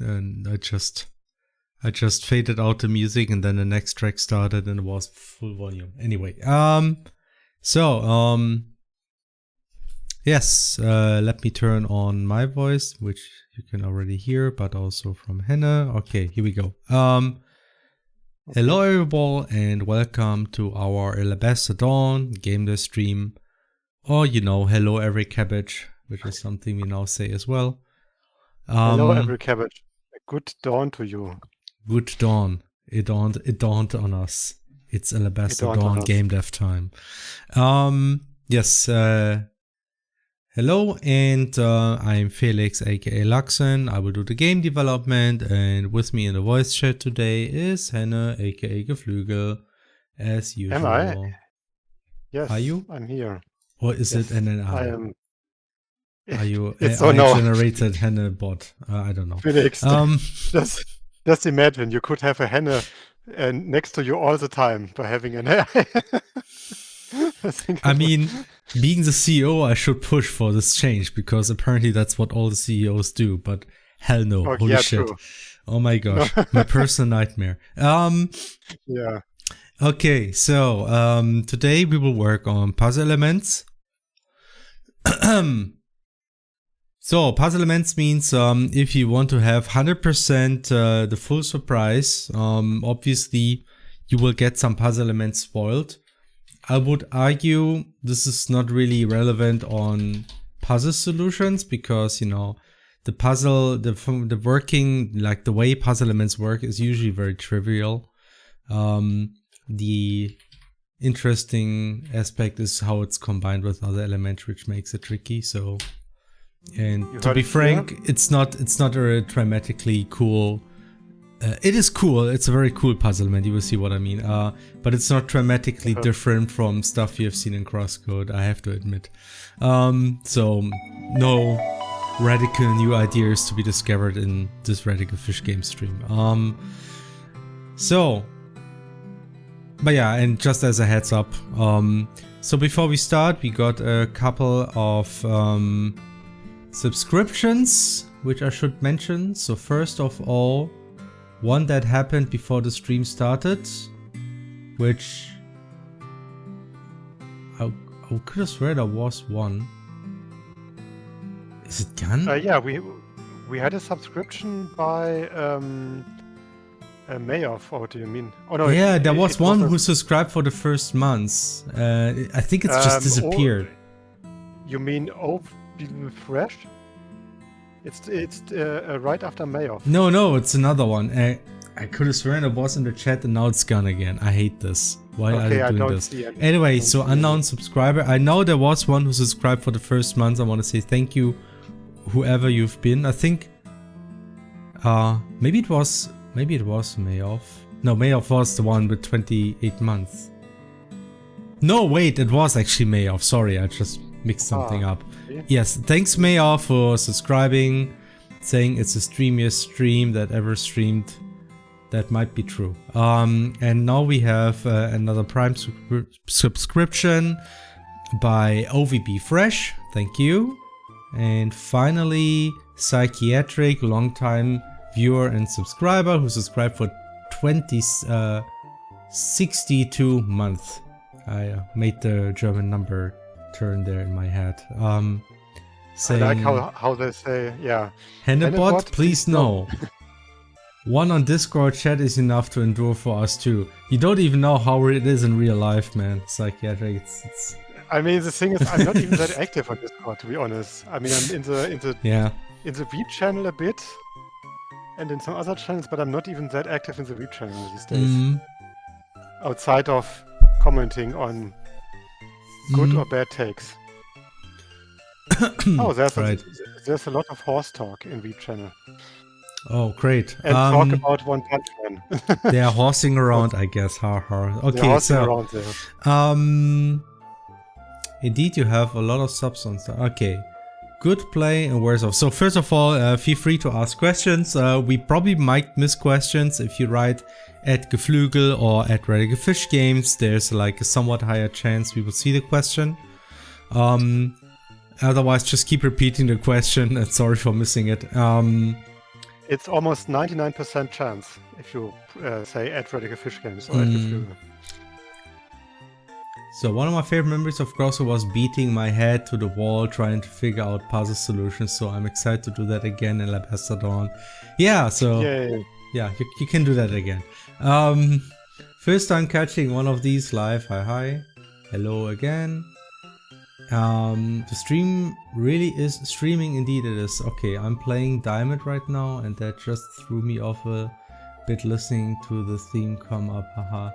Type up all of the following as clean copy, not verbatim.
and I just faded out the music, and then the next track started, and it was full volume. Anyway, yes, let me turn on my voice, which you can already hear, but also from Henne. Okay, here we go. Hello everyone, and welcome to our Alabaster Dawn Gamedev stream. Or, hello every cabbage, which is something we now say as well. Hello every cabbage. A good dawn to you. Good dawn. It dawned on us. It's Alabaster Dawn Gamedev time. Yes, hello, and I'm Felix, aka Luxen. I will do the game development, and with me in the voice chat today is Henne, aka Geflügel, as usual. Am I? Yes. Are you? I'm here. Or is it an I am. Are you It's a no. generated Henne bot? I don't know. Felix, just imagine you could have a Henne next to you all the time by having an AI. I mean, being the CEO, I should push for this change, because apparently that's what all the CEOs do, but hell no. Okay, holy shit. True. Oh my gosh. My personal nightmare. Yeah. Okay, so today we will work on puzzle elements. So puzzle elements means if you want to have 100% the full surprise, obviously you will get some puzzle elements spoiled. I would argue this is not really relevant on puzzle solutions, because the puzzle, the working, like the way puzzle elements work is usually very trivial. The interesting aspect is how it's combined with other elements, which makes it tricky. So, and to be frank, it's not a dramatically cool. It is cool. It's a very cool puzzle element. You will see what I mean. But it's not dramatically different from stuff you have seen in Crosscode, I have to admit. So no radical new ideas to be discovered in this Radical Fish game stream. But yeah, and just as a heads up, so before we start, we got a couple of subscriptions, which I should mention. So first of all, one that happened before the stream started, which I could have swear there was one. Is it gone? Yeah, we had a subscription by Mayoff. Or what do you mean? Oh no. Yeah, there was one who subscribed for the first months. I think it's just disappeared. You mean Fresh? It's right after Mayoff. No, it's another one. I could have sworn it was in the chat and now it's gone again. I hate this. Why are they doing this? Anyway, so unknown subscriber. I know there was one who subscribed for the first month. I want to say thank you, whoever you've been. I think maybe it was Mayoff. No, Mayoff was the one with 28 months. No, wait, it was actually Mayoff. Sorry, I just mixed something up. Yes, thanks Mayoff for subscribing, saying it's the streamiest stream that ever streamed. That might be true. And now we have another Prime subscription by OVB Fresh. Thank you. And finally, Psychiatric, longtime viewer and subscriber, who subscribed for 62 months. I made the German number turn there in my head. Saying, I like how they say, yeah. Hennebot, please no. One on Discord chat is enough to endure for us too. You don't even know how it is in real life, man. Psychiatric. It's... I mean, the thing is, I'm not even that active on Discord, to be honest. I mean, I'm in the Veep channel a bit, and in some other channels, but I'm not even that active in the Veep channel these days. Outside of commenting on good or bad takes. Oh, there's a lot of horse talk in Veep channel. Oh, great. And talk about One Punch Man. They are horsing around, I guess. Okay, so indeed you have a lot of subs on stuff. Okay. Good play and where's off. So first of all, feel free to ask questions. We probably might miss questions if you write at Geflügel or at Radical Fish Games. There's like a somewhat higher chance we will see the question. Otherwise, just keep repeating the question, and sorry for missing it. It's almost 99% chance if you say add radical fish games or add Geflügel. So one of my favorite memories of Grosso was beating my head to the wall trying to figure out puzzle solutions. So I'm excited to do that again in Alabaster Dawn. Yeah, so Yay. Yeah, you can do that again. First time catching one of these live. Hi. Hello again. The stream really is streaming, indeed it is. Okay, I'm playing Diamond right now and that just threw me off a bit listening to the theme come up, haha.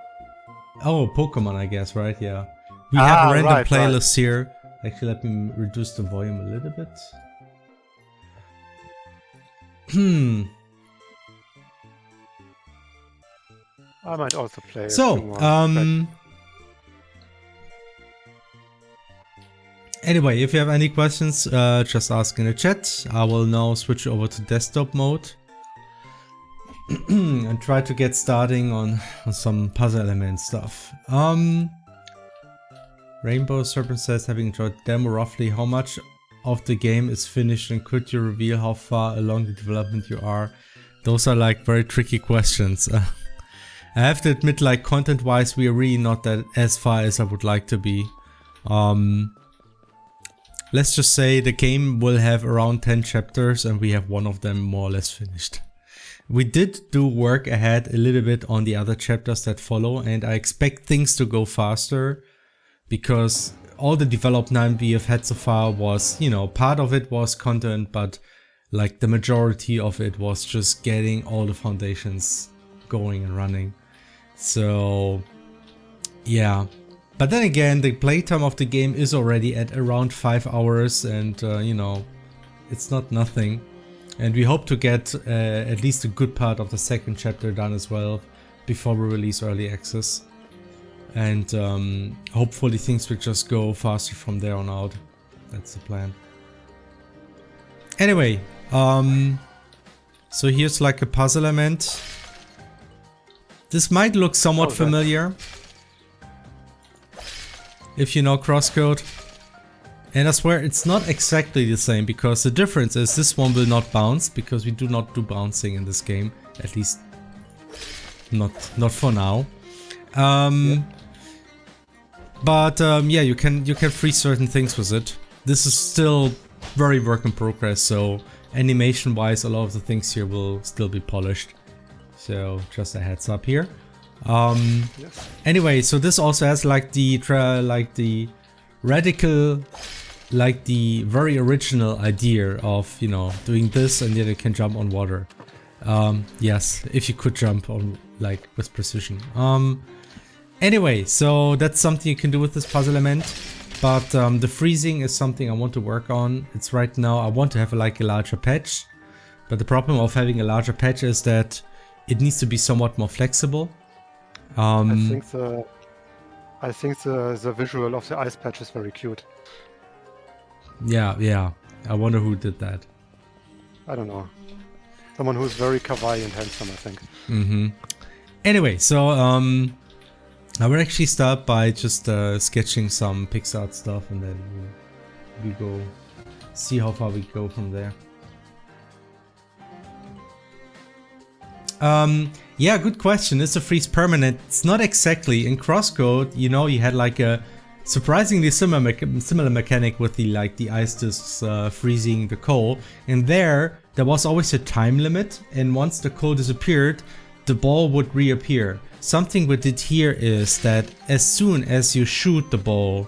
Oh, Pokemon, I guess, right? Yeah. We have a random playlist here. Actually, let me reduce the volume a little bit. I might also play. So, anyway, if you have any questions, just ask in the chat. I will now switch over to desktop mode. And try to get starting on some puzzle element stuff. Rainbow Serpent says, having enjoyed the demo, roughly how much of the game is finished and could you reveal how far along the development you are? Those are like very tricky questions. I have to admit, like content wise, we are really not that as far as I would like to be. Let's just say the game will have around 10 chapters and we have one of them more or less finished. We did do work ahead a little bit on the other chapters that follow, and I expect things to go faster because all the development we have had so far was, you know, part of it was content, but like the majority of it was just getting all the foundations going and running. So yeah, but then again, the playtime of the game is already at around 5 hours and you know, it's not nothing. And we hope to get at least a good part of the second chapter done as well before we release early access. And hopefully things will just go faster from there on out. That's the plan. Anyway, so here's like a puzzle element. This might look somewhat familiar if you know crosscode. And I swear it's not exactly the same, because the difference is this one will not bounce, because we do not do bouncing in this game, at least not for now. But yeah, you can freeze certain things with it. This is still very work in progress, so animation wise a lot of the things here will still be polished. So just a heads up here. Yes. Anyway, so this also has like the radical, like the very original idea of, you know, doing this and then you can jump on water. Yes, if you could jump on like with precision. Anyway, so that's something you can do with this puzzle element, but the freezing is something I want to work on. It's right now I want to have like a larger patch, but the problem of having a larger patch is that it needs to be somewhat more flexible. I think the visual of the ice patch is very cute. Yeah. I wonder who did that. I don't know. Someone who's very kawaii and handsome, I think. Anyway, so I will actually start by just sketching some PixArt stuff, and then we go see how far we go from there. Yeah, good question. Is the freeze permanent? It's not exactly. In Crosscode, you know, you had like a surprisingly similar mechanic with the ice discs freezing the coal, and there was always a time limit, and once the coal disappeared, the ball would reappear. Something we did here is that as soon as you shoot the ball,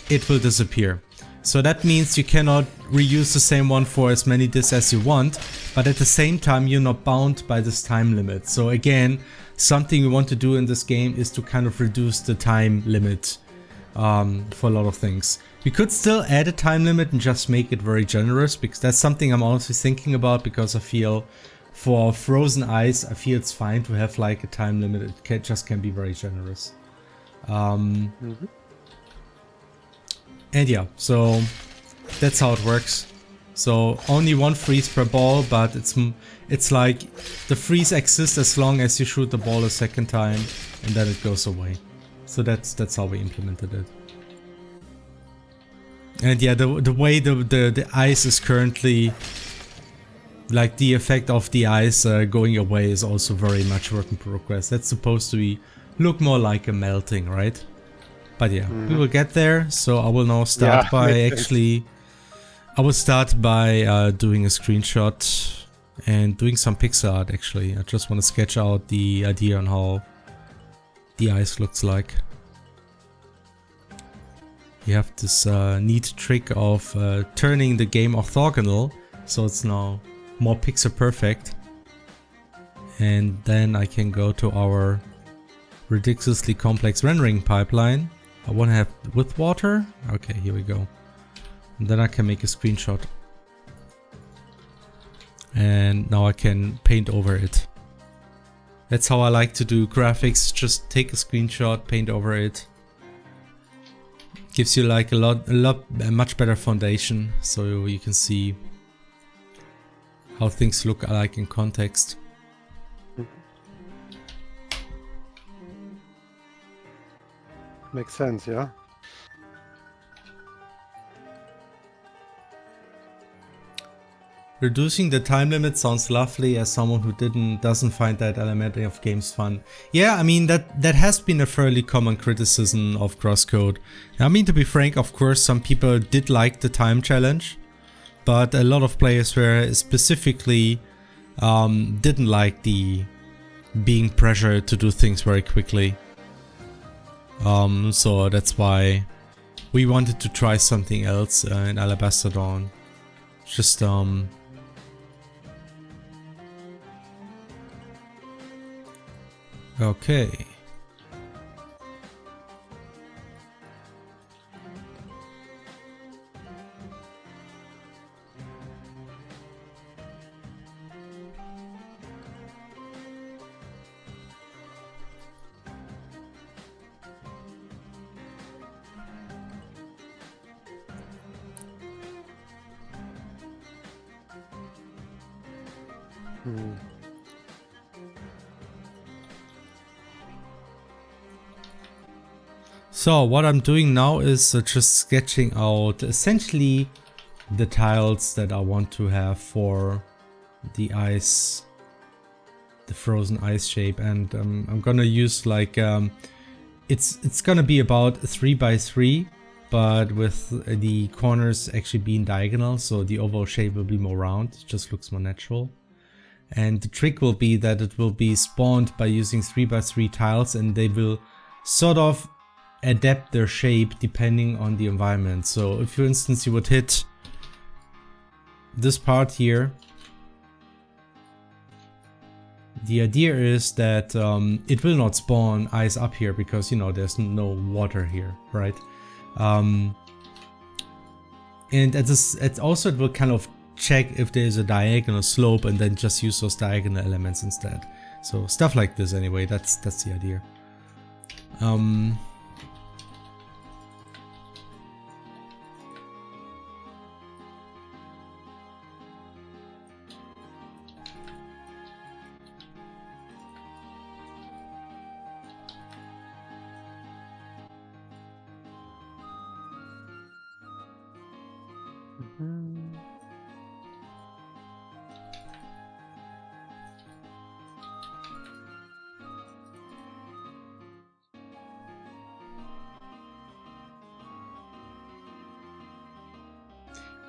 it will disappear. So that means you cannot reuse the same one for as many discs as you want, but at the same time you're not bound by this time limit. So again, something we want to do in this game is to kind of reduce the time limit for a lot of things. We could still add a time limit and just make it very generous, because that's something I'm honestly thinking about, because I feel for frozen ice, I feel it's fine to have like a time limit. It just can be very generous. And yeah, so that's how it works. So only one freeze per ball, but it's like the freeze exists as long as you shoot the ball a second time, and then it goes away. So that's how we implemented it. And yeah, the way the ice is currently like the effect of the ice going away is also very much work in progress. That's supposed to look more like a melting, right? But yeah, we will get there. So I will now start by actually... I will start by doing a screenshot and doing some pixel art actually. I just want to sketch out the idea on how the ice looks like. You have this neat trick of turning the game orthogonal, so it's now more pixel perfect. And then I can go to our ridiculously complex rendering pipeline. I want to have with water. Okay, here we go. And then I can make a screenshot. And now I can paint over it. That's how I like to do graphics. Just take a screenshot, paint over it. Gives you like a much better foundation, so you can see how things look like in context. Makes sense, yeah. Reducing the time limit sounds lovely as someone who doesn't find that element of games fun. Yeah, I mean that has been a fairly common criticism of crosscode. I mean, to be frank, of course some people did like the time challenge, but a lot of players were specifically didn't like the being pressured to do things very quickly. So that's why we wanted to try something else in Alabaster Dawn. Just okay. So what I'm doing now is just sketching out essentially the tiles that I want to have for the ice, the frozen ice shape, and I'm gonna use like it's gonna be about 3 by 3, but with the corners actually being diagonal, so the overall shape will be more round. It just looks more natural. And the trick will be that it will be spawned by using 3 by 3 tiles, and they will sort of adapt their shape depending on the environment. So if for instance you would hit this part here, the idea is that it will not spawn ice up here because, you know, there's no water here, right? And it will kind of check if there's a diagonal slope and then just use those diagonal elements instead. So stuff like this anyway, that's the idea.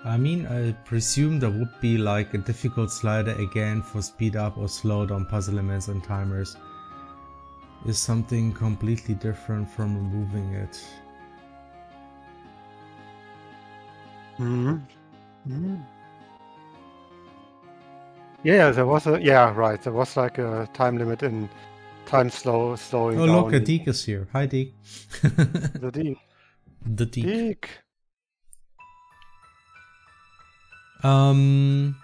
I mean, I presume there would be like a difficult slider again for speed up or slow down puzzle elements and timers. Is something completely different from removing it. Yeah, there was right. There was like a time limit in slowing down. Oh look, a Deke is here. Hi Deke. The Deke. The Deke. Deke. The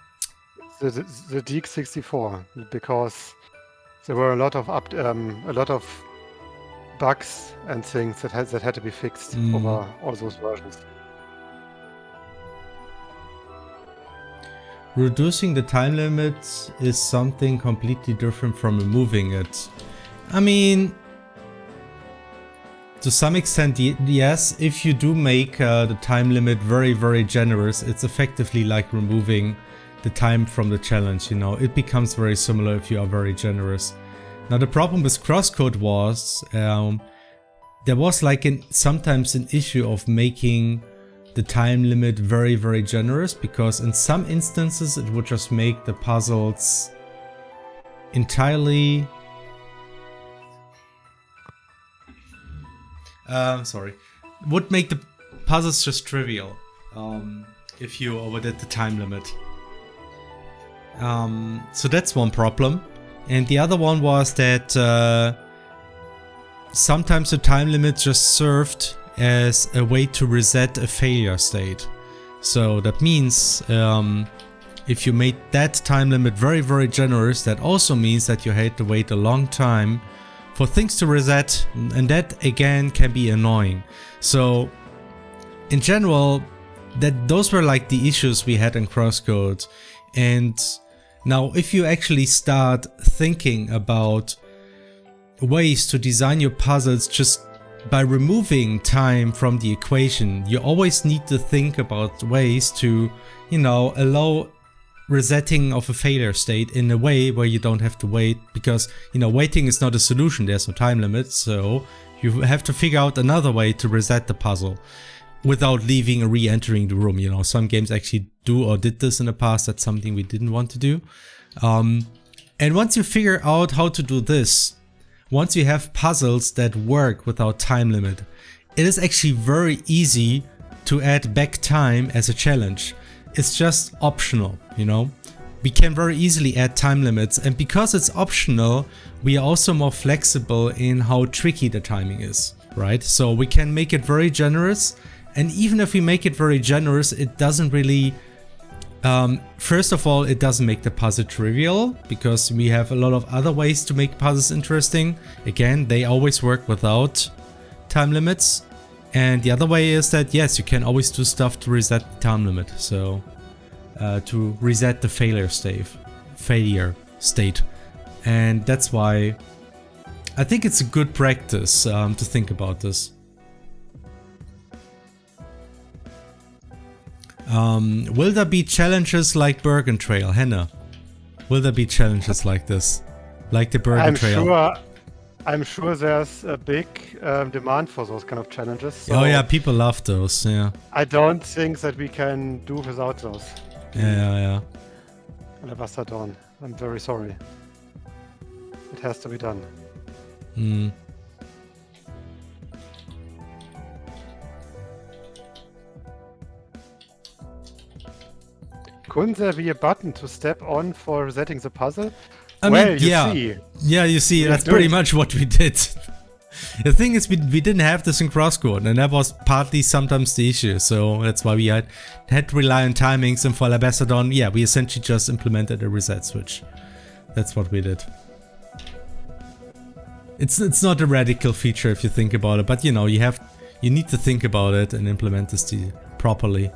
Deke 64, because there were a lot of bugs and things that had to be fixed over all those versions. Reducing the time limit is something completely different from removing it. I mean, to some extent, yes, if you do make the time limit very, very generous, it's effectively like removing the time from the challenge, you know. It becomes very similar if you are very generous. Now the problem with crosscode was there was like sometimes an issue of making the time limit very, very generous, because in some instances it would just make the puzzles entirely would make the puzzles just trivial if you overdid the time limit. So that's one problem. And the other one was that sometimes the time limit just served as a way to reset a failure state. So that means if you made that time limit very, very generous, that also means that you had to wait a long time for things to reset, and that again can be annoying. So in general, those were like the issues we had in crosscode. And now if you actually start thinking about ways to design your puzzles just by removing time from the equation, you always need to think about ways to, you know, allow resetting of a failure state in a way where you don't have to wait, because, you know, waiting is not a solution, there's no time limit, so you have to figure out another way to reset the puzzle without leaving or re-entering the room. You know, some games actually do or did this in the past. That's something we didn't want to do. And once you figure out how to do this, once you have puzzles that work without time limit, it is actually very easy to add back time as a challenge. It's just optional, you know. We can very easily add time limits, and because it's optional, we are also more flexible in how tricky the timing is, right? So we can make it very generous, and even if we make it very generous, it doesn't really, first of all, it doesn't make the puzzle trivial, because we have a lot of other ways to make puzzles interesting. Again, they always work without time limits. And the other way is that, yes, you can always do stuff to reset the time limit. So, to reset the failure state. And that's why I think it's a good practice to think about this. Will there be challenges like Bergen Trail, Henna? Will there be challenges like this? Like the Bergen Trail? I'm sure there's a big demand for those kind of challenges. So oh yeah, people love those, yeah. I don't think that we can do without those. Yeah. Alabaster Dawn, I'm very sorry. It has to be done. Couldn't there be a button to step on for resetting the puzzle? I mean, yeah, you see, that's pretty much what we did. The thing is, we didn't have this in crosscode, and that was partly sometimes the issue, so that's why we had to rely on timings, and for Alabaster Dawn, yeah, we essentially just implemented a reset switch. That's what we did. It's not a radical feature if you think about it, but you know, you need to think about it and implement this properly.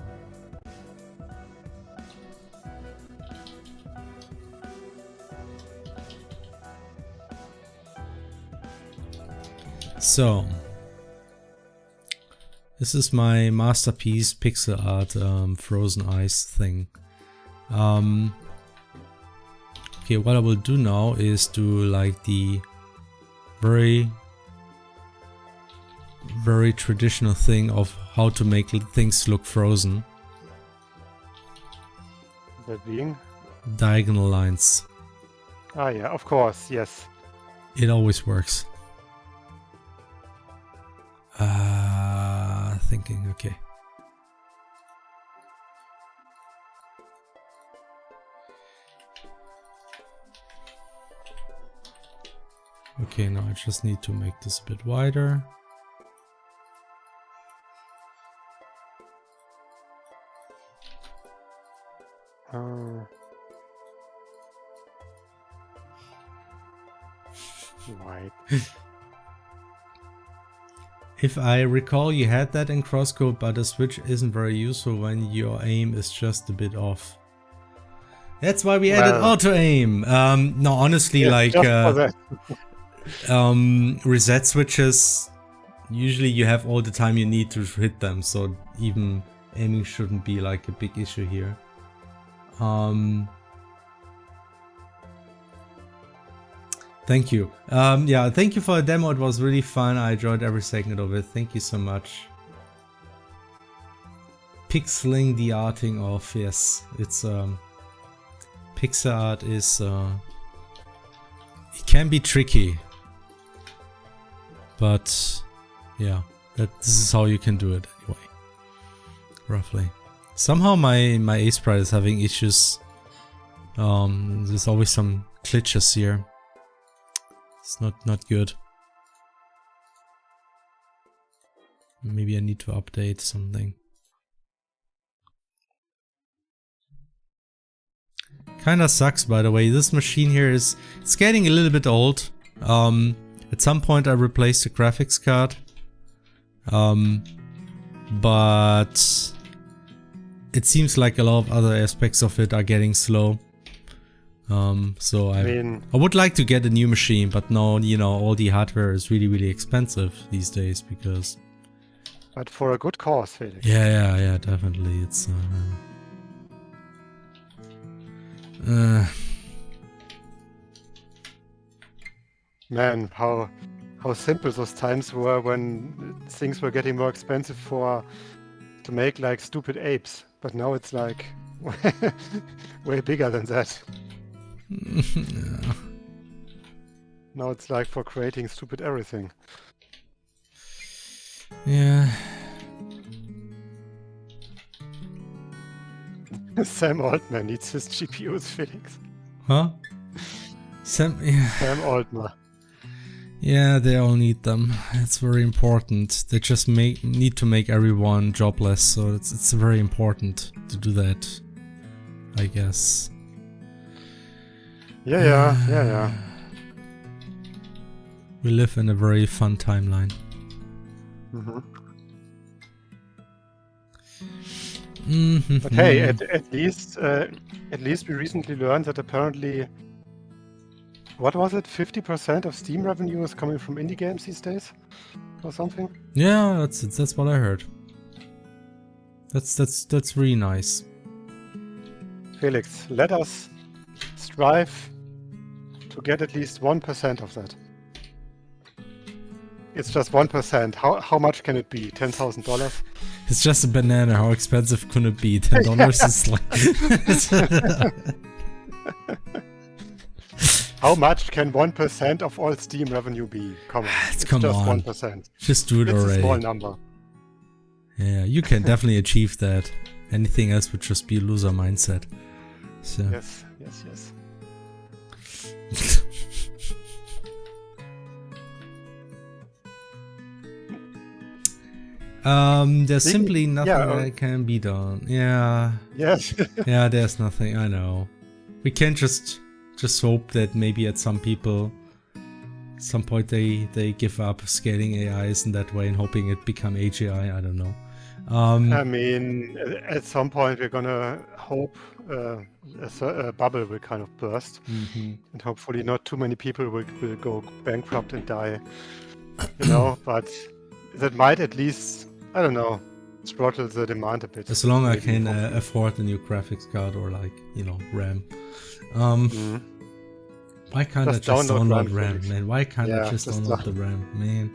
So, this is my masterpiece pixel art frozen ice thing. Okay, what I will do now is do like the very traditional thing of how to make things look frozen. That being? Diagonal lines. Ah yeah, of course, yes. It always works. Thinking, okay. Okay, now I just need to make this a bit wider. Right. If I recall, you had that in crosscode, but the switch isn't very useful when your aim is just a bit off. That's why we added auto aim. No, honestly, like reset switches, usually you have all the time you need to hit them, so even aiming shouldn't be like a big issue here. Thank you. Yeah, thank you for the demo. It was really fun. I enjoyed every second of it. Thank you so much. Pixeling the arting of, yes, it's pixel art is it can be tricky, but yeah, this is how you can do it anyway, roughly. Somehow my A sprite is having issues. There's always some glitches here. It's not good. Maybe I need to update something. Kinda sucks, by the way. This machine here it's getting a little bit old. At some point I replaced the graphics card. But it seems like a lot of other aspects of it are getting slow. So I would like to get a new machine, but no, you know, all the hardware is really expensive these days because. But for a good cause, Felix. Yeah, definitely. It's man, how simple those times were when things were getting more expensive to make like stupid apes. But now it's like way bigger than that. Yeah. Now it's like for creating stupid everything. Yeah. Sam Altman needs his GPUs, Felix. Huh? Sam Altman. Yeah, they all need them. It's very important. They just need to make everyone jobless, so it's very important to do that, I guess. Yeah. We live in a very fun timeline. But hey, at least we recently learned that apparently, what was it? 50% of Steam revenue is coming from indie games these days, or something. Yeah, that's what I heard. That's really nice. Felix, let us strive to get at least 1% of that. It's just 1%. How much can it be? $10,000? It's just a banana. How expensive could it be? $10 is like. How much can 1% of all Steam revenue be? Come on. It's just 1%. Just do it already. It's a small number. Yeah, you can definitely achieve that. Anything else would just be a loser mindset. So. Yes. There's simply nothing that can be done. Yeah. Yes. Yeah, there's nothing. I know. We can just hope that maybe at some point they give up scaling AIs in that way and hoping it become AGI. I don't know. I mean, at some point we're gonna hope a bubble will kind of burst, and hopefully not too many people will go bankrupt and die. You know, but that might at least, I don't know, throttle the demand a bit. As long as I can afford a new graphics card or like, you know, RAM. Why can't I just download RAM, man? Why can't I just download the RAM, man?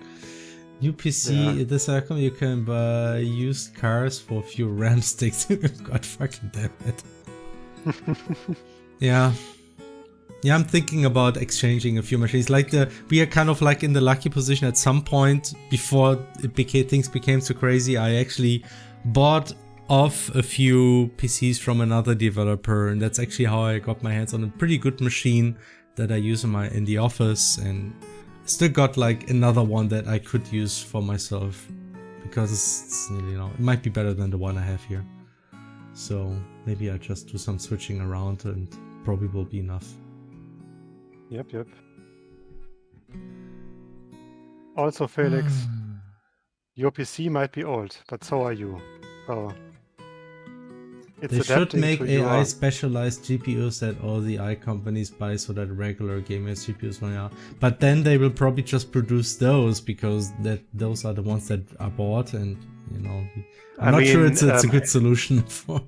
New PC, this you can buy used cars for a few RAM sticks. God fucking damn it. Yeah, I'm thinking about exchanging a few machines. Like we are kind of like in the lucky position at some point before things became so crazy. I actually bought off a few PCs from another developer, and that's actually how I got my hands on a pretty good machine that I use in the office, and still got like another one that I could use for myself because it's you know, it might be better than the one I have here. So maybe I just do some switching around and probably will be enough. Yep. Also, Felix, your PC might be old, but so are you. So they should make AI specialized GPUs that all the AI companies buy so that regular gamers GPUs run out. But then they will probably just produce those because those are the ones that are bought, and you know, I'm not sure it's a good solution for.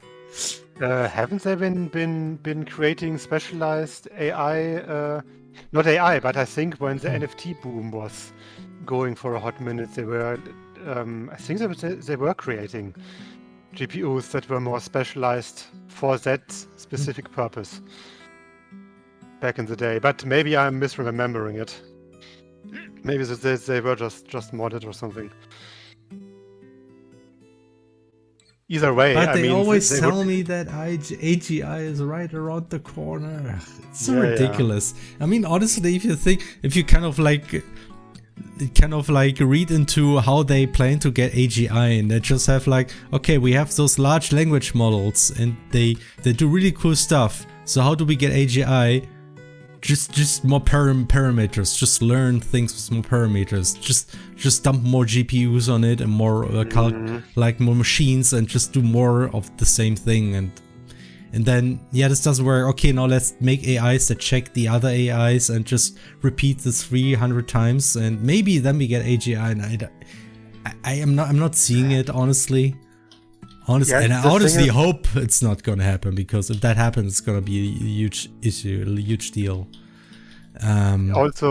Haven't they been creating specialized AI? Not AI, but I think when the NFT boom was going for a hot minute, they were. I think they were creating GPUs that were more specialized for that specific purpose back in the day. But maybe I'm misremembering it. Maybe they were just modded or something. Either way, but they always tell me that AGI is right around the corner. It's so ridiculous. Yeah. I mean, honestly, if you kind of like read into how they plan to get AGI, and they just have like, okay, we have those large language models and they do really cool stuff. So how do we get AGI? Just more parameters. Just learn things with more parameters. Just dump more GPUs on it and more like more machines, and just do more of the same thing. And then this doesn't work. Okay, now let's make AIs that check the other AIs and just repeat this 300 times, and maybe then we get AGI. And I'm not seeing it, honestly. And I honestly hope it's not gonna happen, because if that happens, it's gonna be a huge issue, a huge deal. It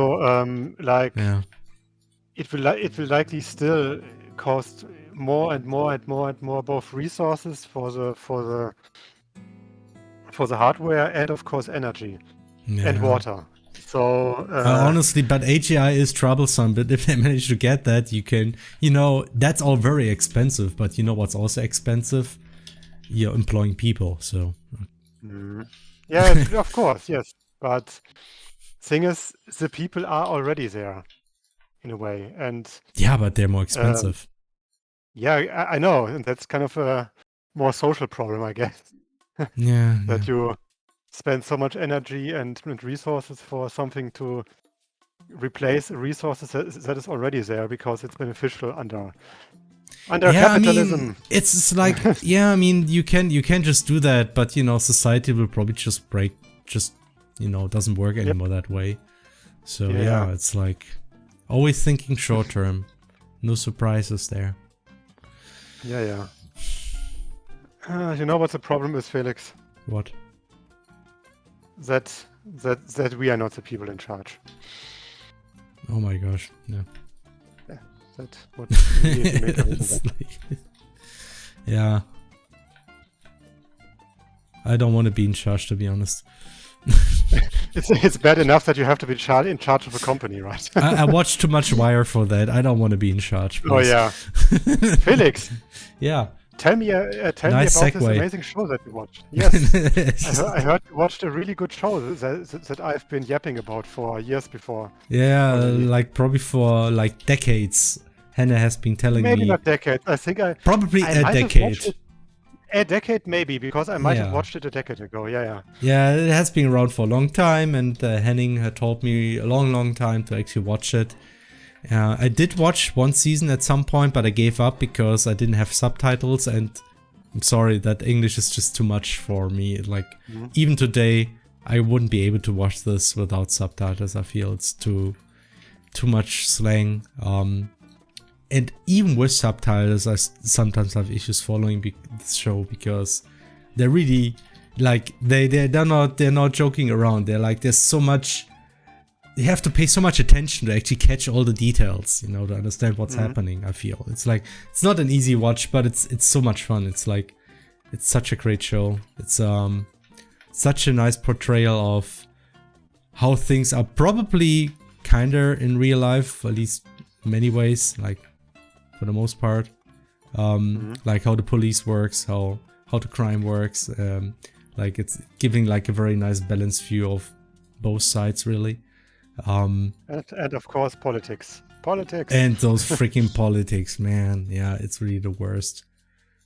will likely still cost more and more both resources for the hardware and of course energy and water. So honestly, but AGI is troublesome. But if they manage to get that, you can, that's all very expensive. But you know what's also expensive? You're employing people. So yeah, of course, yes. But thing is, the people are already there, in a way, and but they're more expensive. I know, and that's kind of a more social problem, I guess. That you spend so much energy and resources for something to replace resources that is already there because it's beneficial under capitalism. I mean, it's like you can just do that, but society will probably just break, doesn't work anymore that way. So it's like always thinking short term. No surprises there. You know what the problem is, Felix? What? That we are not the people in charge. Oh my gosh, no. Yeah, that's what we need to make everything better. I don't want to be in charge, to be honest. It's bad enough that you have to be in charge of a company, right? I watch too much Wire for that. I don't want to be in charge. Please. Oh yeah. Felix. Yeah. Tell me about this amazing show that you watched. Yes, I heard you watched a really good show that I've been yapping about for years before. Like probably for like decades. Hannah has been telling me. Maybe not decades. I think probably a decade. A decade maybe, because I might have watched it a decade ago. Yeah, it has been around for a long time, and Henning had told me a long time to actually watch it. I did watch one season at some point, but I gave up because I didn't have subtitles, and I'm sorry that English is just too much for me. Like even today, I wouldn't be able to watch this without subtitles. I feel it's too much slang. And even with subtitles, I sometimes have issues following this show, because they're really like they're not joking around. They're like, there's so much. You have to pay so much attention to actually catch all the details, to understand what's happening. I feel it's like it's not an easy watch, but it's so much fun. It's like it's such a great show. It's such a nice portrayal of how things are probably kinda in real life, at least in many ways, like for the most part. Like how the police works, how the crime works. Like it's giving like a very nice balanced view of both sides, really. And of course politics and those freaking politics, man. It's really the worst,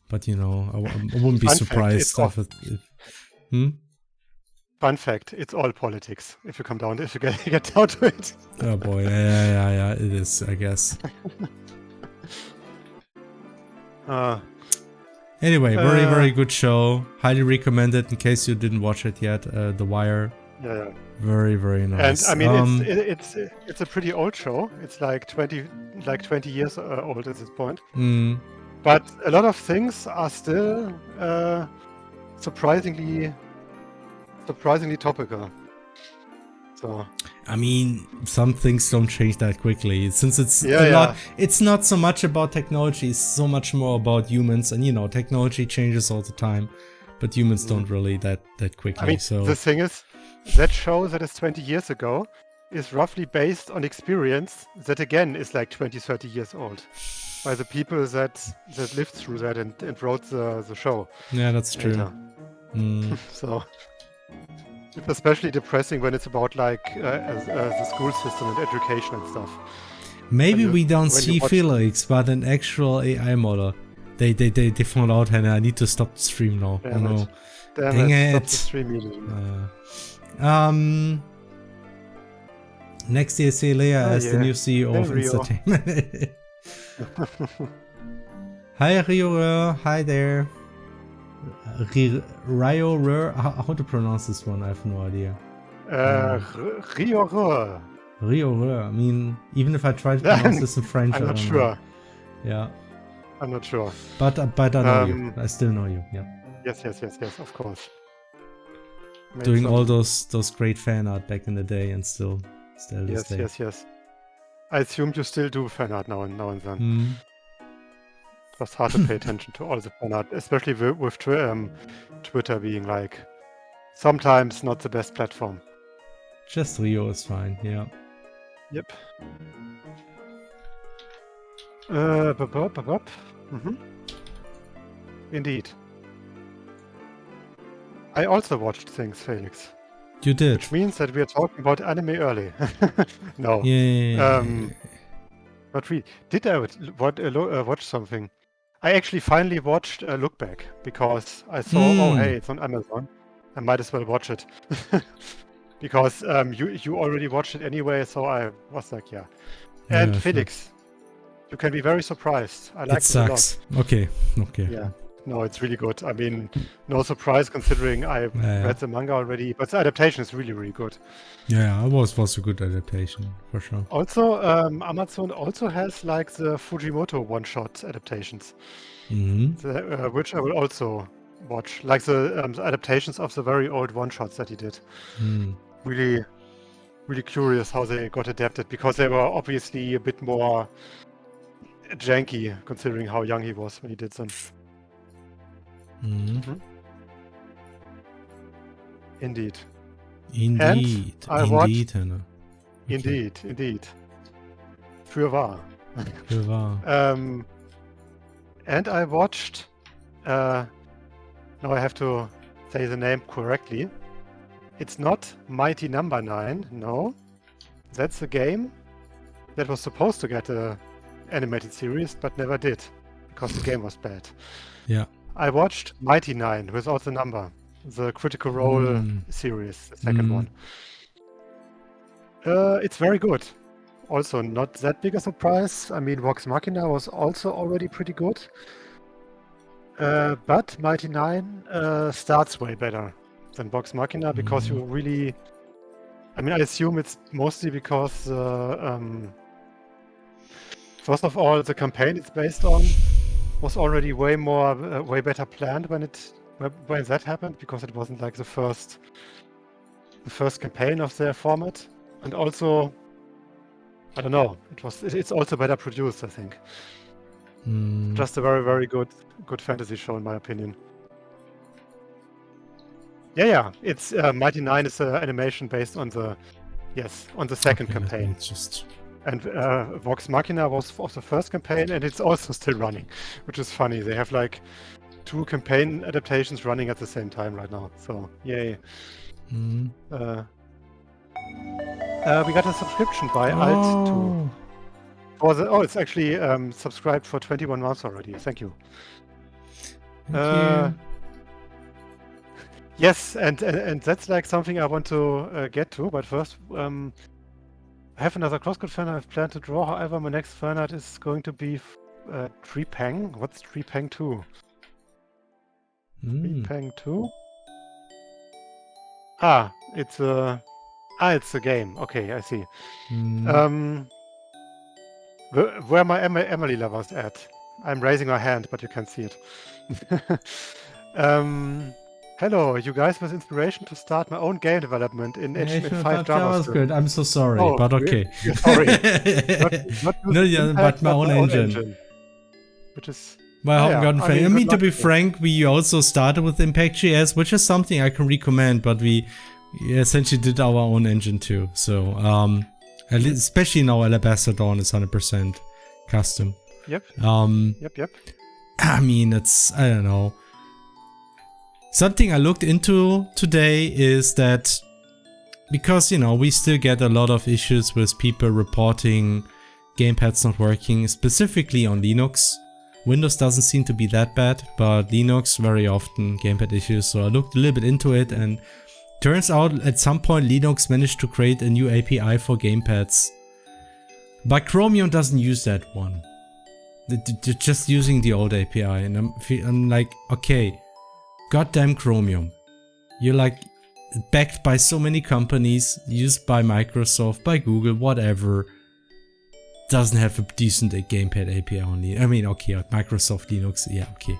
but I wouldn't be surprised if fun fact, it's all politics if you get down to it. Oh boy, yeah, it is, I guess. Anyway, very good show. Highly recommend it in case you didn't watch it yet. The Wire. Yeah. Very, very nice. And I mean, it's a pretty old show. It's like 20 years old at this point. But a lot of things are still surprisingly topical. So I mean, some things don't change that quickly. Since it's it's not so much about technology, it's so much more about humans. And you know, technology changes all the time, but humans don't really that quickly. I mean, so the thing is, that show that is 20 years ago is roughly based on experience that again is like 20, 30 years old by the people that lived through that and wrote the show. Yeah, that's true. So it's especially depressing when it's about like the school system and education and stuff. Maybe we don't see Felix, but an actual AI model. They found out, and I need to stop the stream now. Damn oh no. Dang it. Stop the stream next year, see Leia as the new CEO of Entertainment. Hi Rio, hi there. Rio, how to pronounce this one? I have no idea. Rio. I mean, even if I try to pronounce this in French, I'm not sure. Yeah. I'm not sure. But I know you. I still know you. Yeah. Yes, of course. Doing all those great fan art back in the day and still Yes. I assume you still do fan art now and then. It was hard to pay attention to all the fan art, especially with Twitter being like sometimes not the best platform. Just Rio is fine, yeah. Yep. Indeed. I also watched things, Felix. You did. Which means that we are talking about anime early. No. Yeah. Not really. Did I watch something? I actually finally watched Look Back because I saw, oh hey, it's on Amazon. I might as well watch it. Because you already watched it anyway, so I was like, yeah. And Felix, you can be very surprised. I like it a lot. Okay. Yeah. No, it's really good. I mean, no surprise considering I read the manga already, but the adaptation is really, really good. Yeah, it was a good adaptation, for sure. Also, Amazon also has like the Fujimoto one-shot adaptations, which I will also watch. Like the adaptations of the very old one-shots that he did. Really, really curious how they got adapted, because they were obviously a bit more janky considering how young he was when he did them. Indeed. Indeed. Für wahr. And I watched, now I have to say the name correctly. It's not Mighty Number 9, no. That's a game that was supposed to get an animated series, but never did, because the game was bad. Yeah. I watched Mighty 9 without the number, the Critical Role series, the second one. It's very good. Also, not that big a surprise. I mean, Vox Machina was also already pretty good. But Mighty 9 starts way better than Vox Machina because you really... I mean, I assume it's mostly because, first of all, the campaign it's based on was already way better planned when that happened, because it wasn't like the first campaign of their format, and also I don't know, it's also better produced, I think. Just a very, very good fantasy show in my opinion. Yeah. It's Mighty 9 is an animation based on the second campaign. And Vox Machina was of the first campaign, and it's also still running, which is funny. They have like 2 campaign adaptations running at the same time right now. So, yay. We got a subscription by Alt2. It's actually subscribed for 21 months already. Thank you. Thank you. Yes, and that's like something I want to get to, but first... I have another CrossCode fan I've planned to draw. However, my next fan art is going to be Trepang. What's Trepang 2? Trepang 2? It's a game. Okay, I see. Where my Emily lovers at? I'm raising my hand, but you can't see it. Hello, you guys with inspiration to start my own game development in HTML5 JavaScript. Good. I'm so sorry, but okay. You're sorry. not no, yeah, but my own engine. Which is... Well, I mean, to be frank, we also started with Impact.js, which is something I can recommend, but we essentially did our own engine too. So, especially now Alabaster Dawn is 100% custom. Yep. Yep. I mean, I don't know. Something I looked into today is that because, we still get a lot of issues with people reporting gamepads not working, specifically on Linux. Windows doesn't seem to be that bad, but Linux very often gamepad issues. So I looked a little bit into it, and turns out at some point Linux managed to create a new API for gamepads. But Chromium doesn't use that one. They're just using the old API, and I'm like, okay, goddamn Chromium. You're like backed by so many companies, used by Microsoft, by Google, whatever. Doesn't have a decent gamepad API only. I mean, okay, Microsoft Linux, yeah, okay,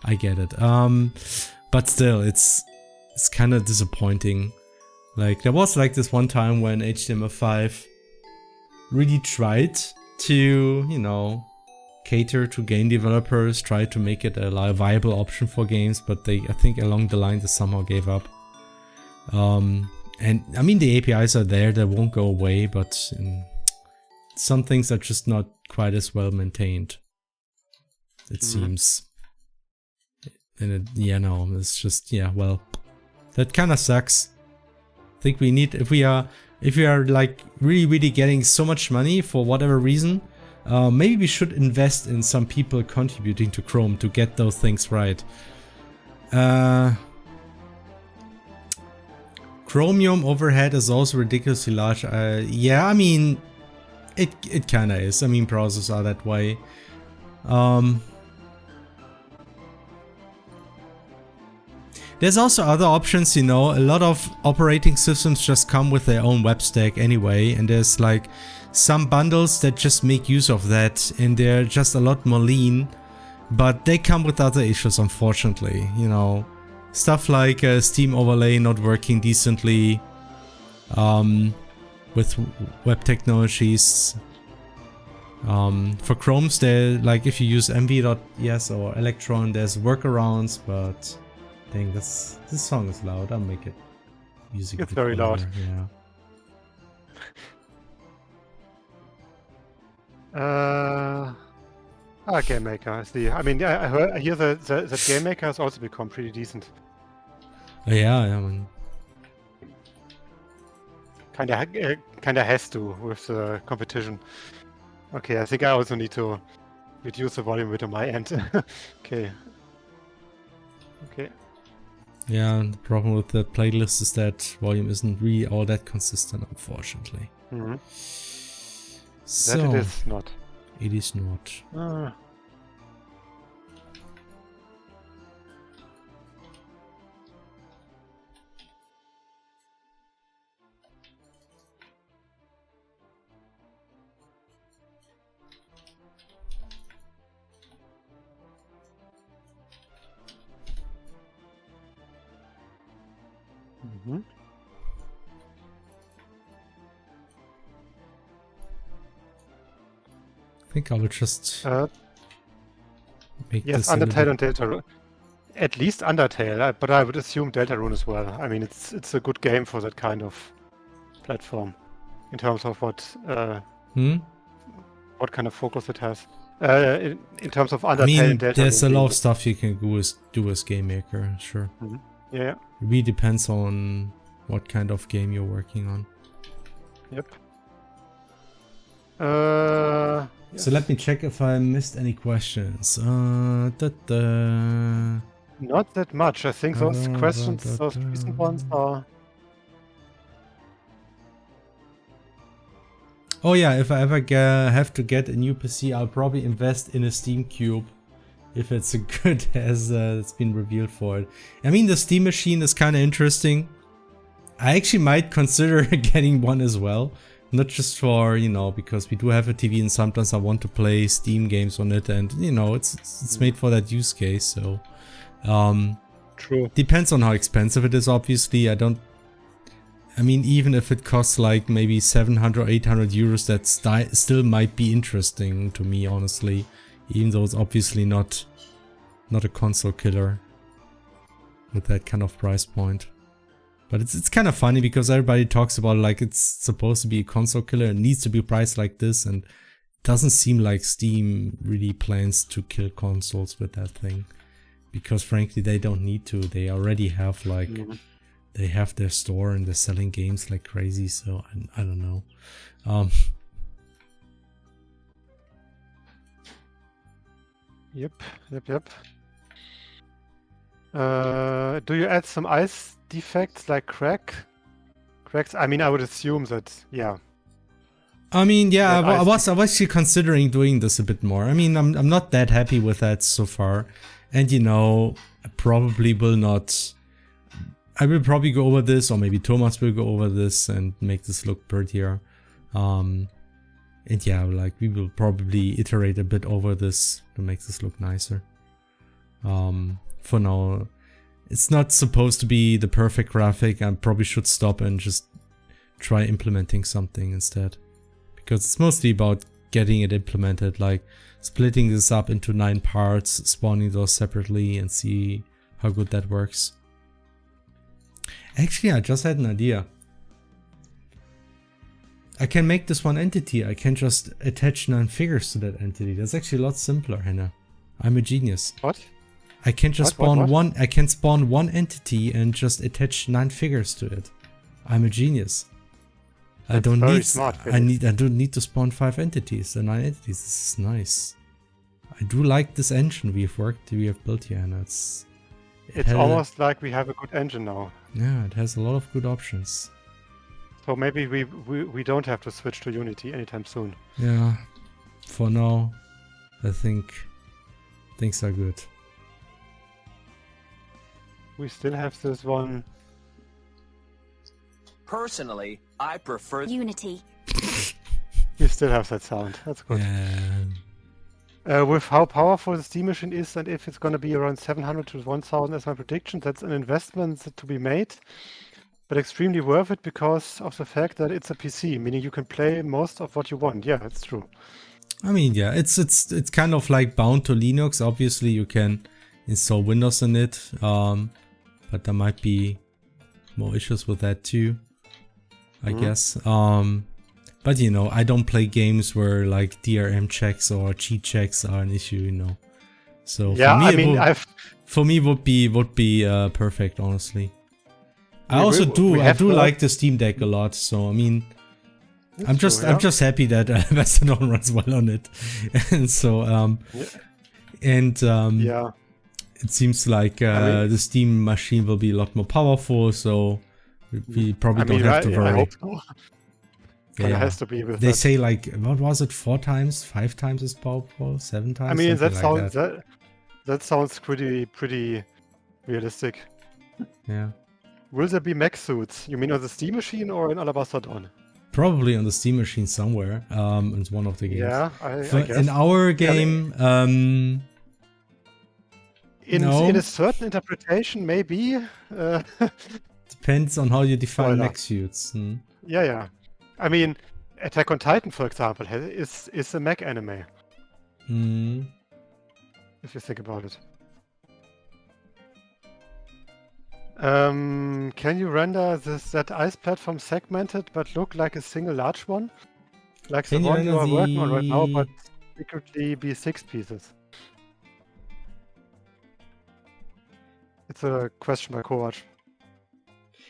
I get it. But still, it's kind of disappointing. Like, there was like this one time when HTML5 really tried to, cater to game developers, tried to make it a viable option for games, but I think along the line they somehow gave up. And I mean, the APIs are there, they won't go away, but some things are just not quite as well maintained, it seems. And it's just, well, that kind of sucks. I think we need, if we are like really getting so much money for whatever reason, maybe we should invest in some people contributing to Chrome to get those things right. Chromium overhead is also ridiculously large. Yeah, I mean, it kinda is. I mean, browsers are that way. There's also other options, a lot of operating systems just come with their own web stack anyway, and there's like some bundles that just make use of that, and they're just a lot more lean, but they come with other issues, unfortunately. Stuff like Steam overlay not working decently with web technologies. For Chrome's, like if you use mv.es or Electron, there's workarounds, but dang, this song is loud. I'll make it music. It's very loud. Yeah. Game Maker. I mean, I hear that Game Maker has also become pretty decent. Yeah, I mean, kinda has to with the competition. Okay, I think I also need to reduce the volume a bit on my end. Okay. Yeah, the problem with the playlist is that volume isn't really all that consistent, unfortunately. Mm-hmm. So, that it is not. It is not. Mm-hmm. I think I will just make yes, this Undertale and Deltarune. At least Undertale, but I would assume Deltarune as well. I mean, it's a good game for that kind of platform, in terms of what kind of focus it has. In terms of Undertale and Deltarune. There's a lot of stuff you can do as Game Maker, sure. Mm-hmm. Yeah. It really depends on what kind of game you're working on. Yep. So let me check if I missed any questions. Not that much. I think those questions, those recent ones are... Oh yeah, if I ever have to get a new PC, I'll probably invest in a Steam Cube. If it's as good as it's been revealed for it. I mean, the Steam machine is kind of interesting. I actually might consider getting one as well. Not just for, because we do have a TV and sometimes I want to play Steam games on it, and, it's made for that use case, so... True. Depends on how expensive it is, obviously. I mean, even if it costs like maybe 700 or 800 euros, that still might be interesting to me, honestly. Even though it's obviously not a console killer with that kind of price point. But it's kind of funny because everybody talks about like it's supposed to be a console killer and needs to be priced like this, and it doesn't seem like Steam really plans to kill consoles with that thing. Because frankly, they don't need to. They already have like, they have their store and they're selling games like crazy. So I don't know. Yep. Do you add some ice defects like cracks? I mean, I would assume that, yeah. I mean, yeah, I was actually considering doing this a bit more. I mean, I'm not that happy with that so far. And you know, I probably will not. I will probably go over this, or maybe Thomas will go over this and make this look prettier. And yeah, like we will probably iterate a bit over this to make this look nicer. For now, it's not supposed to be the perfect graphic. I probably should stop and just try implementing something instead. Because it's mostly about getting it implemented, like splitting this up into 9 parts, spawning those separately and see how good that works. Actually, I just had an idea. I can make this one entity. I can just attach 9 figures to that entity. That's actually a lot simpler, Hannah. I'm a genius. What? I can just spawn one. I can spawn one entity and just attach 9 figures to it. I'm a genius. I don't need to spawn 5 entities and 9 entities. This is nice. I do like this engine we have built here, and it's almost like we have a good engine now. Yeah, it has a lot of good options. So maybe we don't have to switch to Unity anytime soon. Yeah, for now, I think things are good. We still have this one. Personally, I prefer Unity. We still have that sound. That's good. Yeah. With how powerful the Steam machine is, and if it's going to be around 700 to 1000 as my prediction, that's an investment to be made, but extremely worth it because of the fact that it's a PC, meaning you can play most of what you want. Yeah, that's true. I mean, yeah, it's kind of like bound to Linux. Obviously, you can install Windows in it, but there might be more issues with that too, I guess. But you know, I don't play games where like DRM checks or cheat checks are an issue, you know. So yeah, for me, would be perfect, honestly. I do like the Steam Deck a lot, so I mean, I'm just happy that Mastodon runs well on it, and so it seems like the Steam machine will be a lot more powerful, so we probably don't have to worry. I hope so. Yeah, it has to be with they say like, what was it, 4 times, 5 times as powerful, 7 times? I mean, that sounds pretty realistic. Yeah. Will there be mech suits? You mean on the Steam machine or in Alabaster Dawn? Probably on the Steam machine somewhere. It's one of the games. Yeah, I guess. In our game, in a certain interpretation, maybe. Depends on how you define mech suits. Yeah. I mean, Attack on Titan, for example, is a mech anime. If you think about it. Can you render that ice platform segmented but look like a single large one? Like the one you are working on right now, but secretly be 6 pieces. It's a question by Kovac.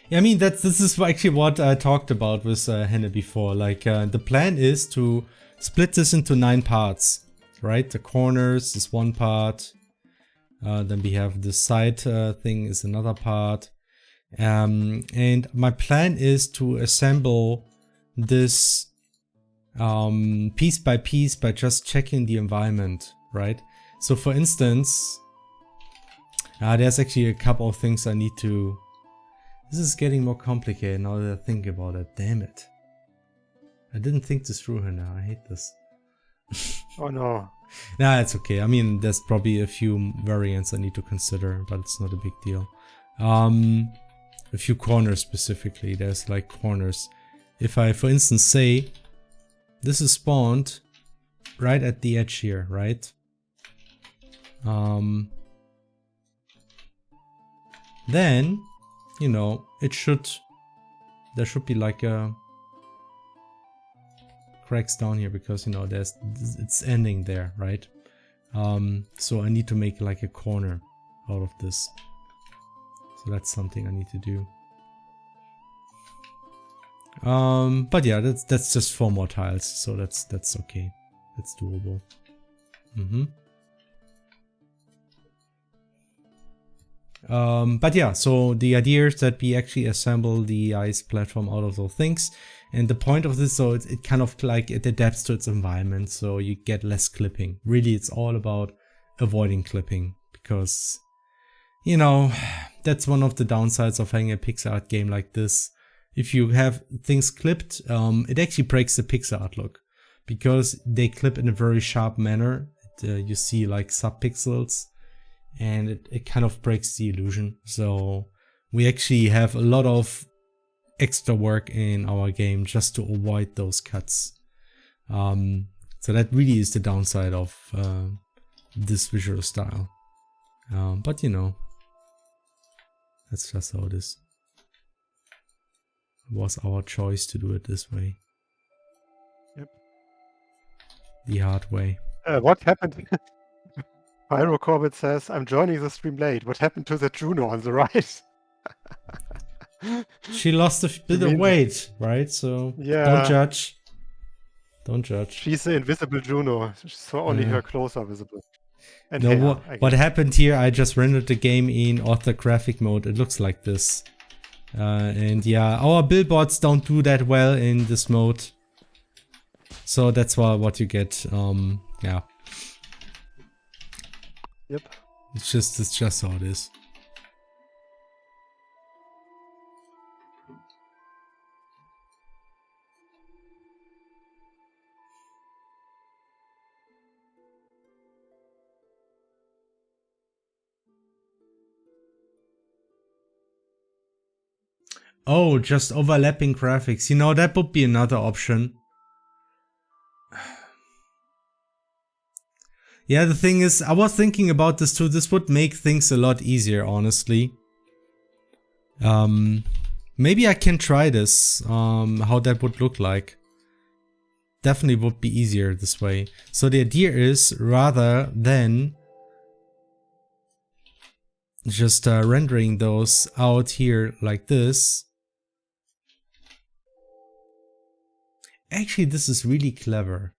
Yeah, I mean, this is actually what I talked about with Henne before. Like, the plan is to split this into 9 parts, right? The corners is one part. Then we have the side thing is another part. And my plan is to assemble this piece by piece by just checking the environment, right? So for instance, there's actually a couple of things I need to... This is getting more complicated now that I think about it. Damn it. I didn't think this through here now. I hate this. Oh no. Nah, it's okay. I mean, there's probably a few variants I need to consider, but it's not a big deal. a few corners specifically. There's like corners. If I, for instance, say this is spawned right at the edge here, right? Then, you know, there should be like a cracks down here because, you know, it's ending there, right? So I need to make like a corner out of this. So that's something I need to do. But yeah, that's just 4 more tiles, so that's okay. That's doable. But yeah, so the idea is that we actually assemble the ice platform out of those things. And the point of this, so it kind of like it adapts to its environment, so you get less clipping. Really, it's all about avoiding clipping because, you know, that's one of the downsides of having a pixel art game like this. If you have things clipped, it actually breaks the pixel art look because they clip in a very sharp manner. You see like subpixels, and it kind of breaks the illusion. So we actually have a lot of extra work in our game just to avoid those cuts. So that really is the downside of this visual style. But you know, that's just how it is. It was our choice to do it this way. Yep. The hard way. What happened? Pyro Corbett says, I'm joining the stream late. What happened to the Juno on the right? She lost a bit of weight, right? So yeah. Don't judge. Don't judge. She's the invisible Juno, so only her clothes are visible. And no, hair, what happened here, I just rendered the game in orthographic mode. It looks like this. And yeah, our billboards don't do that well in this mode. So that's what you get. Yeah. Yep. It's just how it is. Oh, just overlapping graphics. You know, that would be another option. Yeah, the thing is, I was thinking about this too. This would make things a lot easier, honestly. Maybe I can try this, how that would look like. Definitely would be easier this way. So the idea is, rather than just rendering those out here like this. Actually, this is really clever.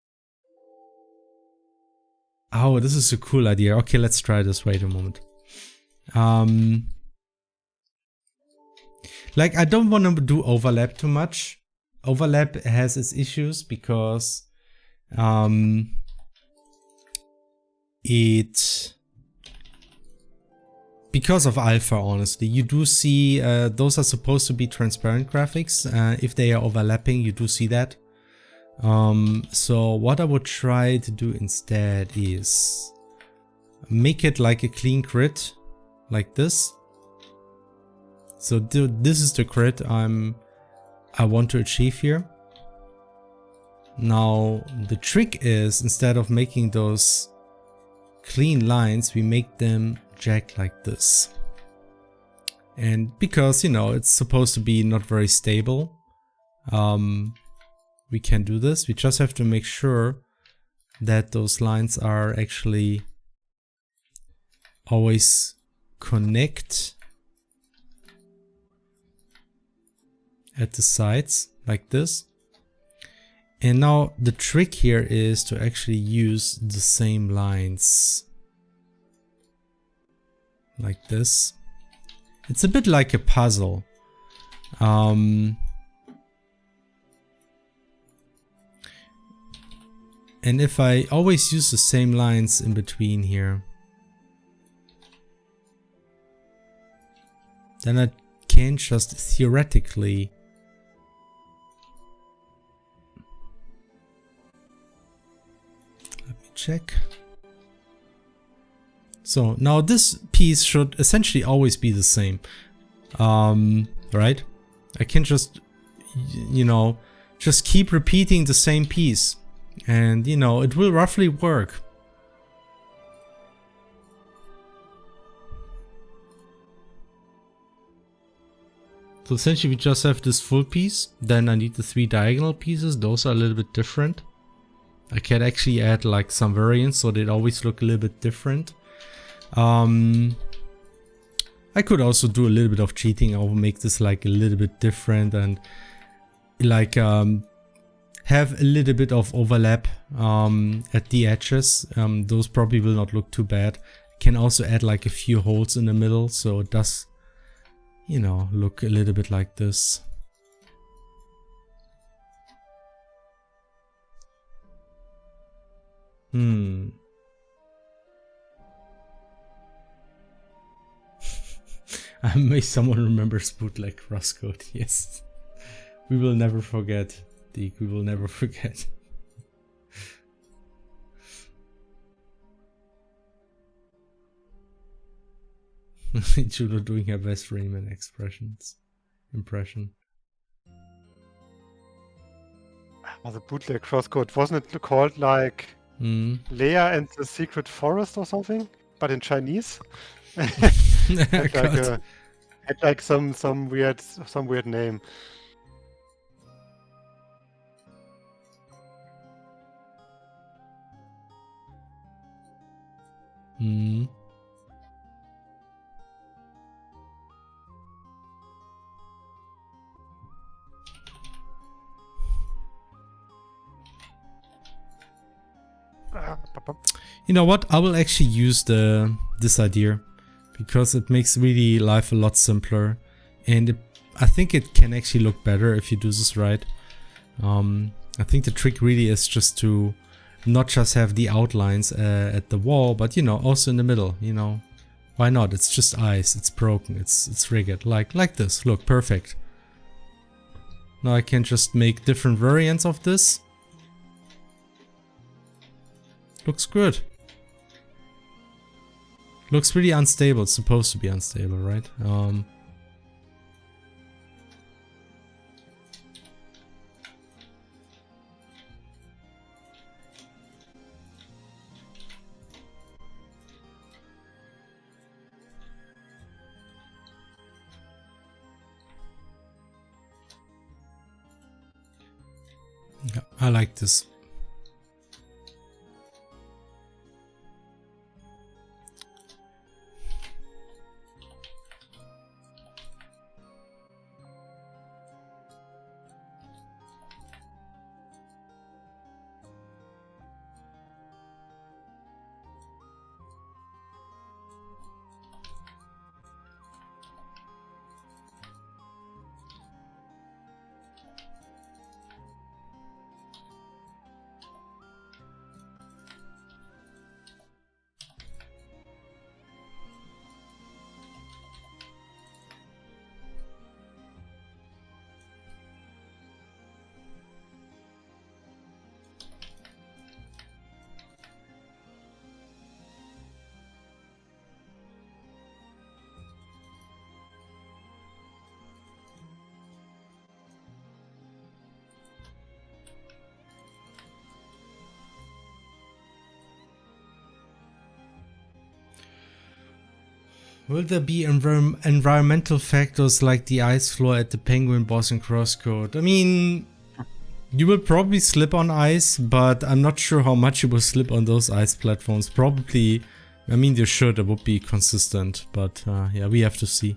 Oh, this is a cool idea. Okay, let's try this. Wait a moment. Like, I don't want to do overlap too much. Overlap has its issues because because of alpha, honestly, you do see those are supposed to be transparent graphics. If they are overlapping, you do see that. So what I would try to do instead is make it like a clean grid, like this. So this is the grid I want to achieve here. Now the trick is, instead of making those clean lines, we make them jagged like this. And because, you know, it's supposed to be not very stable, we can do this. We just have to make sure that those lines are actually always connect at the sides like this. And now the trick here is to actually use the same lines like this. It's a bit like a puzzle. And if I always use the same lines in between here, then I can just theoretically check. So now this piece should essentially always be the same. right? I can just, you know, just keep repeating the same piece, and you know, it will roughly work. So essentially we just have this full piece, then I need the 3 diagonal pieces. Those are a little bit different. I can actually add like some variants so they always look a little bit different. I could also do a little bit of cheating. I will make this like a little bit different and like have a little bit of overlap at the edges. Those probably will not look too bad. Can also add like a few holes in the middle so it does, you know, look a little bit like this. May someone remembers bootleg crosscode. Yes. We will never forget, Deke. We will never forget. Juno doing her best Rayman impression. The bootleg crosscode, wasn't it called like Leia and the Secret Forest or something? But in Chinese? Had like some weird name. You know what? I will actually use this idea because it makes really life a lot simpler, and I think it can actually look better if you do this right. I think the trick really is just to not just have the outlines at the wall, but you know, also in the middle. You know, why not? It's just ice. It's broken. It's rigged like this. Look, perfect. Now I can just make different variants of this. Looks good. Looks really unstable. It's supposed to be unstable, right? Yeah, I like this. Will there be environmental factors like the ice floor at the penguin boss in Crosscode? I mean, you will probably slip on ice, but I'm not sure how much you will slip on those ice platforms. Probably, I mean, you should, it would be consistent, but yeah, we have to see.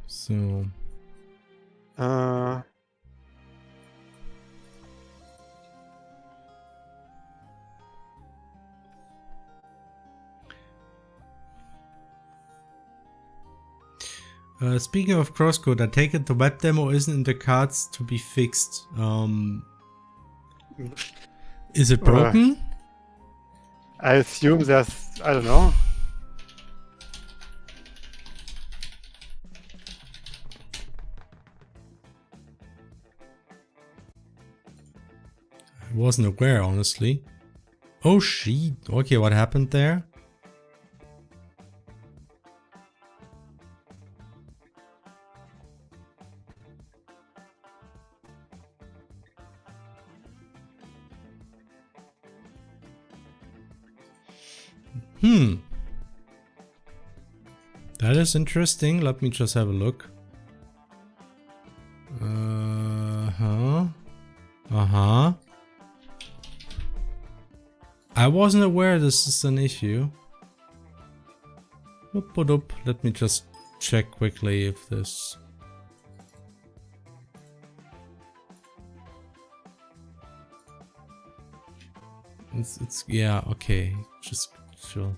So Speaking of crosscode, I take it the web demo isn't in the cards to be fixed. Is it broken? I assume there's, I don't know. I wasn't aware, honestly. Oh shit. Okay, what happened there? That is interesting. Let me just have a look. I wasn't aware this is an issue. Let me just check quickly if this... It's yeah, okay. Just chill.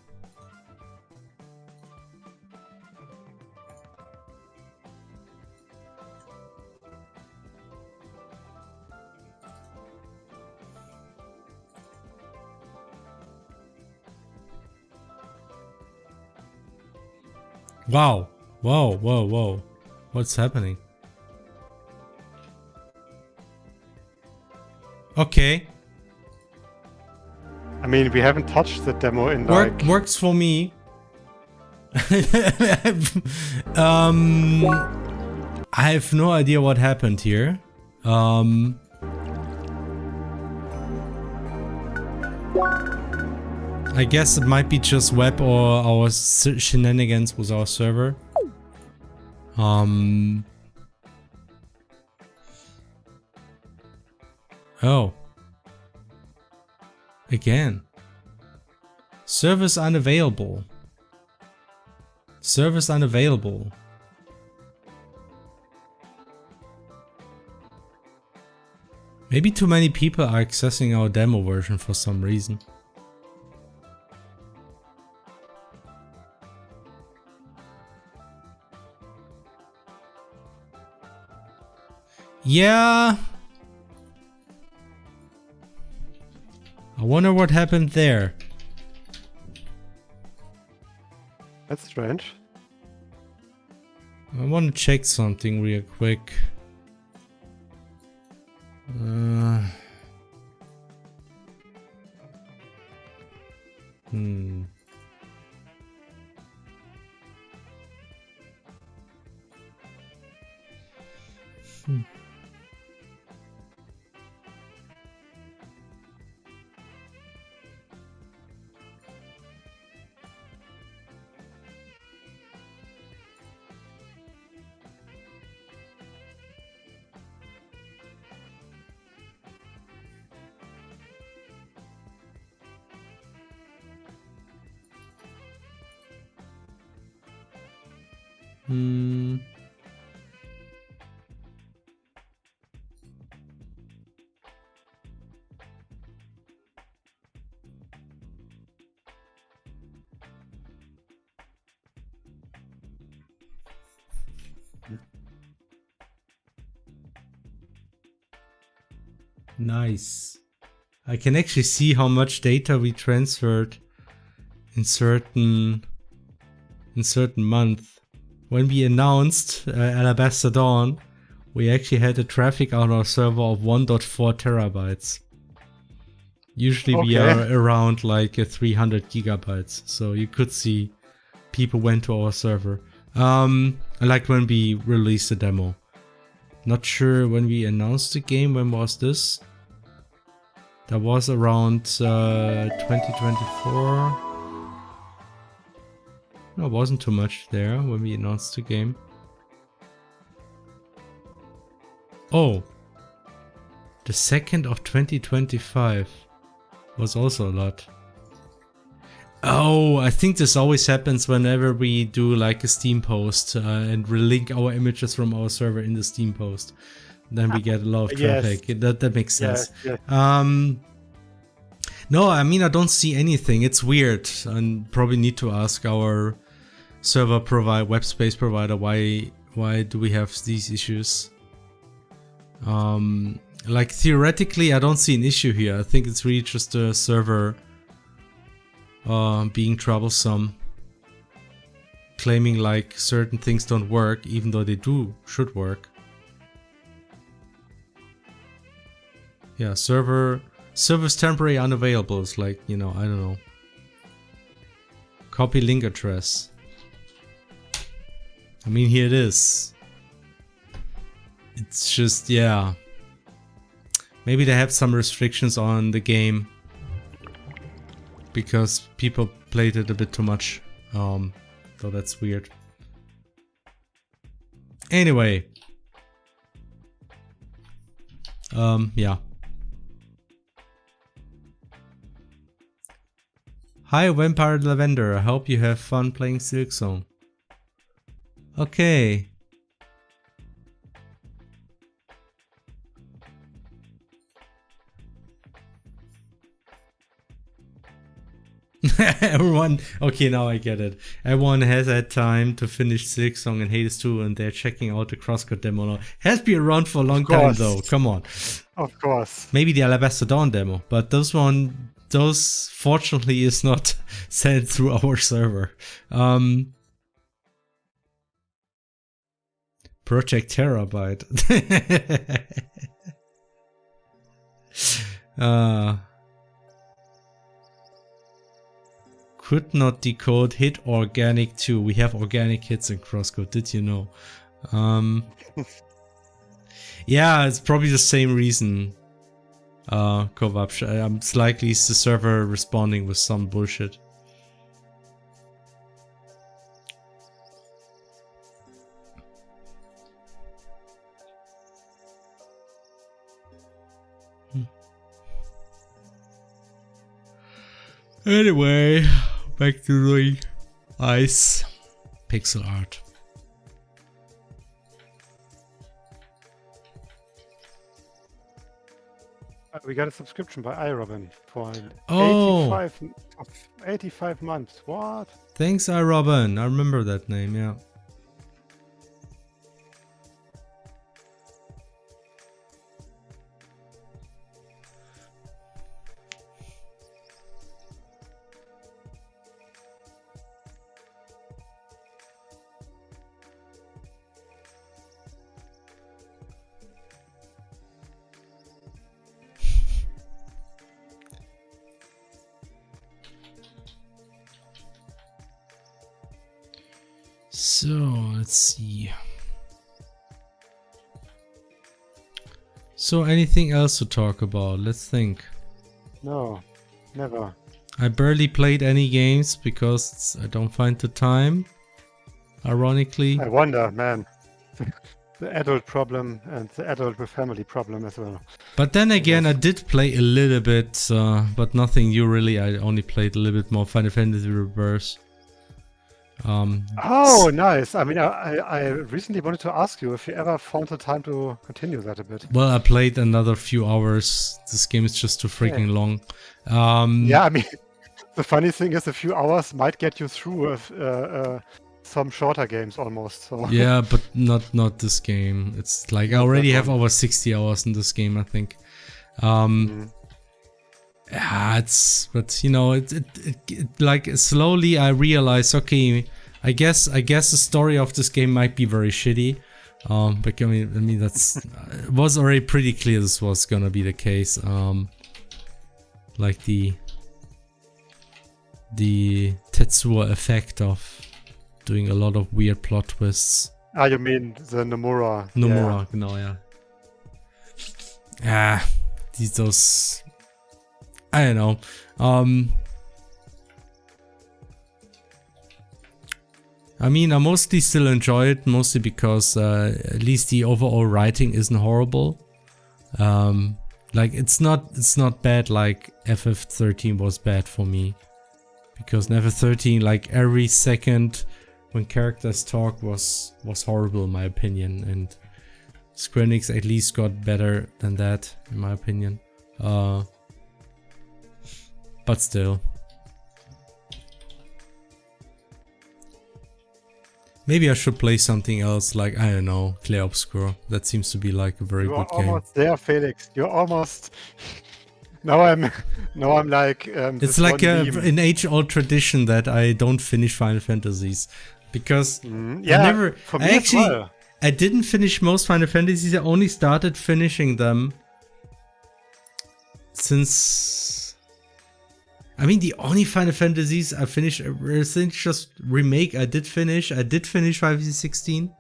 Wow. Whoa. What's happening? Okay. I mean, we haven't touched the demo in like... Works for me. I have no idea what happened here. I guess it might be just web or our shenanigans with our server. Oh. Again. Service unavailable. Service unavailable. Maybe too many people are accessing our demo version for some reason. Yeah. I wonder what happened there. That's strange. I want to check something real quick. Nice. I can actually see how much data we transferred in certain month. When we announced Alabaster Dawn, we actually had a traffic on our server of 1.4 terabytes. Usually we are around like 300 gigabytes, so you could see people went to our server. Like when we released the demo. Not sure when we announced the game, when was this? That was around 2024. No, it wasn't too much there when we announced the game. Oh, the 2nd of 2025 was also a lot. Oh, I think this always happens whenever we do like a Steam post and relink our images from our server in the Steam post. Then we get a lot of traffic. Yes. That makes sense. Yes. No, I mean, I don't see anything. It's weird and probably need to ask our web space provider, why do we have these issues? Like theoretically, I don't see an issue here. I think it's really just a server being troublesome, claiming like certain things don't work, even though they should work. Yeah, server's temporary unavailable. It's like, you know, I don't know. Copy link address. I mean, here it is. It's just, yeah. Maybe they have some restrictions on the game because people played it a bit too much. So that's weird. Anyway. Yeah. Hi, Vampire Lavender. I hope you have fun playing Silksong. Okay. Everyone, okay, now I get it. Everyone has had time to finish Silksong and Hades 2, and they're checking out the Crosscut demo now. Has been around for a long time though, come on. Of course. Maybe the Alabaster Dawn demo, but those fortunately is not sent through our server. Project Terabyte. Could not decode hit organic too. We have organic hits in Crosscode, did you know? Yeah, it's probably the same reason. Corruption. It's likely it's the server responding with some bullshit. Anyway, back to doing ice pixel art. We got a subscription by iRobin for 85 months. What? Thanks, iRobin. I remember that name, yeah. So, let's see. So, anything else to talk about? Let's think. No, never. I barely played any games because I don't find the time. Ironically. I wonder, man. The adult problem and the adult with family problem as well. But then again, I did play a little bit, but nothing new really. I only played a little bit more Final Fantasy Reverse. Oh, nice. I mean, I recently wanted to ask you if you ever found the time to continue that a bit. Well, I played another few hours. This game is just too freaking long. Yeah, I mean, the funny thing is a few hours might get you through some shorter games almost. So. Yeah, but not this game. It's like I already have over 60 hours in this game, I think. Yeah, but you know, it like slowly I realize, okay, I guess the story of this game might be very shitty. But I mean that's it was already pretty clear this was gonna be the case. Like the Tetsuo effect of doing a lot of weird plot twists. Ah, you mean the Nomura? Nomura, yeah. No, yeah. Those. I don't know. I mean, I mostly still enjoy it, mostly because at least the overall writing isn't horrible. Like it's not bad like FF13 was bad for me, because in FF13 like every second when characters talk was horrible in my opinion, and Square Enix at least got better than that in my opinion. But still. Maybe I should play something else, like, I don't know, Clair Obscur. That seems to be like a very good game. You're almost there, Felix. You're almost... Now I'm like... it's like an age-old tradition that I don't finish Final Fantasies. Because I didn't finish most Final Fantasies. I only started finishing them since... I mean, the only Final Fantasies I finished since just remake I did finish. I did finish 5e16.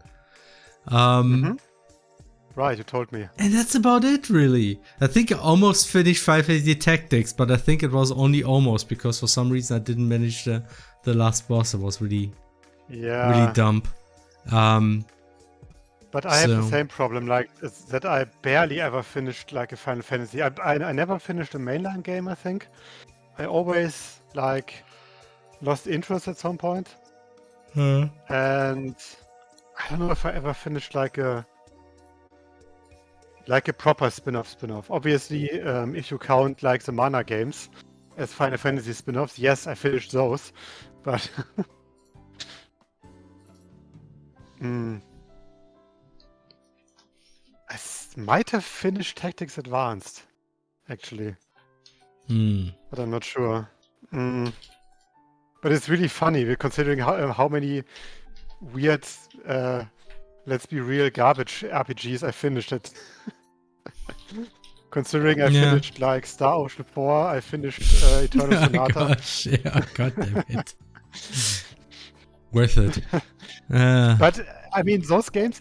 Right, you told me. And that's about it, really. I think I almost finished 5e Tactics, but I think it was only almost because for some reason I didn't manage the last boss. It was really dumb. But I have the same problem, like that I barely ever finished like a Final Fantasy. I never finished a mainline game, I think. I always like lost interest at some point. And I don't know if I ever finished like a proper spin-off. Obviously, if you count like the Mana games as Final Fantasy spin-offs, yes, I finished those. But I might have finished Tactics Advanced, actually. But I'm not sure. But it's really funny, considering how many weird, let's be real, garbage RPGs I finished it. Considering I finished like Star Ocean 4, I finished Eternal Sonata. Gosh, yeah, god damn it. Worth it. But I mean, those games,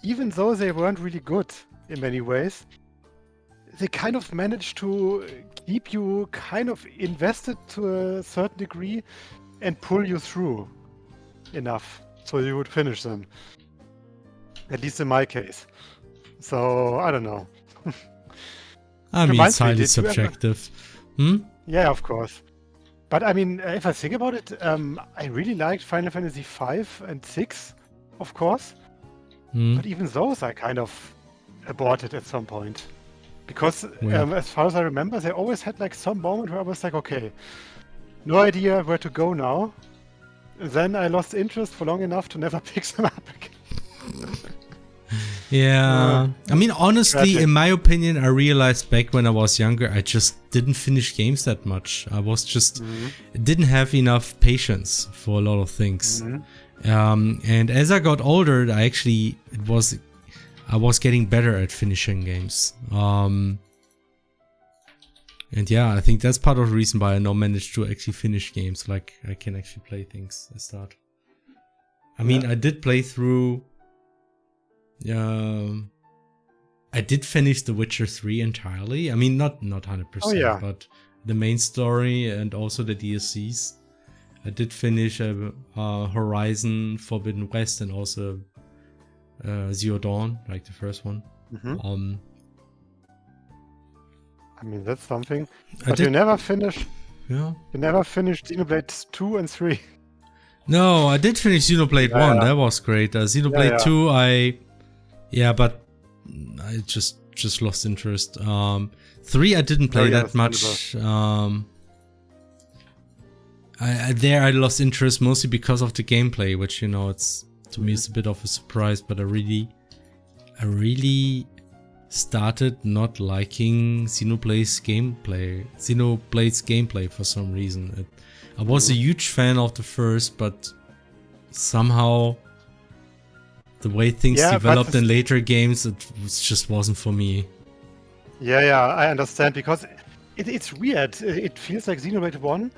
even though they weren't really good in many ways, they kind of managed to keep you kind of invested to a certain degree and pull you through enough so you would finish them. At least in my case. So, I don't know. I mean, it's highly subjective. Yeah, of course. But I mean, if I think about it, I really liked Final Fantasy V and VI, of course. But even those I kind of aborted at some point. Because as far as I remember, they always had like some moment where I was like, okay, no idea where to go now. And then I lost interest for long enough to never pick them up again. Yeah. I mean, honestly, in my opinion, I realized back when I was younger, I just didn't finish games that much. I was just didn't have enough patience for a lot of things. And as I got older, I was getting better at finishing games. And yeah, I think that's part of the reason why I now managed to actually finish games. Like, I can actually play things at start. I mean, I did play through... I did finish The Witcher 3 entirely. I mean, not 100%, but the main story and also the DLCs. I did finish Horizon Forbidden West and also Zero Dawn, like the first one. I mean, that's something. But you never finished. Yeah. You never finished Xenoblade 2 and 3. No, I did finish Xenoblade 1. That was great. Xenoblade 2, but I just lost interest. 3, I didn't play that much. I lost interest mostly because of the gameplay, which, you know, it's to me it's a bit of a surprise, but I really started not liking Xenoblade's gameplay for some reason. I was a huge fan of the first, but somehow the way things developed in later games, it just wasn't for me. Yeah, I understand, because it's weird. It feels like Xenoblade 1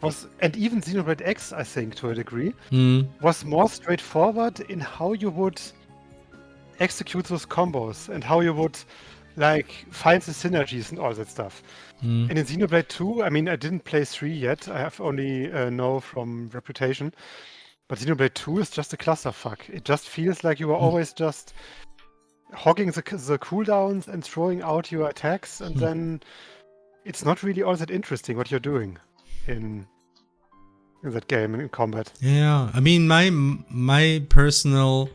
was, and even Xenoblade X, I think, to a degree, was more straightforward in how you would execute those combos and how you would like find the synergies and all that stuff. And in Xenoblade 2, I mean, I didn't play 3 yet. I have only know from reputation. But Xenoblade 2 is just a clusterfuck. It just feels like you are always just hogging the cooldowns and throwing out your attacks, and then it's not really all that interesting what you're doing in that game and in combat. Yeah, I mean, my personal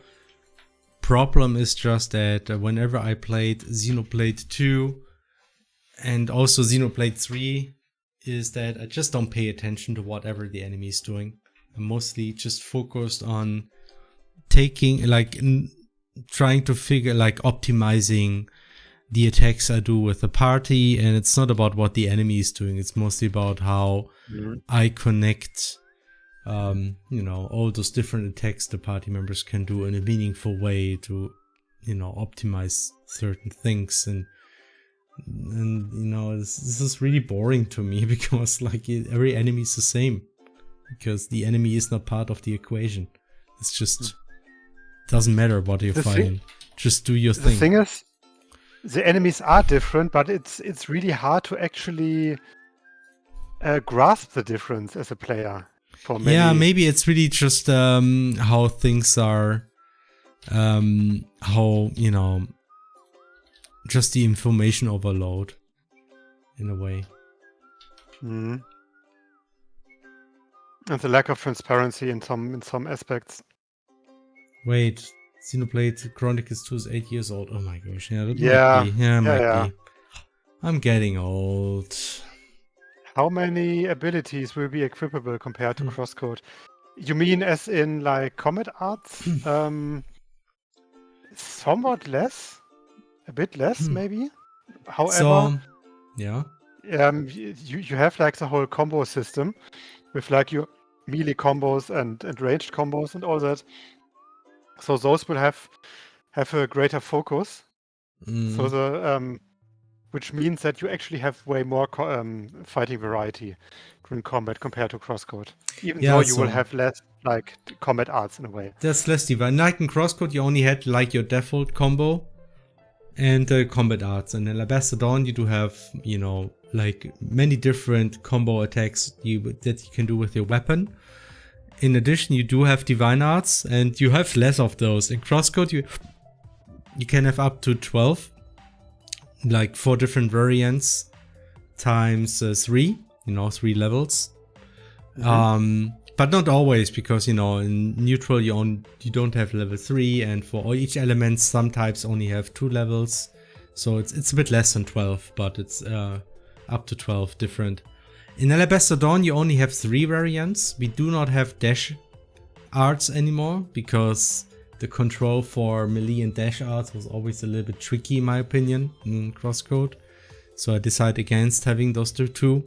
problem is just that whenever I played Xenoblade 2 and also Xenoblade 3, is that I just don't pay attention to whatever the enemy is doing. I'm mostly just focused on taking, like, trying to figure, like, optimizing the attacks I do with the party, and it's not about what the enemy is doing. It's mostly about how I connect, you know, all those different attacks the party members can do in a meaningful way to, you know, optimize certain things. And you know, this is really boring to me because, like, every enemy is the same, because the enemy is not part of the equation. It's just doesn't matter what you're fighting. Just do your thing. The thing is, the enemies are different, but it's really hard to actually grasp the difference as a player. For many. Yeah, maybe it's really just how things are, how, you know, just the information overload in a way. And the lack of transparency in some aspects. Wait, Xenoblade Chronicles 2 is 8 years old. Oh my gosh, yeah, that might be. I'm getting old. How many abilities will be equipable compared to crosscode? You mean as in, like, combat arts? Somewhat less, a bit less maybe. However, so, yeah. You have, like, the whole combo system with, like, your melee combos and ranged combos and all that. So those will have a greater focus. So the which means that you actually have way more fighting variety during combat compared to crosscode. Even though you will have less, like, combat arts in a way. That's less divine. Like in crosscode, you only had, like, your default combo and combat arts. And in Alabaster Dawn, you do have, you know, like, many different combo attacks that you can do with your weapon. In addition, you do have divine arts, and you have less of those. In crosscode, you can have up to 12, like 4 different variants times 3, you know, 3 levels. But not always, because, you know, in neutral you don't have level 3, and for each element some types only have 2 levels. So it's a bit less than 12, but it's up to 12 different. In Alabaster Dawn you only have 3 variants. We do not have dash arts anymore, because the control for melee and dash arts was always a little bit tricky in my opinion in crosscode. So I decided against having those two.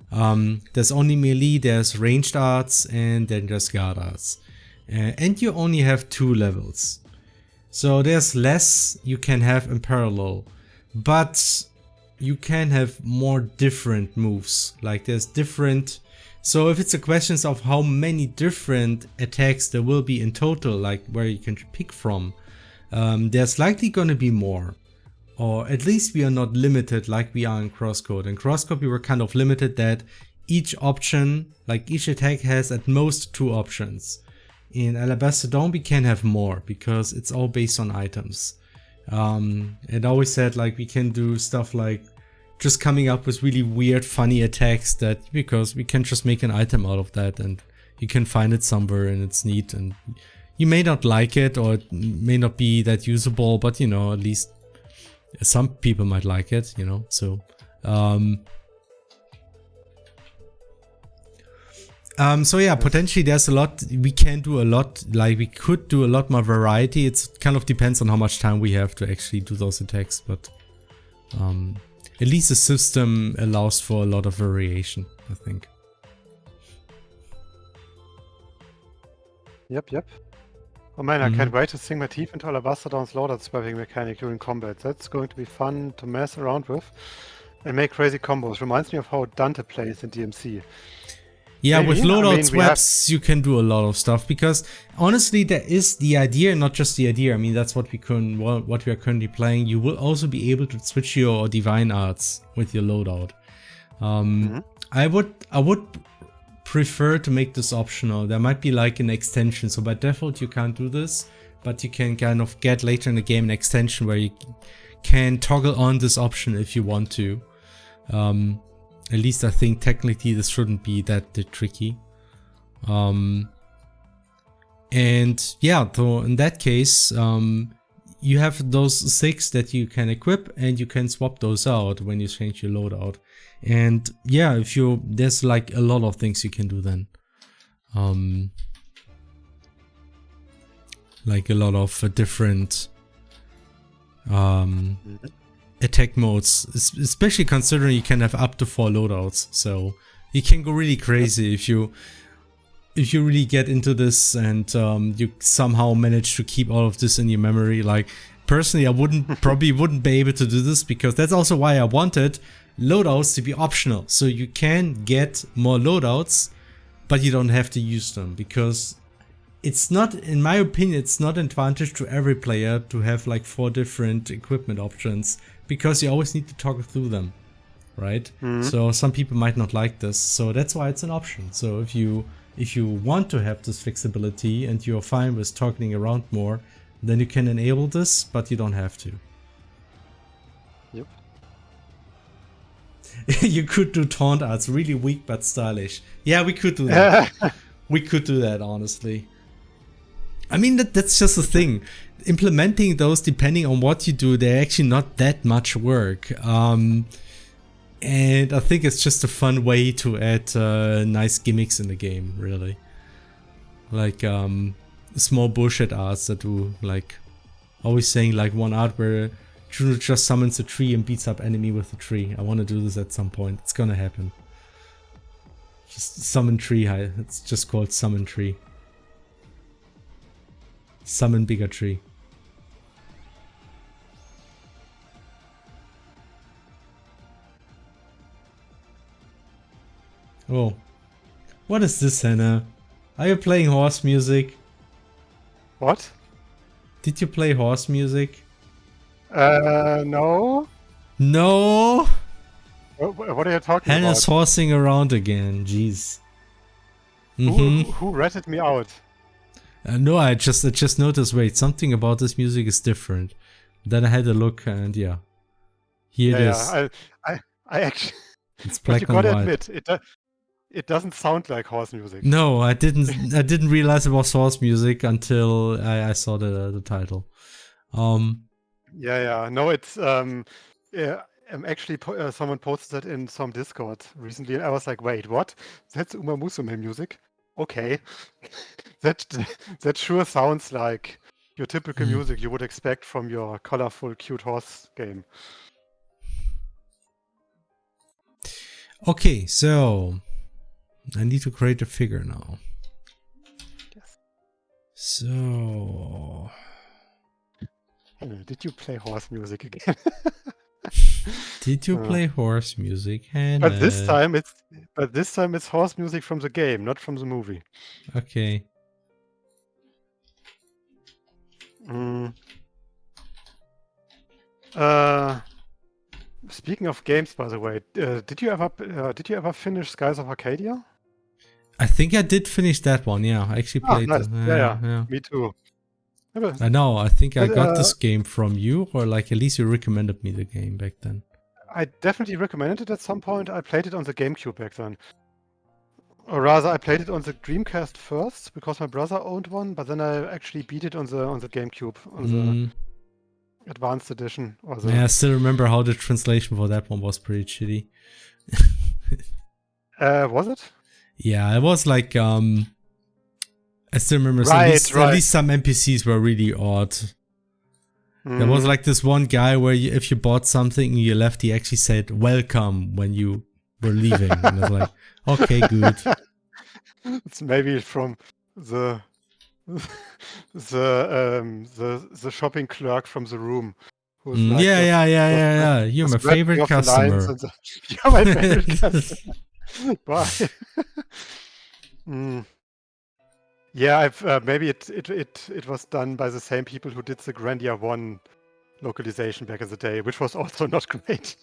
There's only melee, there's ranged arts, and then there's guard arts. And you only have 2 levels. So there's less you can have in parallel. But you can have more different moves. Like, there's different. So if it's a question of how many different attacks there will be in total, like where you can pick from, there's likely going to be more. Or at least we are not limited like we are in crosscode. In crosscode we were kind of limited that each option, like each attack has at most 2 options. In Alabaster Dawn we can have more, because it's all based on items. It always said, like, we can do stuff like just coming up with really weird funny attacks, that because we can just make an item out of that and you can find it somewhere and it's neat, and you may not like it or it may not be that usable, but, you know, at least some people might like it, you know. So so yeah, potentially there's a lot we can do, a lot, like we could do a lot more variety. It kind of depends on how much time we have to actually do those attacks, but at least the system allows for a lot of variation, I think. Yep. Oh man, I can't wait to sink my teeth into Alabaster Dawn's loadout swapping mechanic during combat. That's going to be fun to mess around with and make crazy combos. Reminds me of how Dante plays in DMC. Yeah, maybe. With loadout swaps you can do a lot of stuff, because honestly there is the idea, not just the idea. I mean, that's what we are currently playing. You will also be able to switch your divine arts with your loadout. I would prefer to make this optional. There might be like an extension, so by default you can't do this, but you can kind of get later in the game an extension where you can toggle on this option if you want to. At least I think technically this shouldn't be that tricky. And yeah, so in that case, you have those 6 that you can equip, and you can swap those out when you change your loadout. And yeah, there's like a lot of things you can do then. Like a lot of different attack modes, especially considering you can have up to 4 loadouts, so you can go really crazy if you really get into this and you somehow manage to keep all of this in your memory. Like personally, I probably wouldn't be able to do this, because that's also why I wanted loadouts to be optional, so you can get more loadouts but you don't have to use them, because it's not, in my opinion, it's not an advantage to every player to have like 4 different equipment options, because you always need to toggle through them, right? So some people might not like this, so that's why it's an option. So if you want to have this flexibility and you're fine with toggling around more, then you can enable this, but you don't have to. Yep. You could do taunt arts, really weak but stylish. Yeah, we could do that. We could do that, honestly. I mean, that's just the thing. Implementing those, depending on what you do, they're actually not that much work. And I think it's just a fun way to add nice gimmicks in the game, really. Like small bullshit arts that do, like, always saying like one art where Juno just summons a tree and beats up enemy with a tree. I want to do this at some point. It's gonna happen. Just summon tree. It's just called summon tree. Summon bigger tree. Oh. What is this, Hannah? Are you playing horse music? What? Did you play horse music? No. No? What are you talking Hannah's about? horsing around again, jeez. Who ratted me out? No, I just noticed, wait, something about this music is different. Then I had a look and yeah. Here it is. I actually... It's black but you and gotta white. admit, it doesn't sound like horse music. No, I didn't realize it was horse music until I saw the title. Yeah. No, it's actually someone posted that in some Discord recently, and I was like, wait, what? That's Uma Musume music? Okay. that sure sounds like your typical music you would expect from your colorful, cute horse game. Okay, so I need to create a figure now. Yes. So did you play horse music again? Did you play horse music, Hannah? But this time it's horse music from the game, not from the movie. Okay. Speaking of games, by the way, did you ever finish Skies of Arcadia? I think I did finish that one. Yeah, I actually played nice. it. Yeah, me too. I know. I think I got this game from you, or like at least you recommended me the game back then. I definitely recommended it at some point. I played it on the GameCube back then. Or rather, I played it on the Dreamcast first because my brother owned one, but then I actually beat it on the GameCube, on the Advanced Edition. Yeah, I still remember how the translation for that one was pretty shitty. Was it? Yeah, it was like I still remember at least some NPCs were really odd. There was like this one guy where if you bought something and you left, he actually said welcome when you were leaving. And I was like, okay, good. It's maybe from the shopping clerk from the room. Who's like yeah. You're my favorite customer. You're my favorite customer. Bye. Yeah, maybe it was done by the same people who did the Grandia 1 localization back in the day, which was also not great.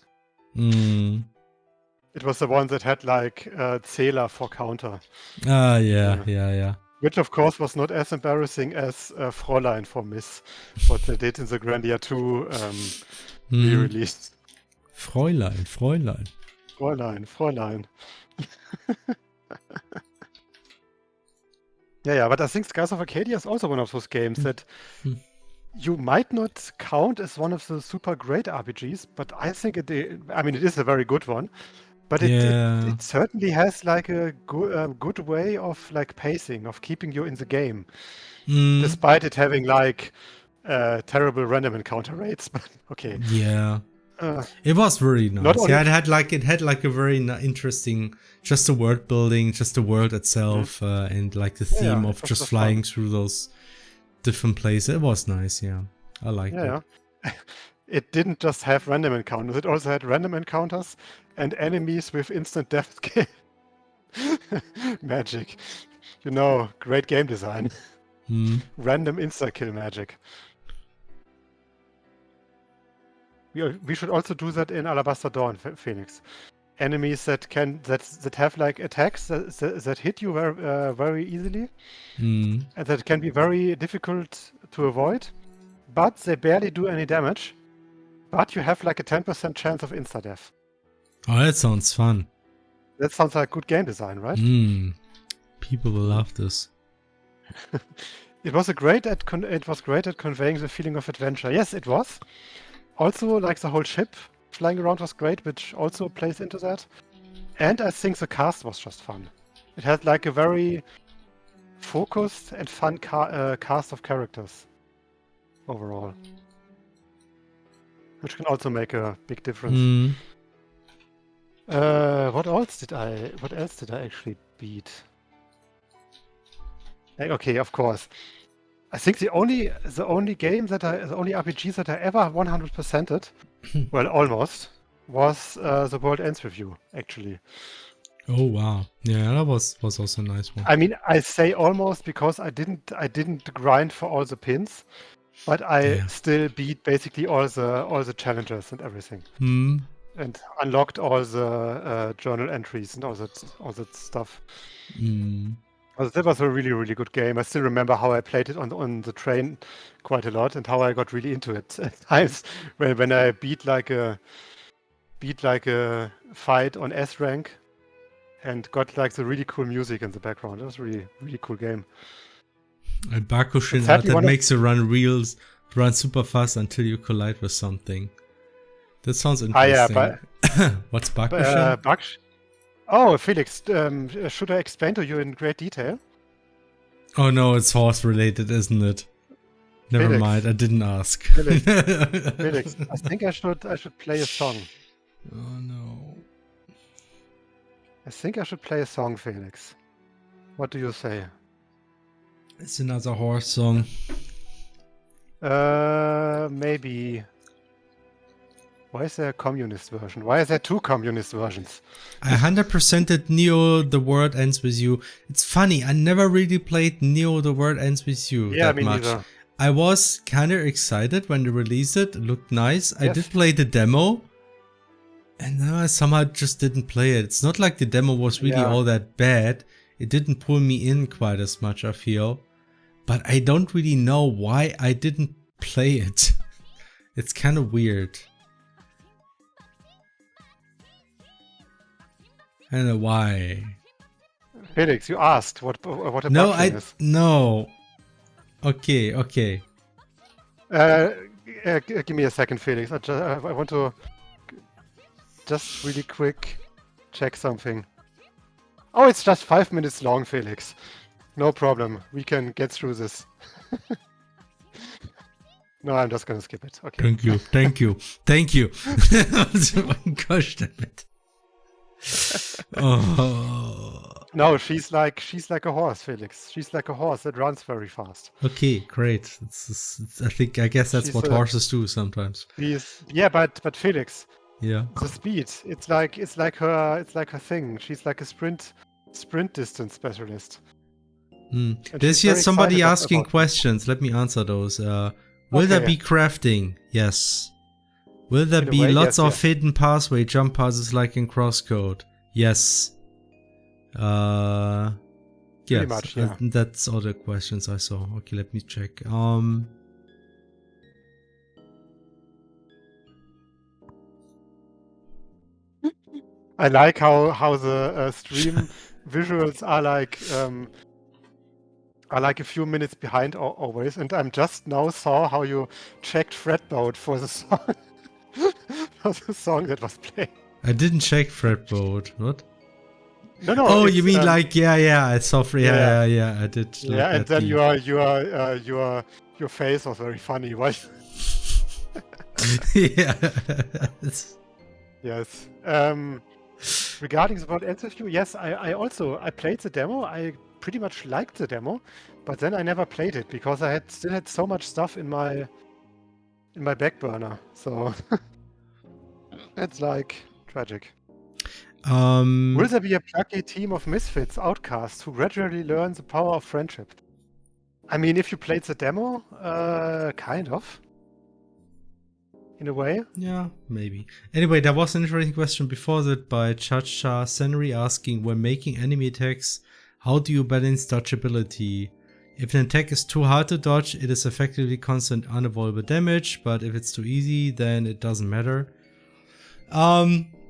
It was the one that had like Zähler for counter. Yeah. Which of course was not as embarrassing as Fräulein for Miss, what they did in the Grandia 2 re-release. Fräulein. Yeah, but I think Skies of Arcadia is also one of those games that you might not count as one of the super great RPGs, but I think it is a very good one. But it certainly has like a good way of like pacing, of keeping you in the game, despite it having like terrible random encounter rates. But okay. Yeah. It was very nice. Yeah, it had like a very interesting, just the world building, just the world itself, and like the theme of just flying through those different places. It was nice. Yeah, I liked it. Yeah. It didn't just have random encounters. It also had random encounters and enemies with instant death kill. Magic. You know, great game design. Random insta-kill magic. We should also do that in Alabaster Dawn, Phoenix. Enemies that have like attacks that hit you very easily, and that can be very difficult to avoid, but they barely do any damage. But you have like a 10% chance of insta-death. Oh, that sounds fun. That sounds like good game design, right? People will love this. It was great at conveying the feeling of adventure. Yes, it was. Also, like the whole ship flying around was great, which also plays into that. And I think the cast was just fun. It had like a very focused and fun cast of characters overall, which can also make a big difference. What else did I actually beat? Okay, of course. I think the only RPGs that I ever 100%ed, well, almost, was The World Ends With You, actually. Oh wow, yeah, that was also a nice one. I mean, I say almost because I didn't grind for all the pins, but I still beat basically all the challenges and everything, and unlocked all the journal entries and all that stuff. That was a really, really good game. I still remember how I played it on the train quite a lot, and how I got really into it at times when I beat like a fight on S rank, and got like the really cool music in the background. It was really, really cool game. And Bakushin that makes you run super fast until you collide with something. That sounds interesting. What's Bakushin? Oh, Felix, should I explain to you in great detail? Oh no, it's horse related, isn't it? Never mind, I didn't ask. Felix, I think I should play a song. Oh no. I think I should play a song, Felix. What do you say? It's another horse song. Maybe. Why is there a communist version? Why is there two communist versions? I 100%ed Neo The World Ends With You. It's funny, I never really played Neo The World Ends With You that much. Neither. I was kind of excited when they released it. It looked nice. I did play the demo. And then I somehow just didn't play it. It's not like the demo was really all that bad. It didn't pull me in quite as much, I feel. But I don't really know why I didn't play it. It's kind of weird. I don't know why. Felix, you asked what a is. No. Okay. Give me a second, Felix. I want to just really quick check something. Oh, it's just 5 minutes long, Felix. No problem. We can get through this. No, I'm just gonna skip it. Okay. Thank you. Gosh damn it. Oh. No, she's like a horse, Felix. She's like a horse that runs very fast. Okay, great. I guess that's what horses do sometimes. But Felix. Yeah. The speed. It's like her thing. She's like a sprint distance specialist. There's here somebody asking questions. Let me answer those. Will there be crafting? Yes. Will there be lots of hidden pathway jump passes like in Crosscode? Yes. Yes. Pretty much, yeah. That's all the questions I saw. Okay, let me check. I like how the stream visuals are like a few minutes behind always, and I'm just now saw how you checked fretboard for the song. For the song that was playing. I didn't check fretboard. What? No. Oh, you mean like I saw yeah. I did. Yeah, and then your face was very funny, right? Yeah. Yes. Regarding the point answer view, yes, I played the demo. I pretty much liked the demo, but then I never played it because I still had so much stuff in my back burner. So it's like tragic. Will there be a plucky team of misfits, outcasts, who gradually learn the power of friendship? I mean, if you played the demo, kind of. In a way. Yeah, maybe. Anyway, there was an interesting question before that by Chacha Senri asking, when making enemy attacks, how do you balance dodgeability? If an attack is too hard to dodge, it is effectively constant unavoidable damage, but if it's too easy, then it doesn't matter.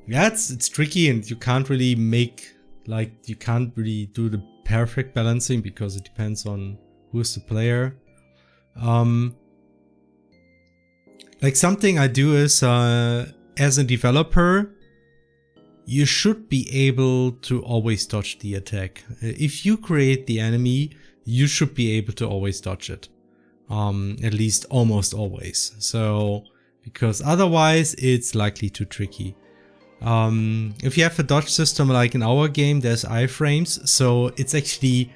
Yeah, it's tricky, and you can't really you can't really do the perfect balancing because it depends on who's the player. Like something I do is, as a developer, you should be able to always dodge the attack. If you create the enemy, you should be able to always dodge it. At least almost always. So, because otherwise it's likely too tricky. If you have a dodge system like in our game, there's iframes, so it's actually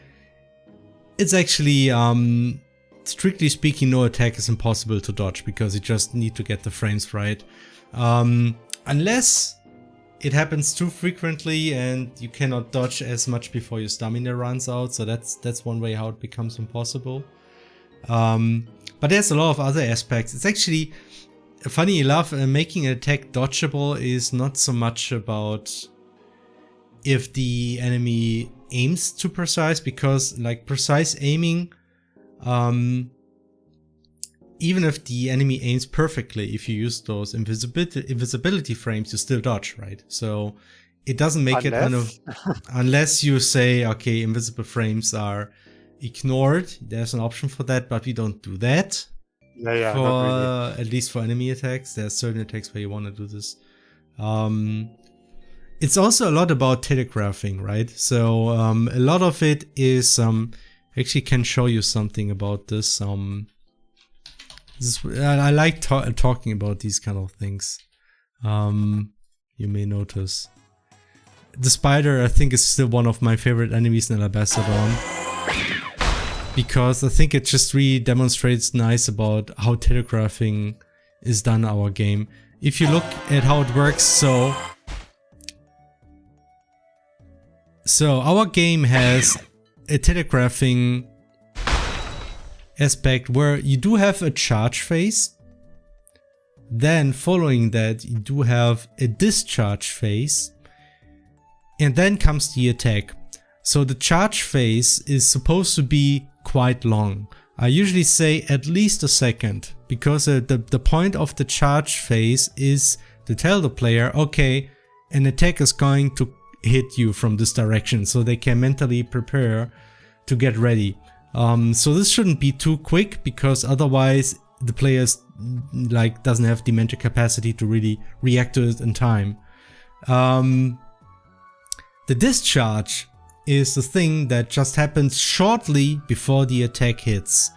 strictly speaking, no attack is impossible to dodge because you just need to get the frames right. Unless it happens too frequently and you cannot dodge as much before your stamina runs out, so that's one way how it becomes impossible. But there's a lot of other aspects. It's actually funny enough, making an attack dodgeable is not so much about if the enemy aims too precise, because like precise aiming, even if the enemy aims perfectly, if you use those invisibility frames, you still dodge, right? So it doesn't make it kind of, unless you say, okay, invisible frames are ignored. There's an option for that, but we don't do that. Yeah, for, not really. At least for enemy attacks. There's certain attacks where you want to do this. It's also a lot about telegraphing, right? So a lot of it is actually can show you something about this. I like talking about these kind of things. You may notice. The spider, I think, is still one of my favorite enemies in Alabaster, because I think it just really demonstrates nice about how telegraphing is done in our game. If you look at how it works, so our game has a telegraphing aspect where you do have a charge phase. Then following that, you do have a discharge phase. And then comes the attack. So the charge phase is supposed to be quite long. I usually say at least a second, because the point of the charge phase is to tell the player, okay, an attack is going to hit you from this direction, so they can mentally prepare to get ready. So this shouldn't be too quick, because otherwise the player doesn't have the mental capacity to really react to it in time. The discharge is the thing that just happens shortly before the attack hits.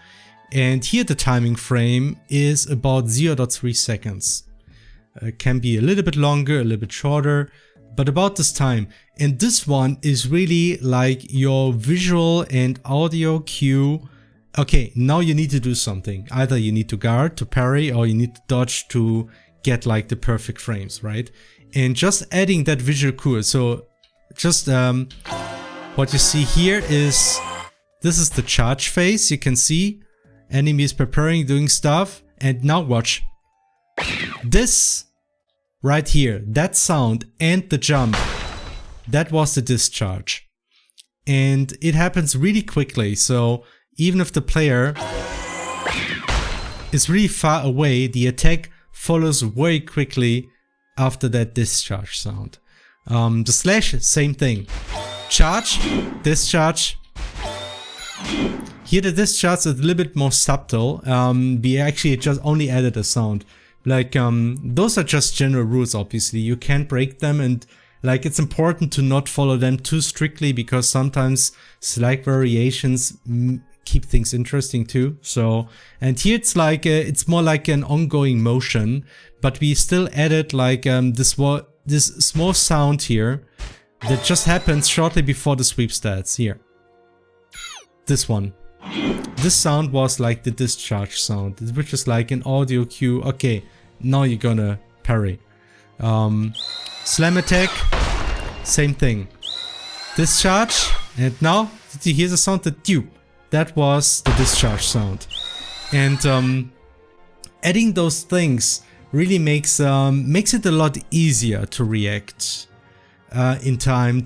And here the timing frame is about 0.3 seconds. It can be a little bit longer, a little bit shorter, but about this time. And this one is really like your visual and audio cue. Okay, now you need to do something. Either you need to guard to parry, or you need to dodge to get like the perfect frames, right? And just adding that visual cue. So just what you see here is, this is the charge phase. You can see enemies preparing, doing stuff. And now watch. This right here, that sound and the jump, that was the discharge. And it happens really quickly. So even if the player is really far away, the attack follows very quickly after that discharge sound. The slash, same thing. Charge, discharge. Here the discharge is a little bit more subtle. We actually just only added a sound, Like, those are just general rules, obviously. You can't break them, and like, it's important to not follow them too strictly because sometimes slight variations keep things interesting too. So, and here it's like, it's more like an ongoing motion, but we still added like this small sound here that just happens shortly before the sweep starts here. This one. This sound was like the discharge sound, which is like an audio cue. Okay, now you're gonna parry. Slam attack, same thing. Discharge, and now did you hear the sound? That was the discharge sound. And adding those things really makes it a lot easier to react in time.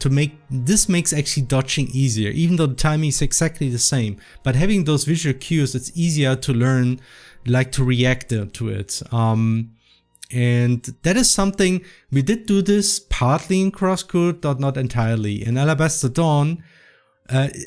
This makes actually dodging easier, even though the timing is exactly the same. But having those visual cues, it's easier to learn, like to react to it. And that is something, we did do this partly in Crosscode, but not entirely. In Alabaster Dawn,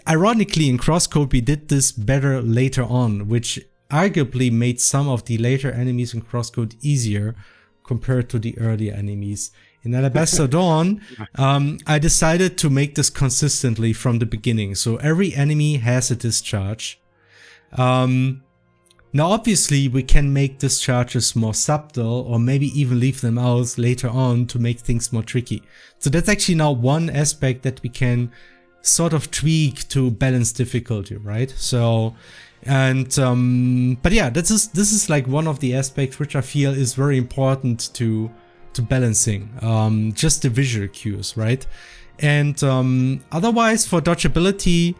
ironically in Crosscode we did this better later on, which arguably made some of the later enemies in Crosscode easier compared to the earlier enemies. In Alabaster Dawn, I decided to make this consistently from the beginning. So every enemy has a discharge. Now obviously we can make discharges more subtle or maybe even leave them out later on to make things more tricky. So that's actually now one aspect that we can sort of tweak to balance difficulty, right? So, and but yeah, this is like one of the aspects which I feel is very important to balancing, just the visual cues, right? And otherwise for dodgeability,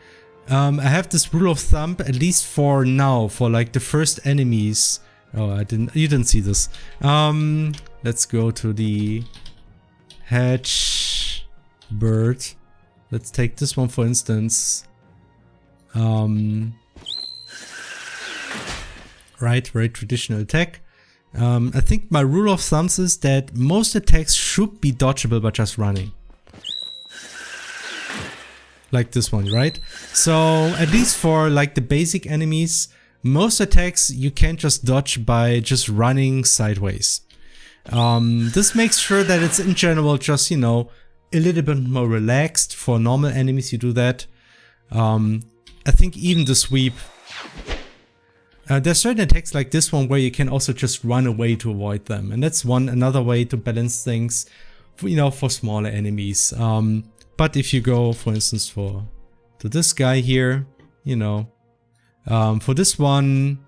I have this rule of thumb, at least for now, for like the first enemies. Oh, you didn't see this. Let's go to the hedge bird. Let's take this one for instance. Right, very traditional attack. I think my rule of thumb is that most attacks should be dodgeable by just running. Like this one, right? So at least for like the basic enemies, most attacks you can't just dodge by just running sideways. This makes sure that it's in general just, you know, a little bit more relaxed. For normal enemies you do that. I think even the sweep. There's certain attacks like this one where you can also just run away to avoid them, and that's another way to balance things, for, you know, for smaller enemies. But if you go, for instance, to this guy here, you know, for this one,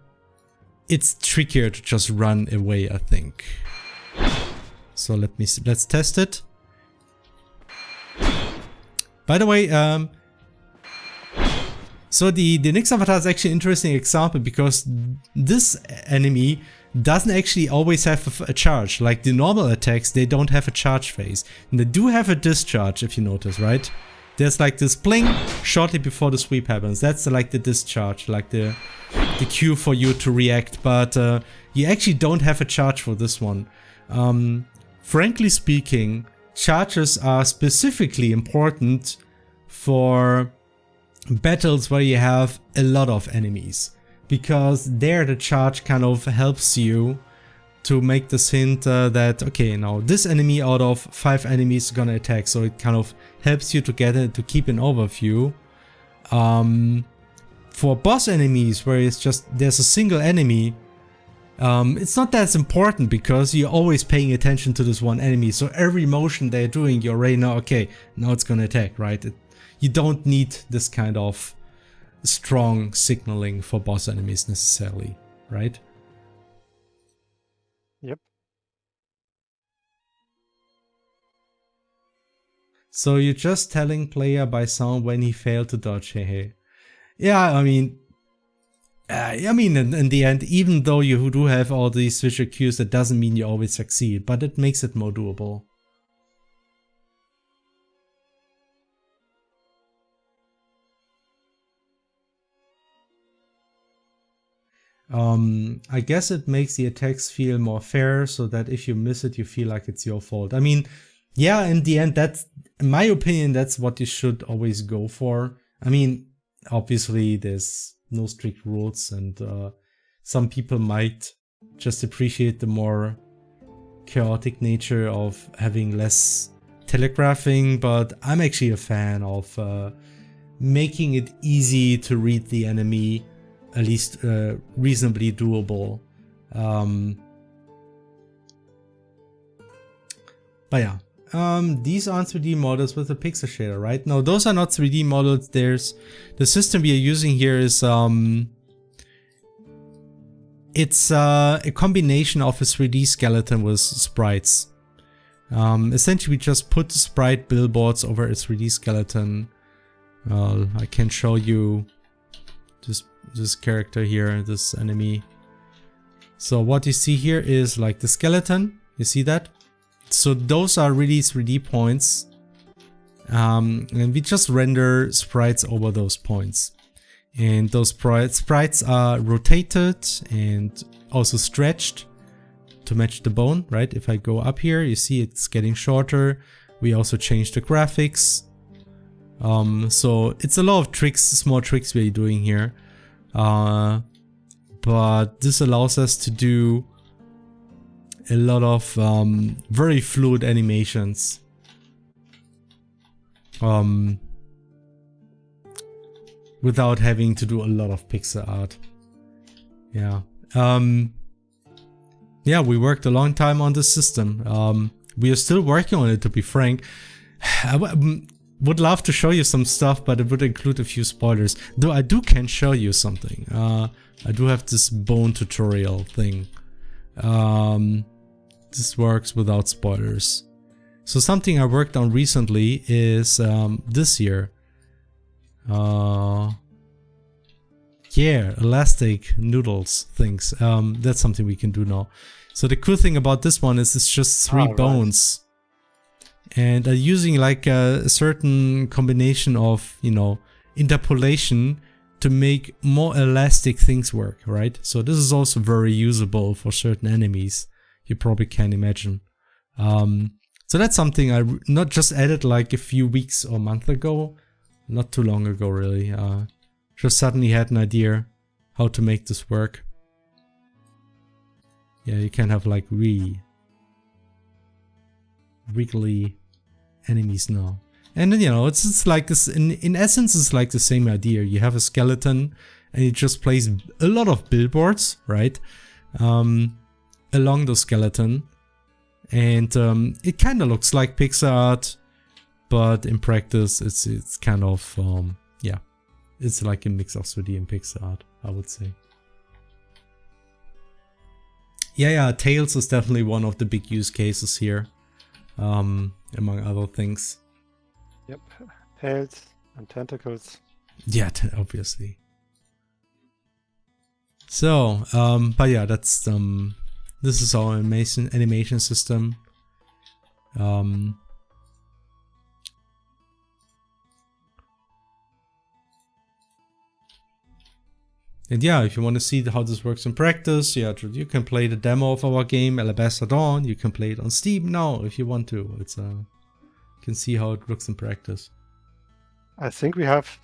it's trickier to just run away, I think. So let's test it. By the way, so the Nyx avatar is actually an interesting example because this enemy doesn't actually always have a charge. Like the normal attacks, they don't have a charge phase. And they do have a discharge, if you notice, right? There's like this bling shortly before the sweep happens. That's like the discharge, like the cue for you to react. But you actually don't have a charge for this one. Frankly speaking, charges are specifically important for battles where you have a lot of enemies, because there the charge kind of helps you to make this hint that okay, now this enemy out of 5 enemies is gonna attack, so it kind of helps you to keep an overview. For boss enemies where it's just there's a single enemy, it's not that important because you're always paying attention to this one enemy, so every motion they're doing you already know, okay, now it's gonna attack, right? You don't need this kind of strong signaling for boss enemies necessarily, right? Yep. So you're just telling player by sound when he failed to dodge, hey. Yeah, I mean, in the end, even though you do have all these visual cues, that doesn't mean you always succeed, but it makes it more doable. I guess it makes the attacks feel more fair, so that if you miss it, you feel like it's your fault. I mean, yeah, in the end, that's, in my opinion, that's what you should always go for. I mean, obviously, there's no strict rules, and some people might just appreciate the more chaotic nature of having less telegraphing, but I'm actually a fan of making it easy to read the enemy, at least reasonably doable. But yeah, these aren't 3D models with a pixel shader, right? No, those are not 3D models. There's the system we are using here is it's a combination of a 3D skeleton with sprites. Essentially, we just put sprite billboards over a 3D skeleton. I can show you this character here, this enemy. So what you see here is like the skeleton. You see that? So those are really 3D points. And we just render sprites over those points. And those sprites are rotated and also stretched to match the bone, right? If I go up here, you see it's getting shorter. We also change the graphics. So it's a lot of tricks, small tricks we're doing here. But this allows us to do a lot of very fluid animations. Without having to do a lot of pixel art. Yeah. Yeah, we worked a long time on this system. We are still working on it, to be frank. I would love to show you some stuff, but it would include a few spoilers. Though I can show you something. I do have this bone tutorial thing. This works without spoilers. So something I worked on recently is this year. Yeah, elastic noodles things. That's something we can do now. So the cool thing about this one is it's just 3 bones. And using like a certain combination of, you know, interpolation to make more elastic things work, right? So this is also very usable for certain enemies. You probably can imagine. So that's something I not just added like a few weeks or month ago. Not too long ago, really. Just suddenly had an idea how to make this work. Yeah, you can have like wiggly enemies now. And then, you know, it's like this, in essence, it's like the same idea. You have a skeleton and you just place a lot of billboards, right? Along the skeleton. And it kind of looks like pixel art. But in practice, it's kind of, yeah, it's like a mix of 3D and pixel art, I would say. Yeah, tails is definitely one of the big use cases here, among other things. Yep, tails and tentacles. Yeah, obviously. So, but yeah, that's this is our animation system. And yeah, if you want to see how this works in practice, yeah, you can play the demo of our game, Alabaster Dawn. You can play it on Steam now if you want to. It's you can see how it looks in practice. I think we have.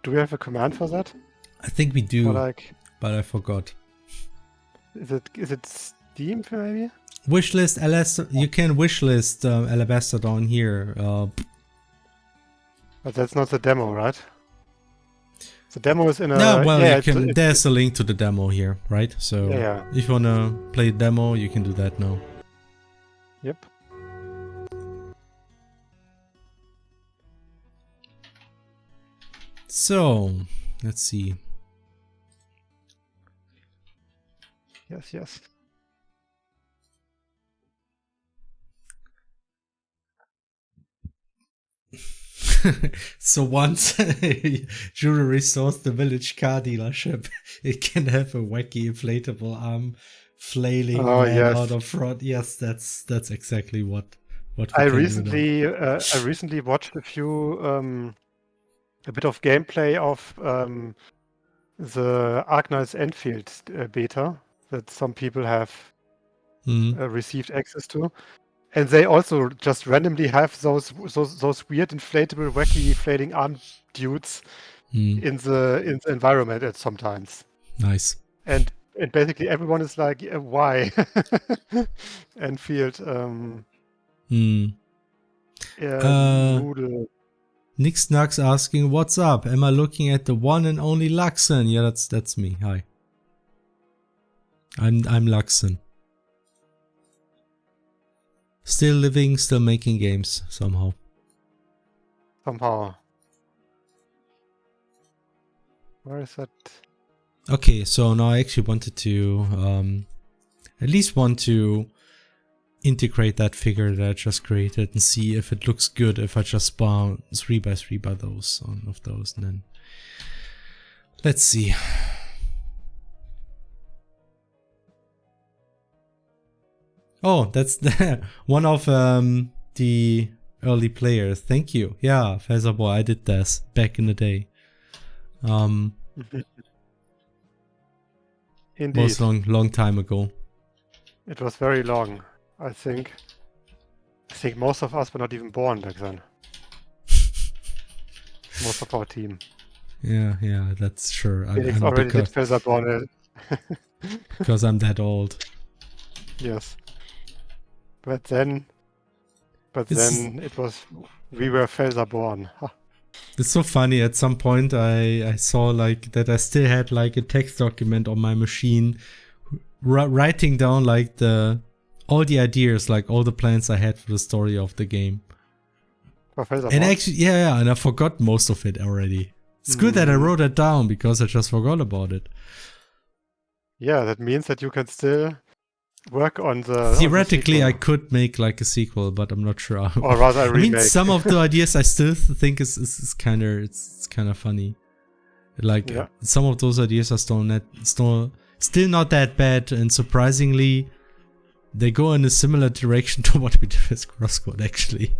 Do we have a command for that? I think we do, like, but I forgot. Is it Steam maybe? Wishlist Alabaster. You can wishlist Alabaster Dawn here. But that's not the demo, right? The demo is in a... No, well, yeah, there's a link to the demo here, right? So yeah. If you want to play the demo, you can do that now. Yep. So, let's see. Yes. So once Jury restores the village car dealership, it can have a wacky inflatable arm flailing out of front. Yes, that's exactly what I recently watched a bit of gameplay of the Arknights Enfield beta that some people have received access to. And they also just randomly have those weird inflatable, wacky flailing arm dudes in the environment at sometimes. Nice. And and basically everyone is like, why? Enfield, Noodle. Nick Snug's asking, what's up? Am I looking at the one and only Luxon? Yeah, that's me. Hi. I'm Luxon. Still living, still making games somehow. Where is that? Okay, so now I actually wanted to at least want to integrate that figure that I just created and see if it looks good if I just spawn 3x3 by those of those, and then let's see. Oh, that's one of the early players. Thank you. Yeah, Feather Boy, I did this back in the day. Indeed. Was long time ago. It was very long, I think. I think most of us were not even born back then. Most of our team. Yeah, that's sure. Felix already did Feather Boy. Because I'm that old. Yes. But then it was, we were Feather born. It's so funny. At some point I saw like that I still had like a text document on my machine writing down like all the ideas, like all the plans I had for the story of the game. And actually, yeah, and I forgot most of it already. It's good that I wrote it down because I just forgot about it. Yeah, that means that you can still work on the... Theoretically, I could make like a sequel, but I'm not sure. Or rather a remake. I mean, some of the ideas I still think is kind of funny. Like some of those ideas are still not that bad, and surprisingly, they go in a similar direction to what we did with Crosscode. Actually,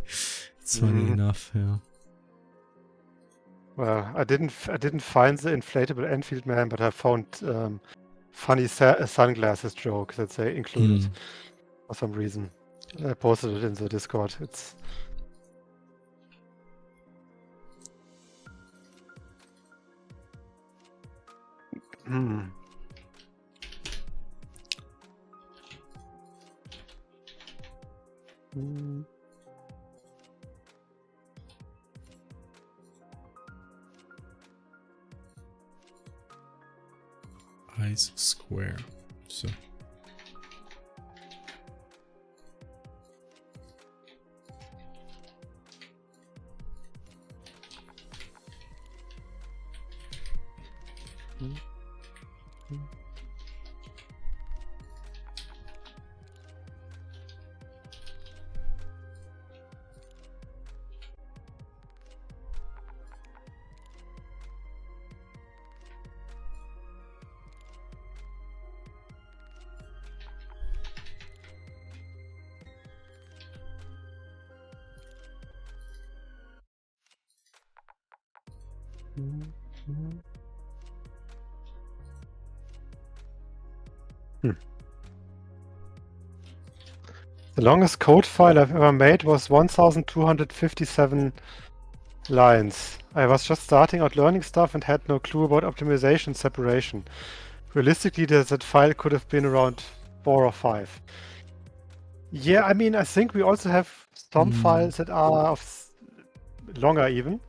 it's funny enough. Yeah. Well, I didn't find the inflatable Enfield man, but I found funny sunglasses joke that they included for some reason. I posted it in the Discord. It's Eyes square. So. The longest code file I've ever made was 1,257 lines. I was just starting out learning stuff and had no clue about optimization and separation. Realistically, that file could have been around 4 or 5. Yeah, I mean, I think we also have some files that are longer even,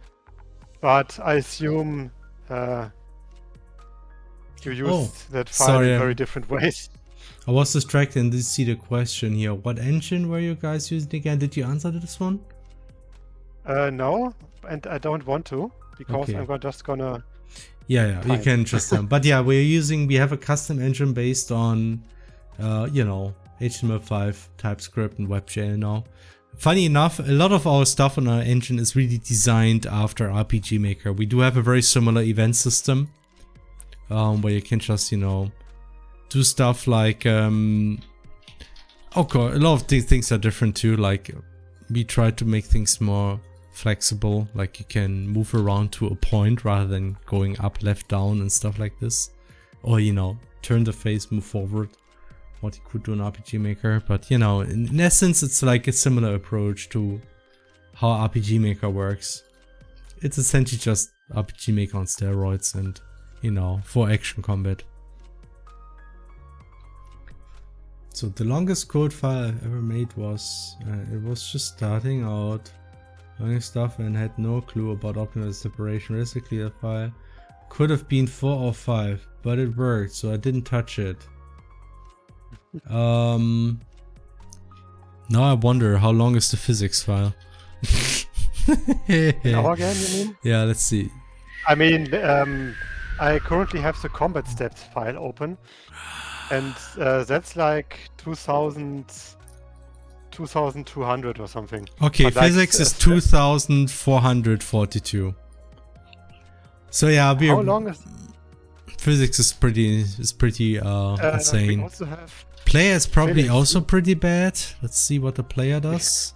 but I assume you used that file in very different ways. I was distracted and didn't see the question here. What engine were you guys using again? Did you answer this one? No, and I don't want to because I'm just gonna. Yeah, you can just. But yeah, we have a custom engine based on, HTML5, TypeScript, and WebGL now. Funny enough, a lot of our stuff on our engine is really designed after RPG Maker. We do have a very similar event system, where you can just, do stuff like, a lot of things are different too. Like we try to make things more flexible, like you can move around to a point rather than going up, left, down and stuff like this. Or, turn the face, move forward, what you could do in RPG Maker. But, in essence, it's like a similar approach to how RPG Maker works. It's essentially just RPG Maker on steroids and, for action combat. So the longest code file I've ever made was, it was just starting out, learning stuff and had no clue about optimal separation. Basically a file could have been 4 or 5, but it worked, so I didn't touch it. Now I wonder how long is the physics file? Now again, you mean? Yeah, let's see. I mean, I currently have the combat steps file open, and that's like 2,200 or something. Okay, But physics is 2,442. So yeah, how long is? physics is pretty We insane. also have Player is probably Felix. also pretty bad. Let's see what the player does.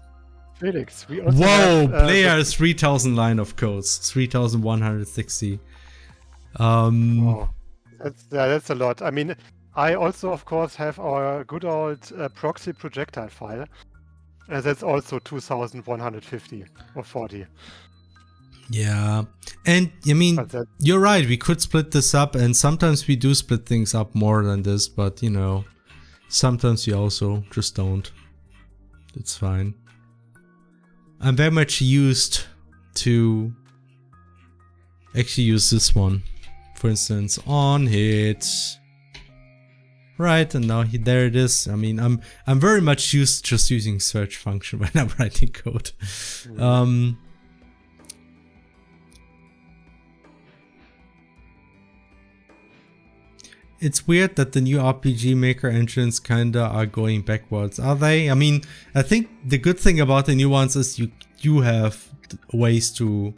Felix. We also Whoa, have, player is 3,000 line of codes, 3,160. Oh, that's a lot. I mean, I also, of course, have our good old proxy projectile file. That's also 2,150 or 40. Yeah, and I mean, But that, you're right, we could split this up, and sometimes we do split things up more than this, but you know, sometimes we also just don't. It's fine. I'm very much used to actually use this one. For instance, on hit. Right, and now there it is. I mean, I'm very much used just using search function when I'm writing code. It's weird that the new RPG Maker engines kinda are going backwards. Are they? I mean, I think the good thing about the new ones is you have ways to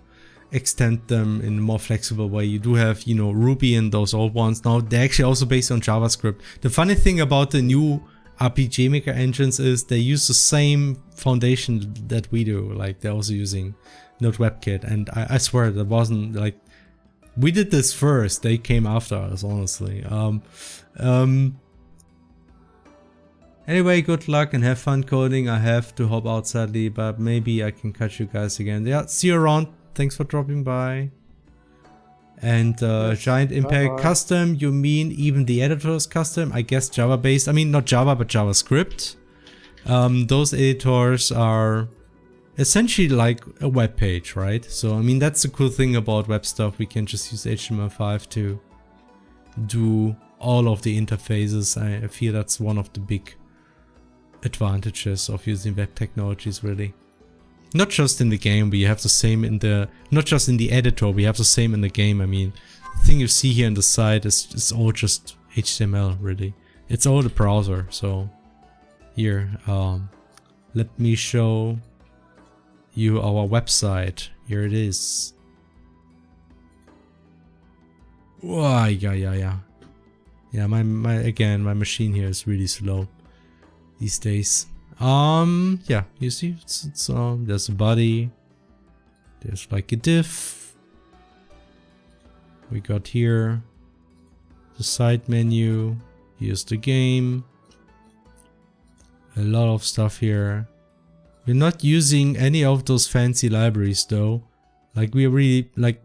extend them in a more flexible way. You do have, you know, Ruby and those old ones. Now they're actually also based on JavaScript. The funny thing about the new RPG Maker engines is they use the same foundation that we do. Like they're also using Node WebKit, and I swear that wasn't like, we did this first, they came after us, honestly. Anyway, good luck and have fun coding. I have to hop out sadly, but maybe I can catch you guys again. Yeah, see you around. Thanks for dropping by. And Yes, Giant Impact bye-bye. custom, you mean even the editor is custom? I guess Java based. I mean, not Java, but JavaScript. Those editors are essentially like a web page, right? So I mean, that's the cool thing about web stuff. We can just use HTML5 to do all of the interfaces. I feel that's one of the big advantages of using web technologies, really. Not just in the game, we have the same in the, not just in the editor, we have the same in the game. I mean, the thing you see here on the side is all just HTML, really. It's all the browser. So here, let me show you our website. Here it is. Wow, yeah. My machine here is really slow these days. Yeah, you see, it's there's a body, there's like a div. We got here the side menu. Here's the game. A lot of stuff here. We're not using any of those fancy libraries though. Like we really, like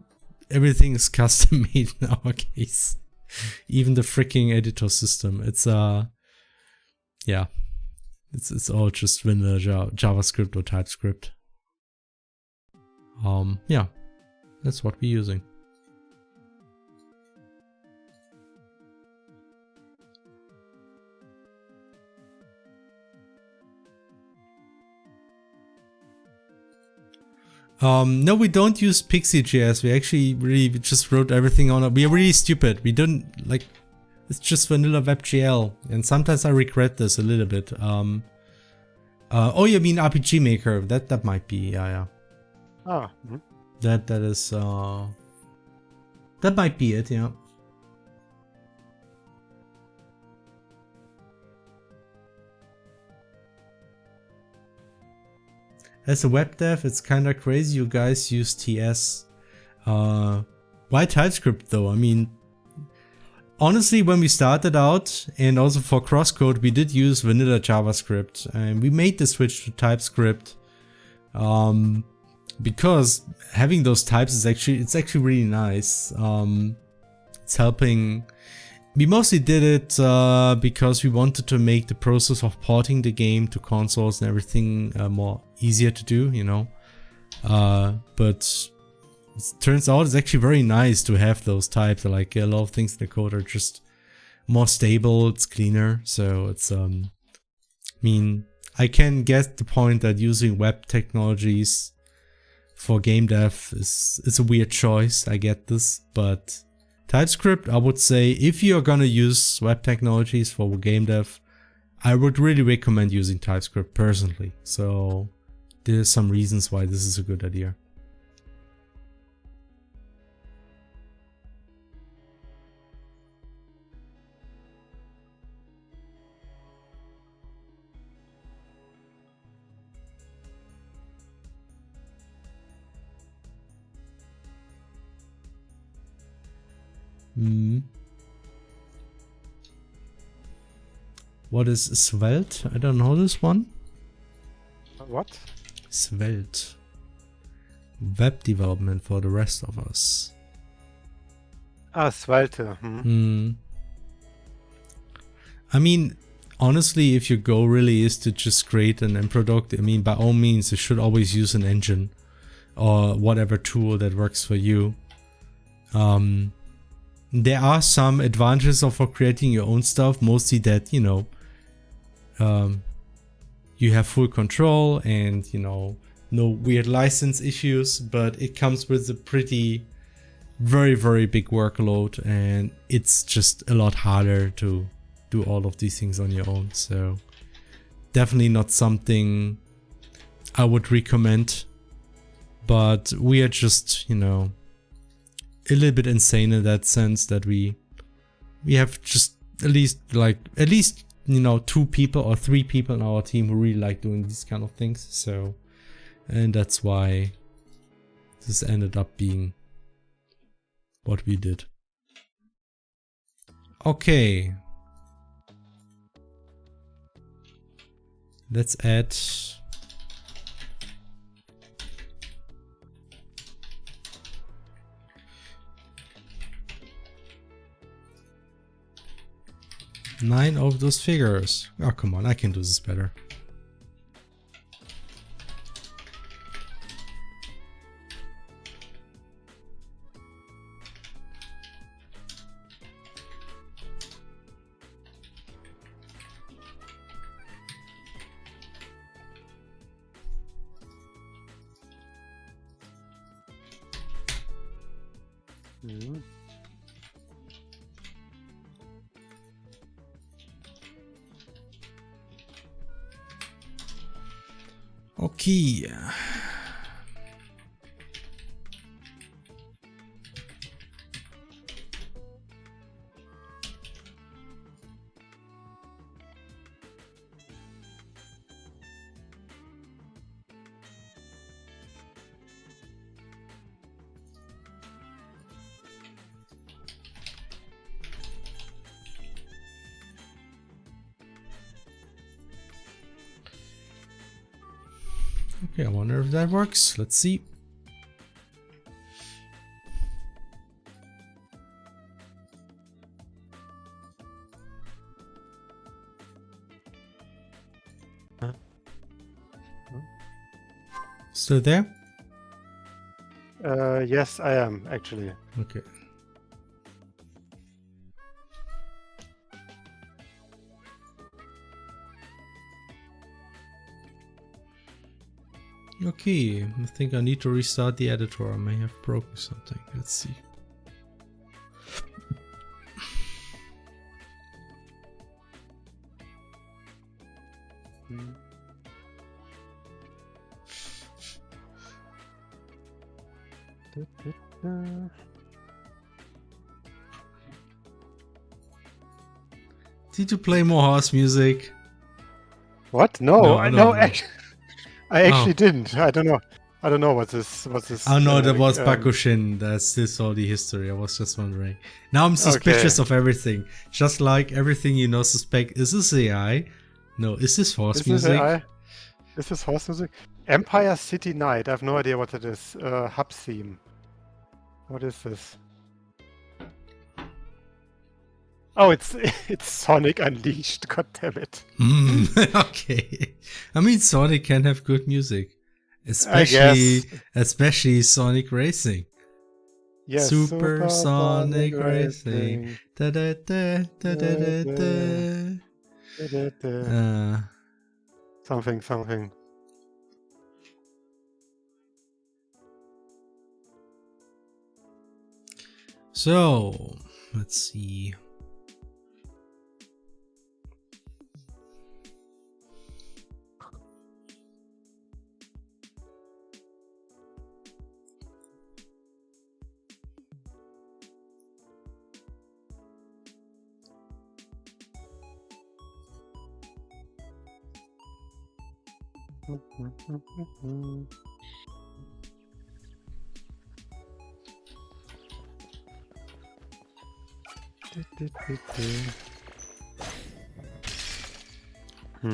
everything is custom made in our case. Even the freaking editor system. It's yeah. It's all just vanilla JavaScript or TypeScript. Yeah. That's what we're using. No, we don't use Pixie.js. We actually really just wrote everything on it. We are really stupid. We don't like, it's just vanilla WebGL. And sometimes I regret this a little bit. Oh, you mean RPG Maker? That might be, yeah. Ah. That is, that might be it, yeah. As a web dev, it's kinda crazy you guys use TS. Why TypeScript though? I mean, honestly, when we started out, and also for crosscode, we did use vanilla JavaScript, and we made the switch to TypeScript because having those types is actually really nice. It's helping we mostly did it because we wanted to make the process of porting the game to consoles and everything more easier to do, you know. But it turns out it's actually very nice to have those types. Like a lot of things in the code are just more stable, it's cleaner. So it's I mean, I can get the point that using web technologies for game dev is a weird choice. I get this, but TypeScript, I would say, if you're gonna use web technologies for game dev, I would really recommend using TypeScript personally. So there's some reasons why this is a good idea. What is Svelte? I don't know this one. What? Svelte. Web development for the rest of us. Ah, Svelte. I mean, honestly, if your goal really is to just create an end product, I mean, by all means, you should always use an engine or whatever tool that works for you. There are some advantages of creating your own stuff, mostly that, you know, you have full control and, you know, no weird license issues, but it comes with a pretty, very, very big workload, and it's just a lot harder to do all of these things on your own. So definitely not something I would recommend, but we are just, you know, a little bit insane in that sense that we have just at least you know 2 people or 3 people in our team who really like doing these kind of things. So, and that's why this ended up being what we did. Okay, let's add nine of those figures. Oh, come on, I can do this better. Okay. Okay, I wonder if that works. Let's see. Still there? Yes, I am actually. Okay. Okay, I think I need to restart the editor. I may have broken something. Let's see. Did you play more house music? What? No, No. I actually didn't. I don't know. I don't know what's this. Oh no, that was Bakushin. That's this all the history. I was just wondering. Now I'm suspicious of everything. Just like everything you know, suspect. Is this AI? No, is this horse music? AI? Is this horse music? Empire City Night. I have no idea what it is. Hub theme. What is this? Oh, it's Sonic Unleashed. God damn it. Okay. I mean, Sonic can have good music, especially Sonic Racing. Yes, Super Sonic Racing. Da, da, da, da, da, da, da. Something. So, let's see.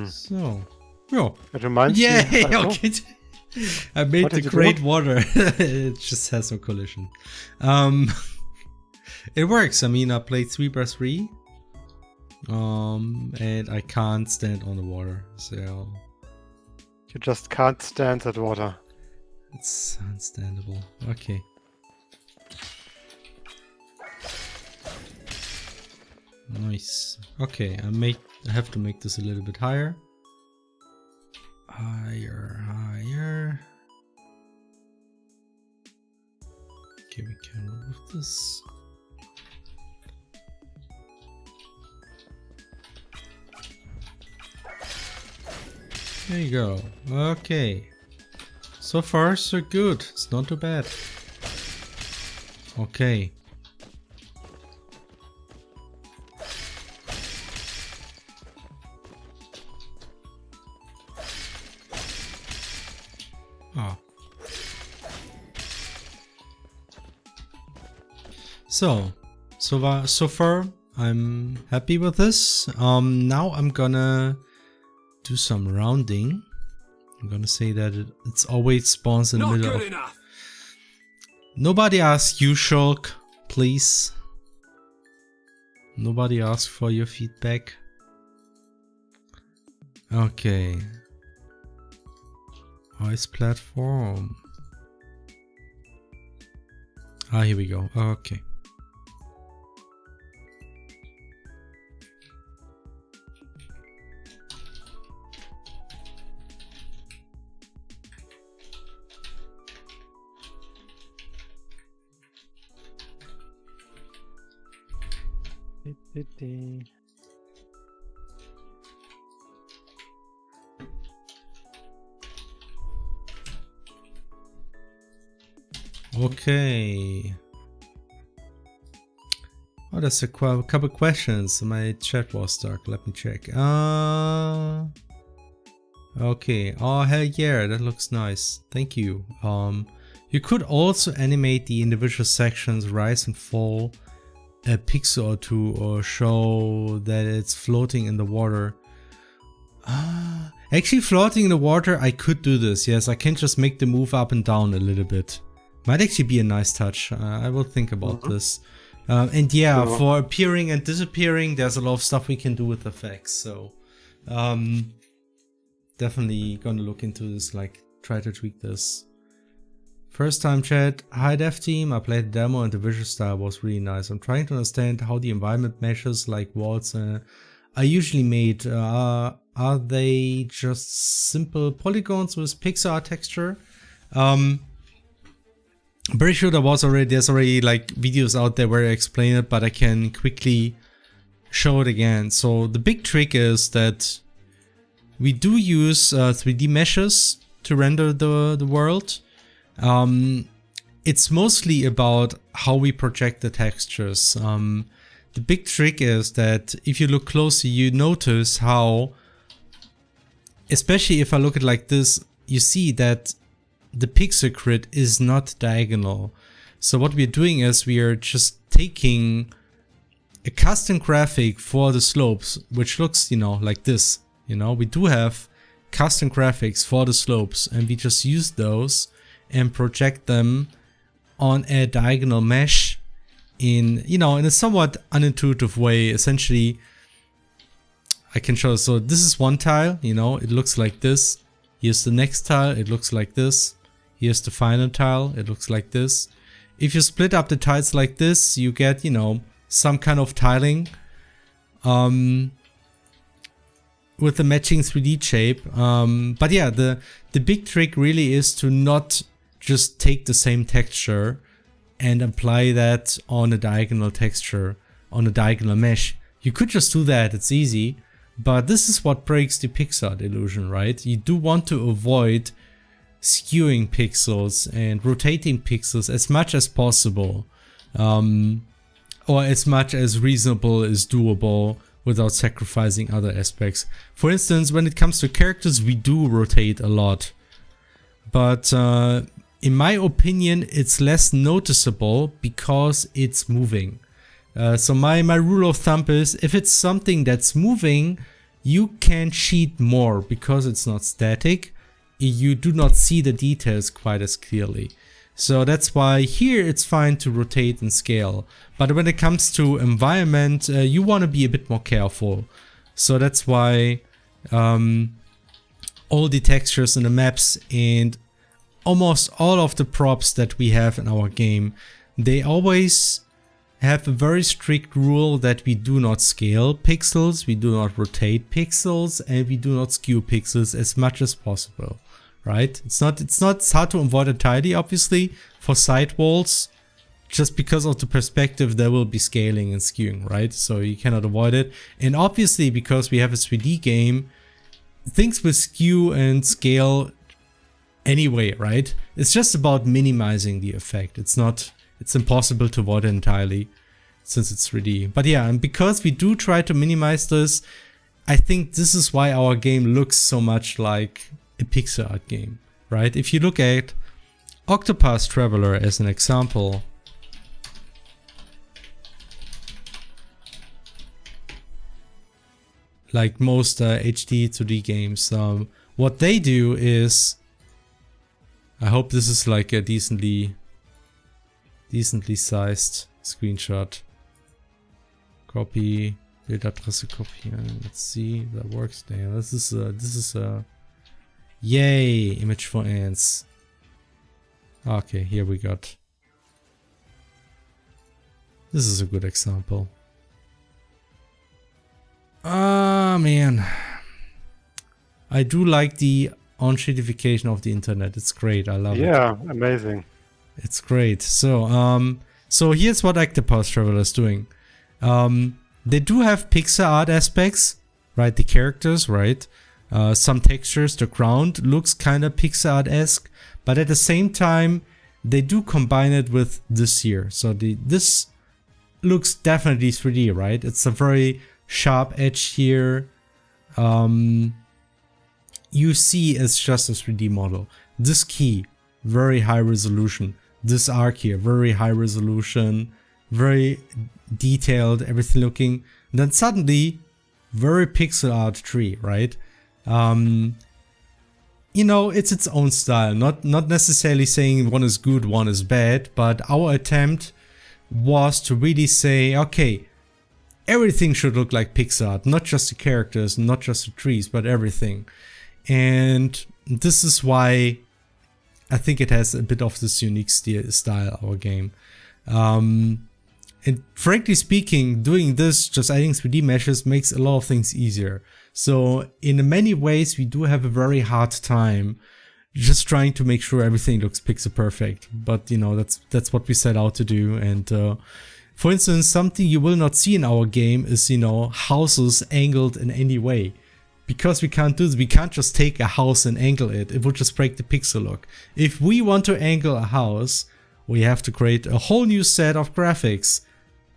So, yeah. It reminds me. Okay. I made the great water. It just has some collision. It works. I mean, I played 3x3. And I can't stand on the water, so you just can't stand that water. It's unstandable. Okay. Nice. Okay, I have to make this a little bit higher. Higher. Okay, we can remove this. There you go. Okay. So far, so good. It's not too bad. Okay. Oh. So far, I'm happy with this. Now I'm gonna do some rounding. I'm gonna say that it's always spawns in the middle of... enough. Nobody asked you, Shulk, please. Nobody asked for your feedback. Okay. Ice platform. Ah, here we go. Okay. Okay. Oh, that's a couple questions. My chat was stuck. Let me check. Okay. Oh, hell yeah, that looks nice. Thank you. You could also animate the individual sections rise and fall a pixel or two, or show that it's floating in the water. Actually, floating in the water, I could do this. Yes, I can just make the move up and down a little bit. Might actually be a nice touch. I will think about this. And yeah, for appearing and disappearing, there's a lot of stuff we can do with effects. So definitely gonna look into this, like try to tweak this. First time chat, hi dev team, I played the demo and the visual style was really nice. I'm trying to understand how the environment meshes like walls are usually made. Are they just simple polygons with pixel art texture? I'm pretty sure there's already like videos out there where I explain it, but I can quickly show it again. So the big trick is that we do use 3D meshes to render the world. It's mostly about how we project the textures. The big trick is that if you look closely, you notice how, especially if I look at like this, you see that the pixel grid is not diagonal. So what we're doing is we are just taking a custom graphic for the slopes, which looks, like this. We do have custom graphics for the slopes, and we just use those and project them on a diagonal mesh in, you know, in a somewhat unintuitive way. Essentially, I can show. So this is one tile, you know, it looks like this. Here's the next tile, it looks like this. Here's the final tile, it looks like this. If you split up the tiles like this, you get, you know, some kind of tiling with the matching 3D shape. But yeah, the big trick really is to not just take the same texture and apply that on a diagonal texture, on a diagonal mesh. You could just do that, it's easy. But this is what breaks the pixel illusion, right? You do want to avoid skewing pixels and rotating pixels as much as possible, or as much as reasonable is doable without sacrificing other aspects. For instance, when it comes to characters, we do rotate a lot, but in my opinion, it's less noticeable because it's moving. So my rule of thumb is, if it's something that's moving, you can cheat more because it's not static. You do not see the details quite as clearly. So that's why here it's fine to rotate and scale. But when it comes to environment, you want to be a bit more careful. So that's why all the textures and the maps and almost all of the props that we have in our game, they always have a very strict rule that we do not scale pixels, we do not rotate pixels, and we do not skew pixels as much as possible, right? It's hard to avoid entirely, obviously, for side walls, just because of the perspective there will be scaling and skewing, right? So you cannot avoid it. And obviously, because we have a 3D game, things will skew and scale anyway, right? It's just about minimizing the effect. It's impossible to avoid it entirely since it's 3D. But yeah, and because we do try to minimize this, I think this is why our game looks so much like a pixel art game, right? If you look at Octopath Traveler as an example, like most HD 2D games, what they do is, I hope this is like a decently sized screenshot. Copy, Bildadresse kopieren. Let's see if that works. There. This is a yay image for ants. Okay, here we got. This is a good example. Ah man, I do like the on-shadification of the internet. It's great. I love it. Yeah, amazing. It's great. So, so here's what Octopath Traveler is doing. They do have pixel art aspects, right? The characters, right? Some textures, the ground looks kind of pixel art-esque, but at the same time, they do combine it with this here. So this looks definitely 3D, right? It's a very sharp edge here. You see it's just a 3D model. This key, very high resolution. This arc here, very high resolution, very detailed, everything looking. And then suddenly, very pixel art tree, right? You know, it's its own style. Not necessarily saying one is good, one is bad, but our attempt was to really say, okay, everything should look like pixel art, not just the characters, not just the trees, but everything. And this is why I think it has a bit of this unique style, our game. And frankly speaking, doing this, just adding 3D meshes, makes a lot of things easier. So in many ways, we do have a very hard time just trying to make sure everything looks pixel perfect. But you know, that's what we set out to do. And for instance, something you will not see in our game is, you know, houses angled in any way. Because we can't do this, we can't just take a house and angle it. It would just break the pixel look. If we want to angle a house, we have to create a whole new set of graphics.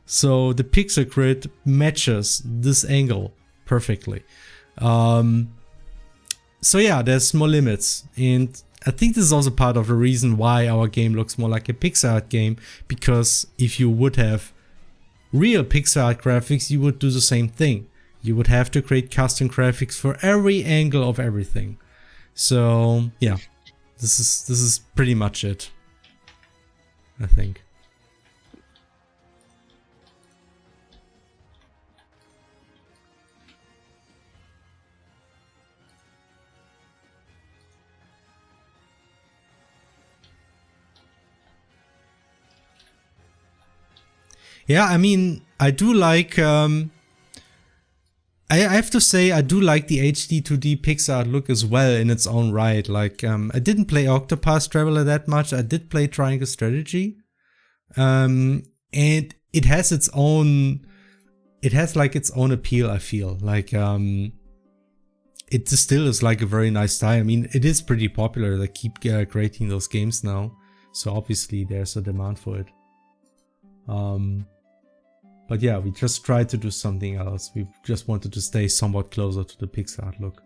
So the pixel grid matches this angle perfectly. So yeah, there's more limits. And I think this is also part of the reason why our game looks more like a pixel art game. Because if you would have real pixel art graphics, you would do the same thing. You would have to create custom graphics for every angle of everything. So yeah, this is pretty much it, I think. Yeah, I mean, I do like, I have to say, I do like the HD 2D pixel look as well in its own right. Like, I didn't play Octopath Traveler that much. I did play Triangle Strategy. And it has its own, it has like its own appeal, I feel. Like, it still is like a very nice style. I mean, it is pretty popular. They keep creating those games now. So obviously there's a demand for it. But yeah, we just tried to do something else. We just wanted to stay somewhat closer to the pixel art look.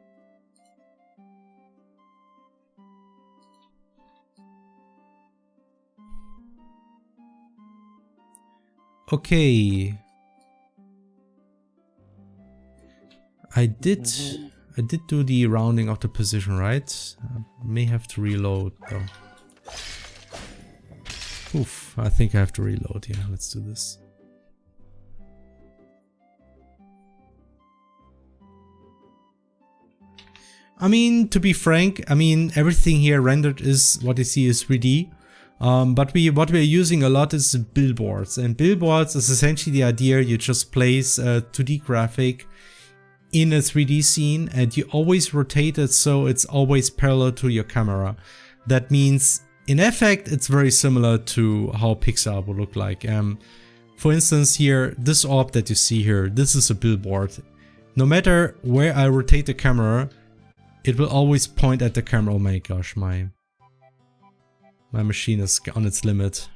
Okay. I did do the rounding of the position, right? I may have to reload though. Oof, I think I have to reload. Yeah, let's do this. I mean, to be frank, I mean, everything here rendered is what you see is 3D. But what we're using a lot is billboards, and billboards is essentially the idea you just place a 2D graphic in a 3D scene and you always rotate it so it's always parallel to your camera. That means in effect it's very similar to how pixel art would look like. For instance here, this orb that you see here, this is a billboard. No matter where I rotate the camera, it will always point at the camera. Oh my gosh, my machine is on its limit.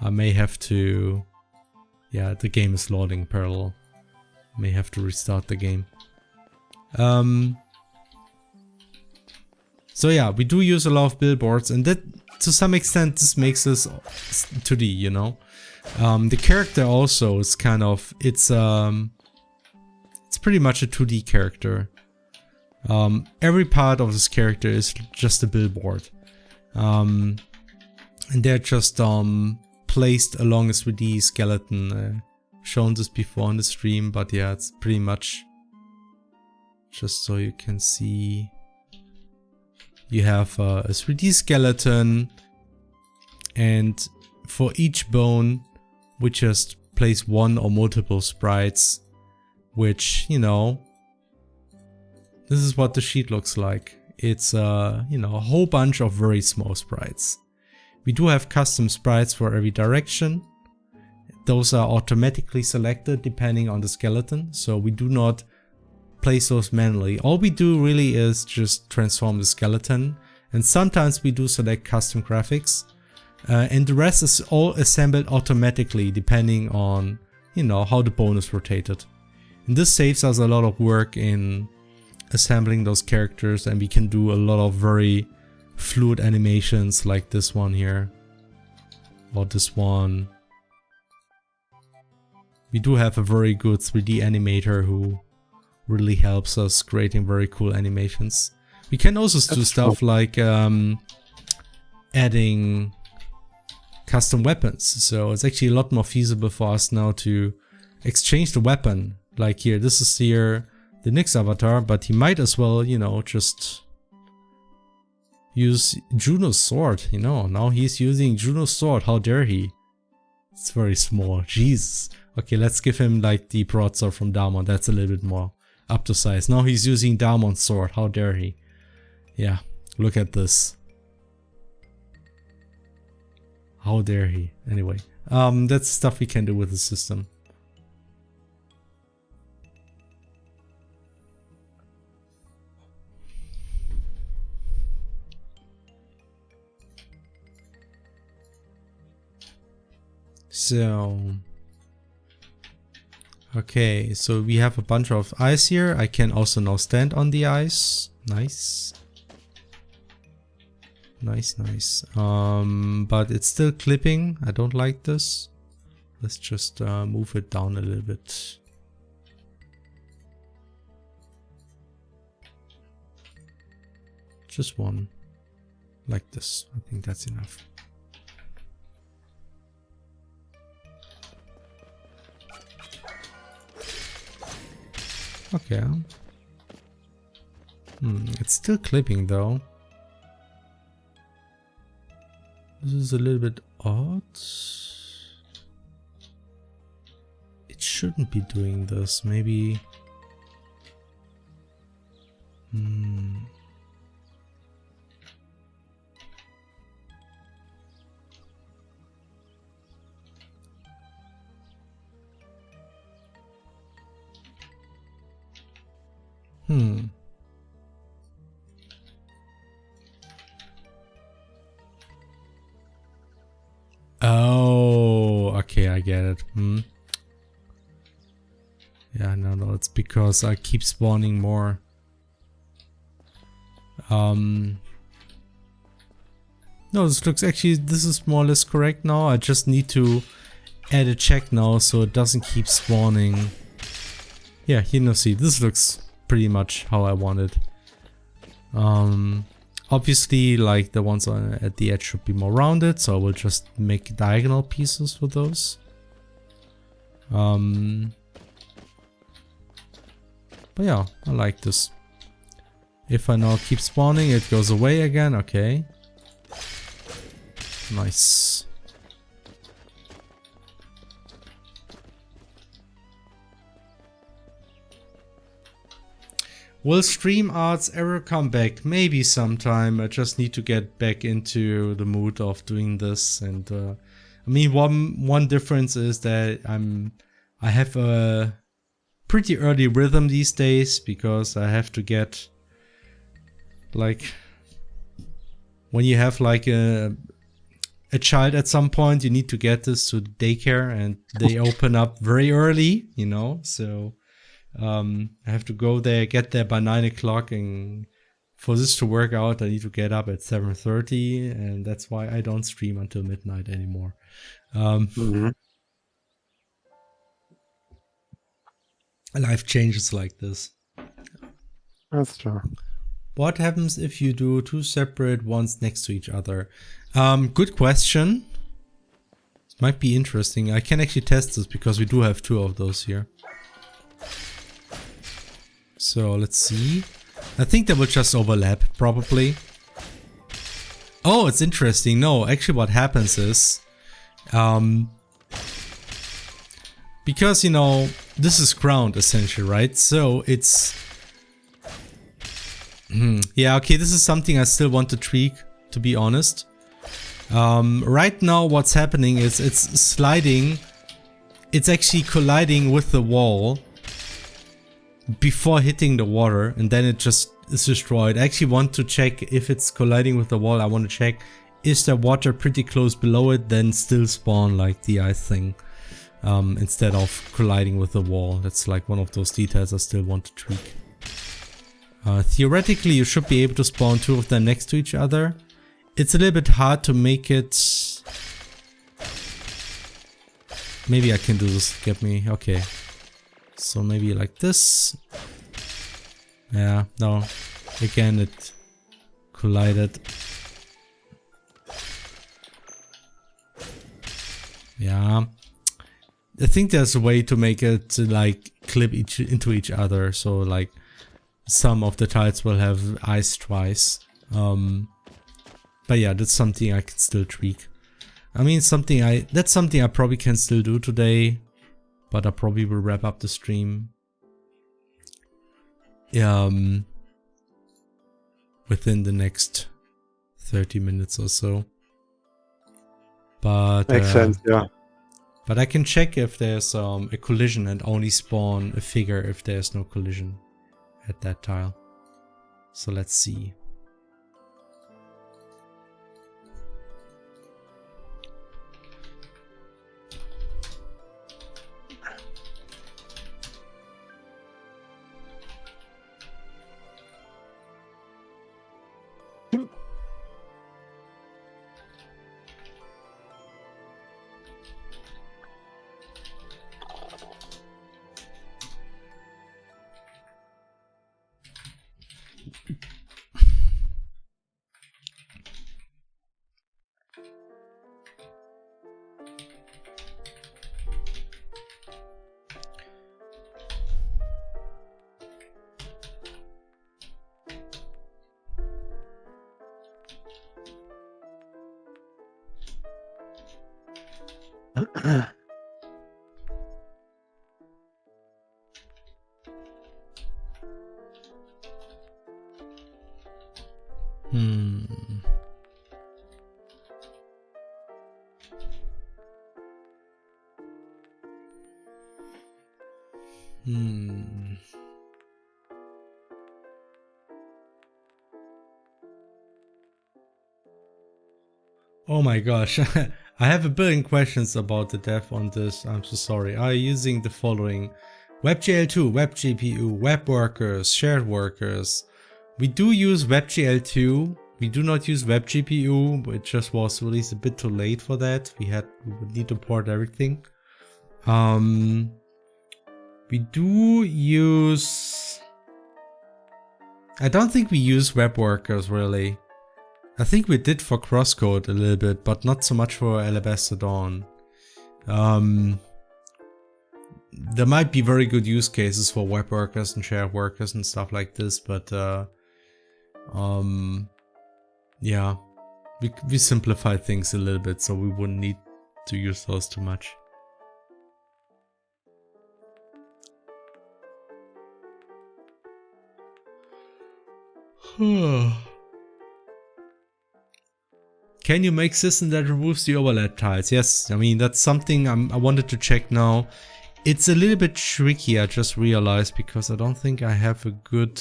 I may have to... Yeah, the game is loading parallel. May have to restart the game. So yeah, we do use a lot of billboards, and that to some extent this makes us 2D, you know. The character also is kind of, it's pretty much a 2D character. Every part of this character is just a billboard. And they're just placed along a 3D skeleton. Shown this before on the stream, but yeah, it's pretty much just so you can see. You have a 3D skeleton, and for each bone we just place one or multiple sprites, which, you know, this is what the sheet looks like. It's you know, a whole bunch of very small sprites. We do have custom sprites for every direction. Those are automatically selected depending on the skeleton, so we do not place those manually. All we do really is just transform the skeleton, and sometimes we do select custom graphics, and the rest is all assembled automatically depending on, you know, how the bone is rotated. And this saves us a lot of work in assembling those characters, and we can do a lot of very fluid animations like this one here, or this one. We do have a very good 3D animator who really helps us creating very cool animations. We can also do stuff like adding custom weapons. So it's actually a lot more feasible for us now to exchange the weapon. Like here, this is here the Nyx avatar, but he might as well, you know, just use Juno's sword. You know, now he's using Juno's sword. How dare he? It's very small. Jesus. Okay, let's give him like the broadsword from Damon. That's a little bit more up to size. Now he's using Damon's sword. How dare he? Yeah, look at this. How dare he? Anyway, that's stuff we can do with the system. So, okay, so we have a bunch of ice here. I can also now stand on the ice. Nice. Nice, nice. But it's still clipping. I don't like this. Let's just move it down a little bit. Just one. Like this. I think that's enough. Okay. It's still clipping though. This is a little bit odd. it shouldn't be doing this. Maybe. Oh, okay, I get it. Yeah, no, it's because I keep spawning more. No, this is more or less correct now. I just need to add a check now so it doesn't keep spawning. Yeah, see, this looks pretty much how I want it. Obviously, like the ones at the edge should be more rounded, so I will just make diagonal pieces for those. But yeah, I like this. If I now keep spawning, it goes away again. Okay. Nice. Will StreamArt's ever come back? Maybe sometime. I just need to get back into the mood of doing this. And I mean, one difference is that I have a pretty early rhythm these days because I have to get like when you have like a child at some point, you need to get this to daycare, and they open up very early, so. I have to go there, get there by 9 o'clock, and for this to work out, I need to get up at 7:30, and that's why I don't stream until midnight anymore. Life changes like this. That's true. What happens if you do two separate ones next to each other? Good question. It might be interesting. I can actually test this because we do have two of those here. So let's see. I think they will just overlap, probably. Oh, it's interesting. No, actually what happens is... because, this is ground, essentially, right? So it's... yeah, okay, this is something I still want to tweak, to be honest. Right now what's happening is it's sliding. It's actually colliding with the wall before hitting the water, and then it just is destroyed. I actually want to check if it's colliding with the wall. I want to check, is there water pretty close below it, then still spawn like the ice thing, instead of colliding with the wall. That's like one of those details I still want to tweak. Theoretically, you should be able to spawn two of them next to each other. It's a little bit hard to make it... Maybe I can do this, get me, okay. So maybe like this. Yeah, no. Again, it collided. Yeah. I think there's a way to make it like clip into each other. So like some of the tiles will have ice twice. But yeah, that's something I can still tweak. I mean, that's something I probably can still do today. But I probably will wrap up the stream within the next 30 minutes or so. But makes sense, yeah. But I can check if there's a collision and only spawn a figure if there's no collision at that tile. So let's see. Hmm. Hmm. Oh my gosh. I have a billion questions about the dev on this. I'm so sorry. Are you using the following? WebGL2, WebGPU, web workers, shared workers. We do use WebGL2. We do not use WebGPU. It just was released a bit too late for that. We would need to port everything. We do use... I don't think we use web workers really. I think we did for crosscode a little bit, but not so much for Alabaster Dawn. There might be very good use cases for web workers and shared workers and stuff like this, but yeah, we simplify things a little bit, so we wouldn't need to use those too much. Can you make system that removes the overlap tiles? Yes, I mean that's something I wanted to check now. It's a little bit tricky, I just realized, because I don't think I have a good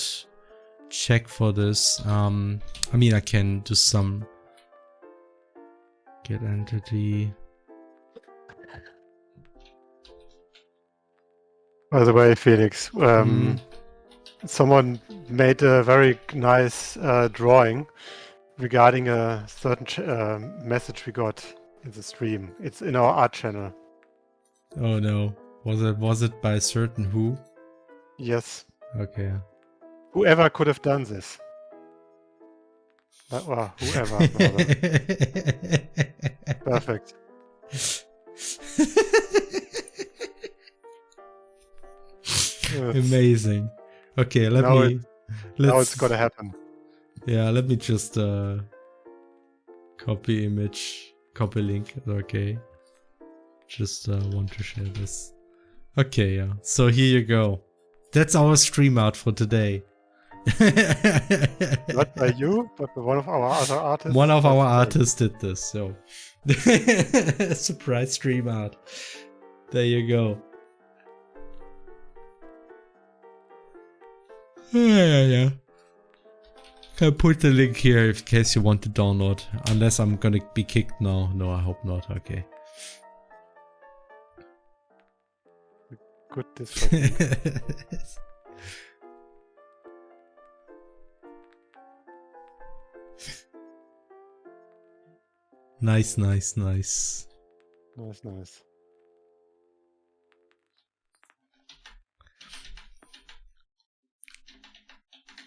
check for this. I mean I can do some get entity. By the way, Felix, someone made a very nice drawing regarding a certain message we got in the stream. It's in our art channel. Oh no. Was it by a certain who? Yes. Okay. Whoever could have done this. Or whoever, rather. Perfect. Amazing. Okay, now it's gotta happen. Yeah, let me just copy image, copy link. Okay. Just want to share this. Okay, yeah. So here you go. That's our stream art for today. Not by you, but by one of our other artists. One of our artists did this, so surprise stream art. There you go. Yeah. I'll put the link here in case you want to download. Unless I'm gonna be kicked now. No, I hope not. Okay. Good discussion. Nice. Nice.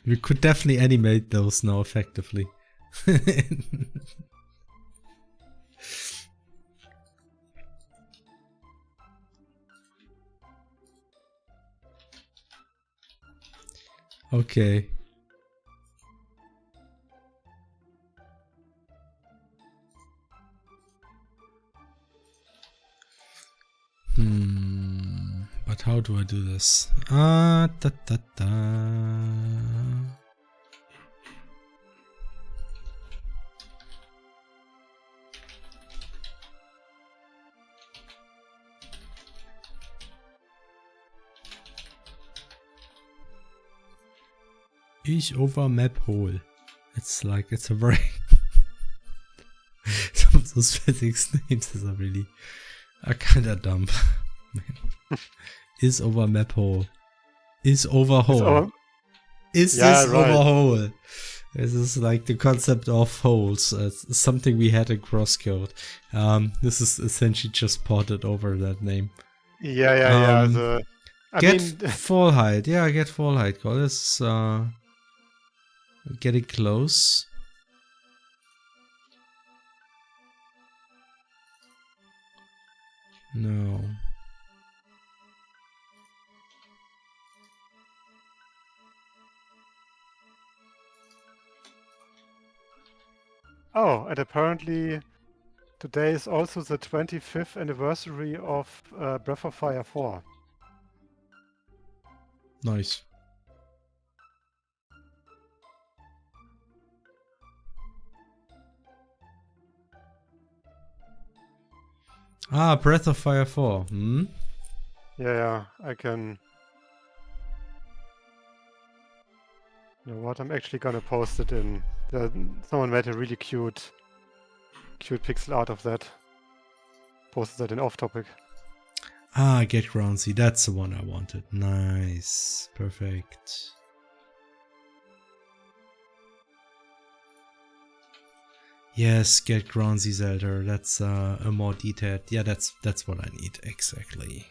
We could definitely animate those now effectively. Okay. But how do I do this? Ich over map hole. It's like, it's a very... Some of those physics names are really kinda dumb. Is over map hole. Is over hole. Is this over hole? This is like the concept of holes. It's something we had in crosscode. This is essentially just ported over that name. Yeah. Get fall height. Yeah, get fall height. God, this is getting close. No. Oh, and apparently today is also the 25th anniversary of Breath of Fire 4. Nice. Ah, Breath of Fire 4. Yeah, I can... You know what, I'm actually gonna post it in... someone made a really cute pixel art of that. Posted that in Off Topic. Ah, Get Groundsy. That's the one I wanted. Nice. Perfect. Yes, Get Groundsy Zelda. That's a more detailed... Yeah, that's what I need. Exactly.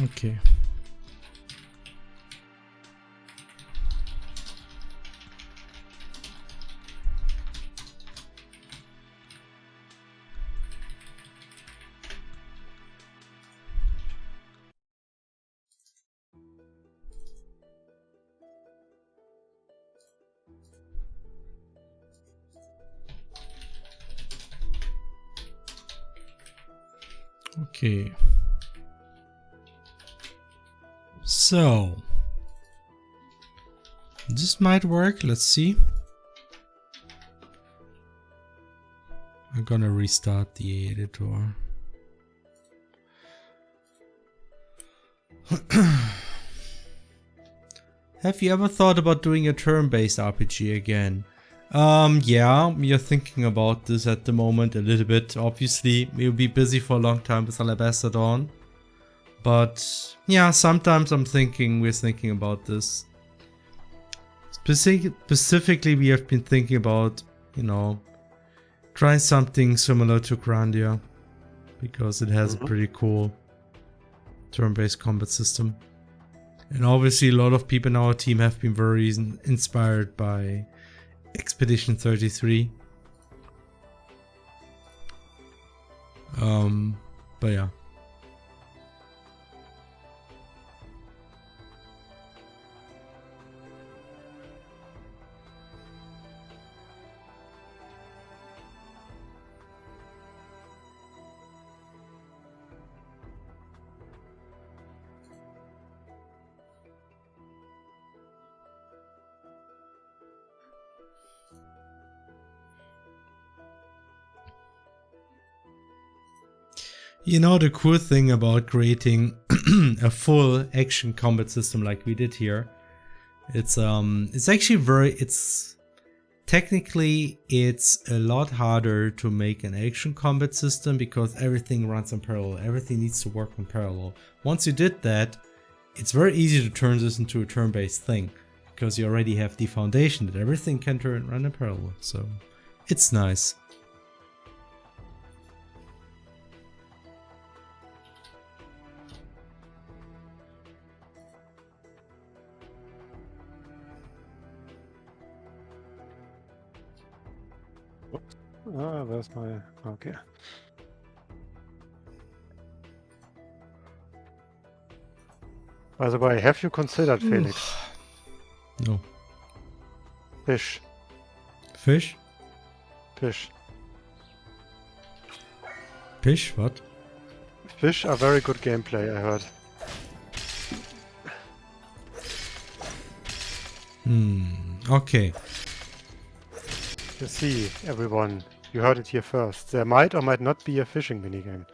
Okay. Okay. So this might work. Let's see. I'm gonna restart the editor. Have you ever thought about doing a turn-based RPG again? Yeah, we are thinking about this at the moment a little bit. Obviously, we'll be busy for a long time with Alabaster Dawn. But yeah, sometimes we're thinking about this. Specifically, we have been thinking about, you know, trying something similar to Grandia. Because it has a pretty cool turn-based combat system. And obviously a lot of people in our team have been very inspired by Expedition 33. But yeah. You know, the cool thing about creating a full action combat system like we did here, it's actually technically it's a lot harder to make an action combat system because everything runs in parallel. Everything needs to work in parallel. Once you did that, it's very easy to turn this into a turn-based thing because you already have the foundation that everything can run in parallel. So it's nice. Where's my... Okay. By the way, have you considered, Felix, No. Fish. Fish? Fish. Fish? What? Fish are very good gameplay, I heard. Okay. You see, everyone, you heard it here first. There might or might not be a fishing minigame.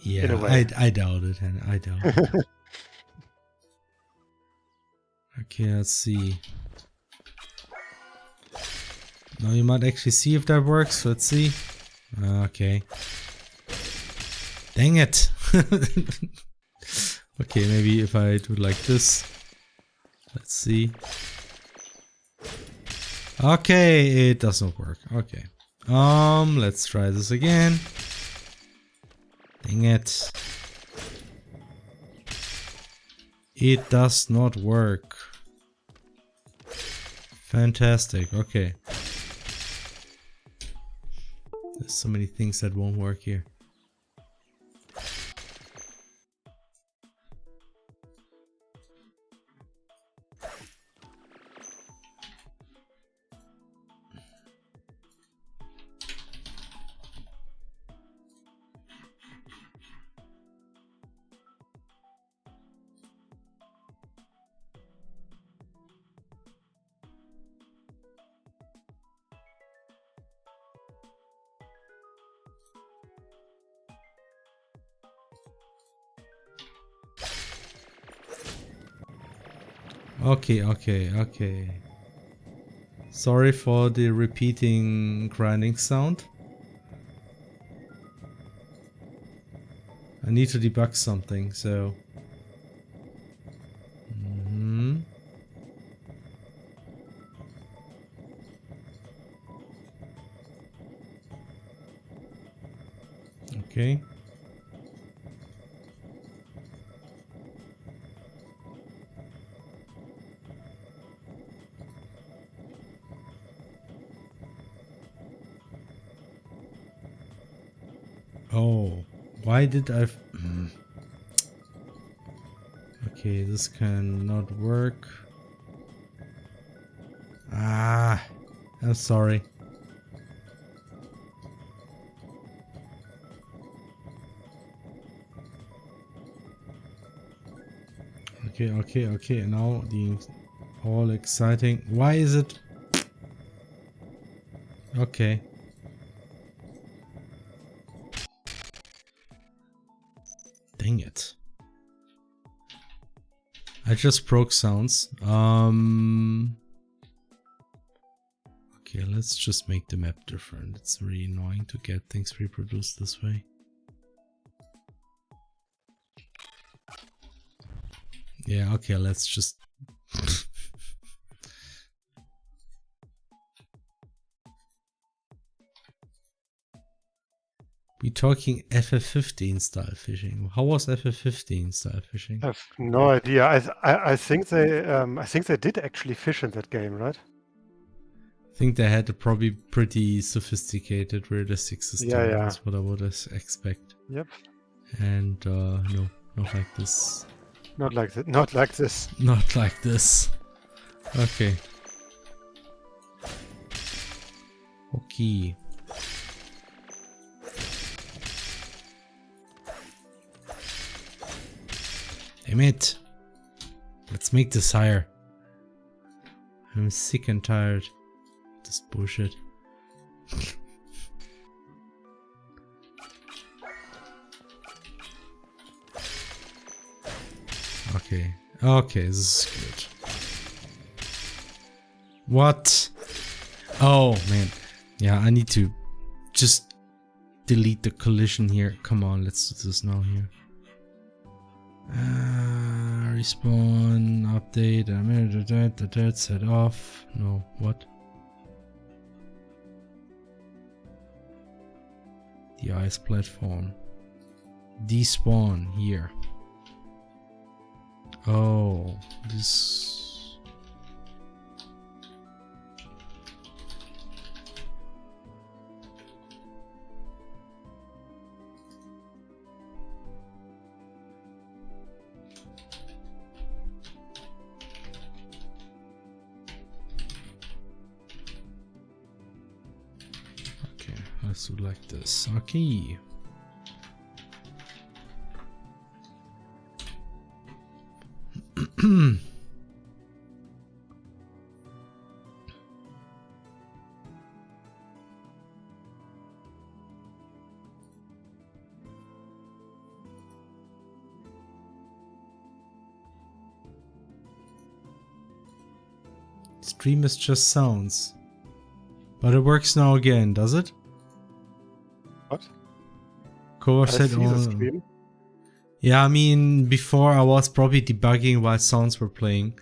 Yeah, in a way. I doubt it. I doubt it. Okay, let's see. Now you might actually see if that works. Let's see. Okay. Dang it. Okay, maybe if I do like this. Let's see. Okay, it doesn't work. Okay. Let's try this again. Dang it. It does not work. Fantastic. Okay. There's so many things that won't work here. Okay. Sorry for the repeating grinding sound. I need to debug something, so... Okay. Oh, why did I... Okay, this cannot work. Ah, I'm sorry. Okay, now the all exciting. Why is it? Okay. Dang it. I just broke sounds. Okay, let's just make the map different. It's really annoying to get things reproduced this way. Yeah, okay, let's just... We're talking FF15 style fishing. How was FF15 style fishing? I have no idea. I think they did actually fish in that game, right? I think they had a probably pretty sophisticated realistic system. Yeah. That's what I would expect. Yep. And no, not like this. Not like that. Not like this. Not like this. Okay. Okay. Damn it. Let's make this higher. I'm sick and tired of this bullshit. Okay, this is good. What? Oh, man. Yeah, I need to just delete the collision here. Come on, let's do this now here. Respawn, update, set off. No, what? The ice platform. Despawn here. Oh, this. let's do like this. Okay. Stream is just sounds. But it works now again, does it? What? Core said on. Yeah, I mean, before I was probably debugging while sounds were playing.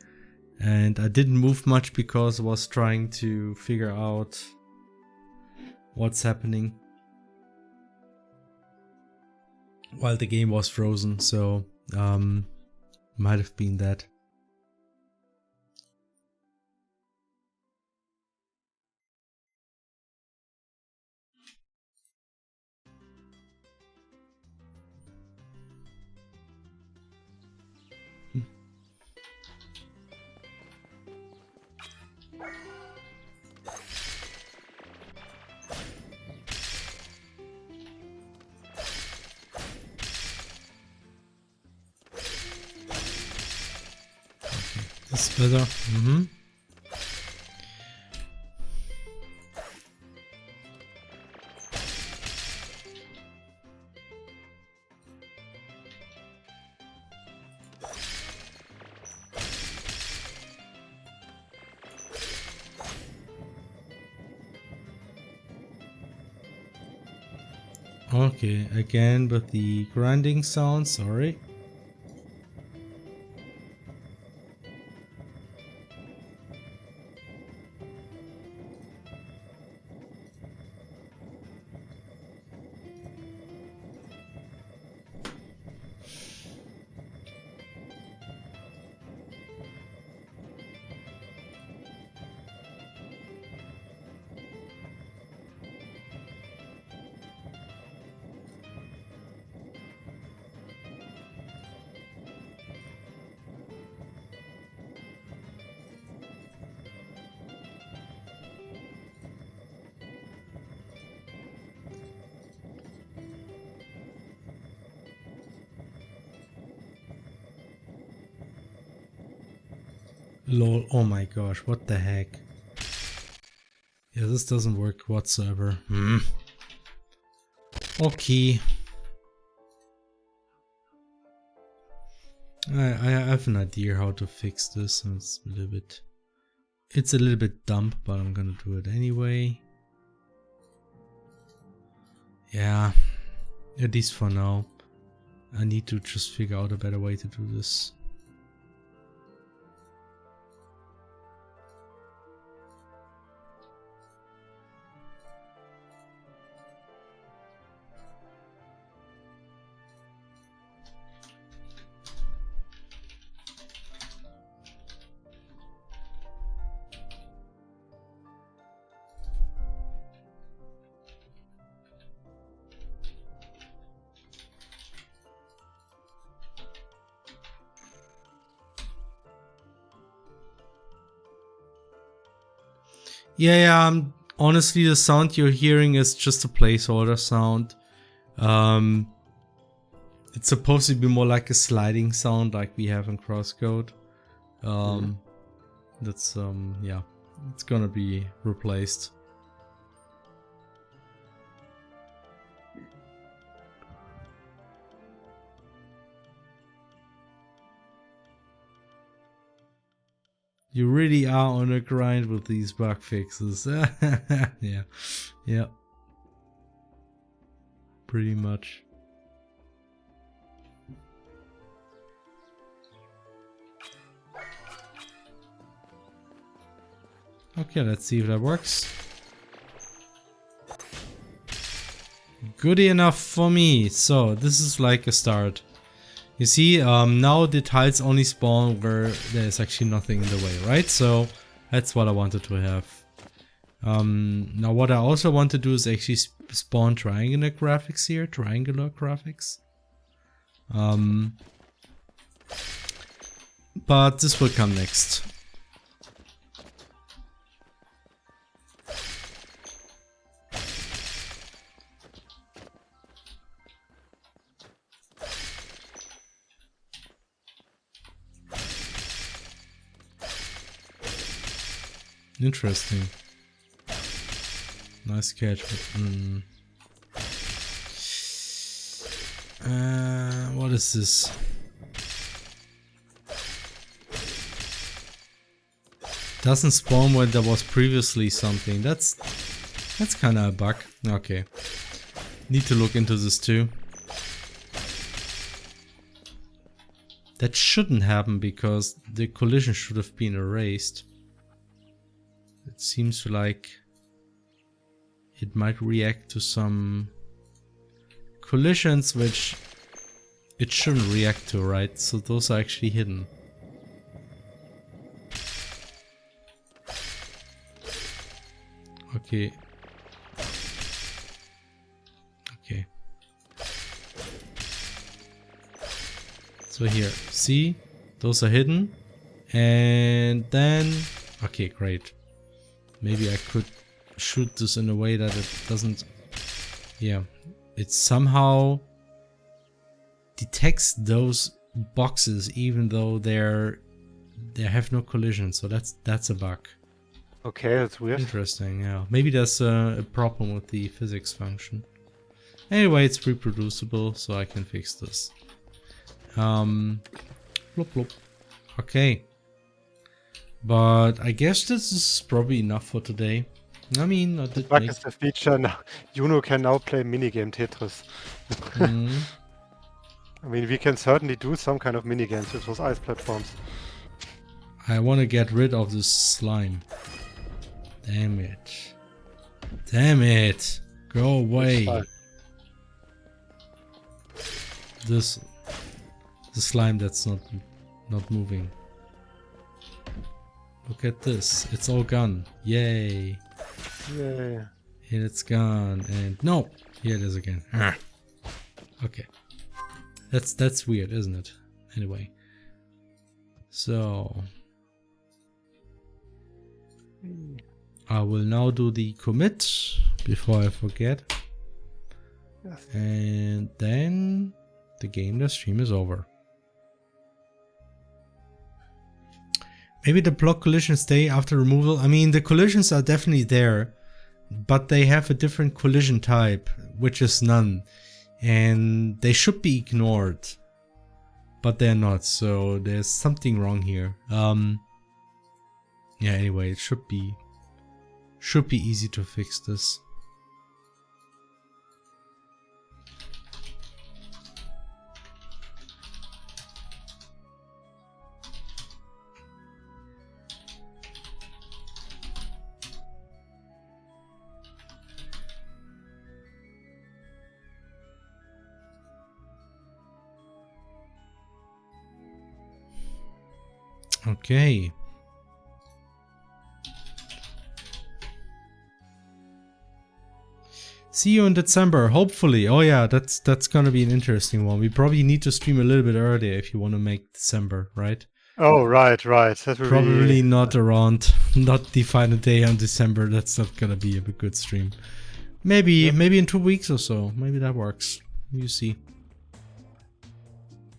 And I didn't move much because I was trying to figure out what's happening while the game was frozen. So, might have been that. That's better. Okay, again with the grinding sound, sorry. Lol, oh my gosh, what the heck. Yeah, this doesn't work whatsoever. Okay. I have an idea how to fix this, and it's a little bit dumb, but I'm gonna do it anyway. Yeah, at least for now. I need to just figure out a better way to do this. Yeah, honestly, the sound you're hearing is just a placeholder sound. It's supposed to be more like a sliding sound like we have in Crosscode. That's, yeah, it's gonna be replaced. You really are on a grind with these bug fixes. Yeah. Pretty much. Okay, let's see if that works. Good enough for me. So this is like a start. You see, now the tiles only spawn where there's actually nothing in the way, right? So that's what I wanted to have. Now what I also want to do is actually spawn triangular graphics here, but this will come next. Interesting. Nice catch. What is this? Doesn't spawn when there was previously something. That's kind of a bug. Okay. Need to look into this too. That shouldn't happen because the collision should have been erased. It seems like it might react to some collisions which it shouldn't react to, right? So those are actually hidden. Okay. Okay. So here, see? Those are hidden. And then... Okay, great. Maybe I could shoot this in a way that it doesn't... Yeah. It somehow detects those boxes even though they have no collision. So that's a bug. Okay, that's weird. Interesting, yeah. Maybe there's a problem with the physics function. Anyway, it's reproducible, so I can fix this. Plop, plop. Okay. But I guess this is probably enough for today. I mean, I did Bug make... is the feature now. Juno can now play minigame Tetris. I mean, we can certainly do some kind of minigames with those ice platforms. I want to get rid of this slime. Damn it. Damn it. Go away. The slime that's not moving. Look at this. It's all gone. Yay. Yay. And it's gone. And no. Here it is again. Okay. That's weird, isn't it? Anyway. So I will now do the commit before I forget. Yes. And then the Gamedev stream is over. Maybe the block collisions stay after removal. I mean, the collisions are definitely there, but they have a different collision type, which is none. And they should be ignored, but they're not. So there's something wrong here. Yeah, anyway, it should be easy to fix this. Okay. See you in December, hopefully. Oh yeah, that's gonna be an interesting one. We probably need to stream a little bit earlier if you want to make December, right? Oh, right. That will Probably not around, not the final day on December. That's not gonna be a good stream. Maybe in 2 weeks or so. Maybe that works. You see.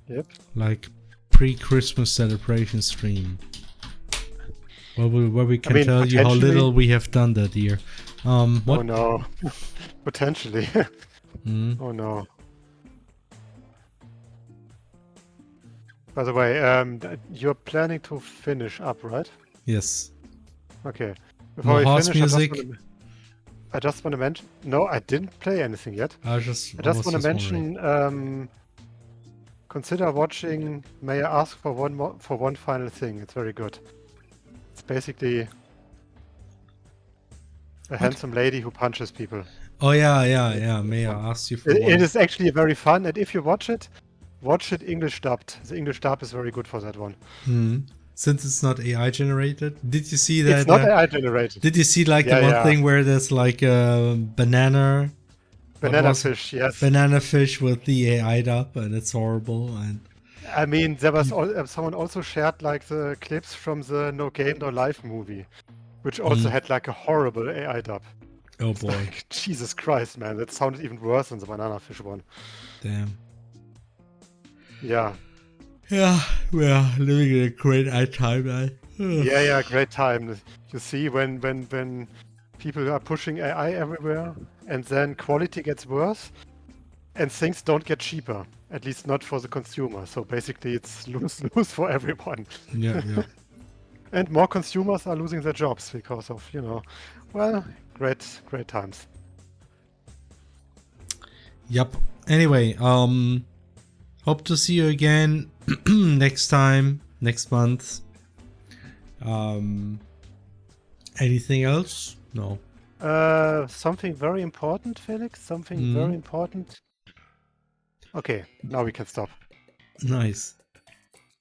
Yep. Like pre-Christmas celebration stream. Where we can tell you how little we have done that year. What? Oh no. Potentially. Oh no. By the way, you're planning to finish up, right? Yes. Okay. More Before house we finish, music. I just want to mention. No, I didn't play anything yet. I just want to mention. Consider watching. May I ask for one final thing? It's very good. It's basically a handsome lady who punches people. Oh yeah. May I ask you for one? It is actually very fun, and if you watch it English dubbed. The English dub is very good for that one. Since it's not AI generated. Did you see that? It's not AI generated. Did you see like the one thing where there's like a banana fish, yes. Banana fish with the AI dub, and it's horrible. And I mean, there was someone also shared like the clips from the No Game No Life movie, which also had like a horrible AI dub. Oh boy. Like, Jesus Christ, man, that sounded even worse than the banana fish one. Damn. Yeah. Yeah, we are living in a great time, man. Yeah, great time. You see, when people are pushing AI everywhere, and then quality gets worse, and things don't get cheaper, at least not for the consumer. So basically, it's lose-lose for everyone. Yeah, yeah. And more consumers are losing their jobs because of, well, great times. Yep. Anyway, hope to see you again next time, next month. Anything else? No. Something very important, Felix. Something very important. Okay, now we can stop. Nice.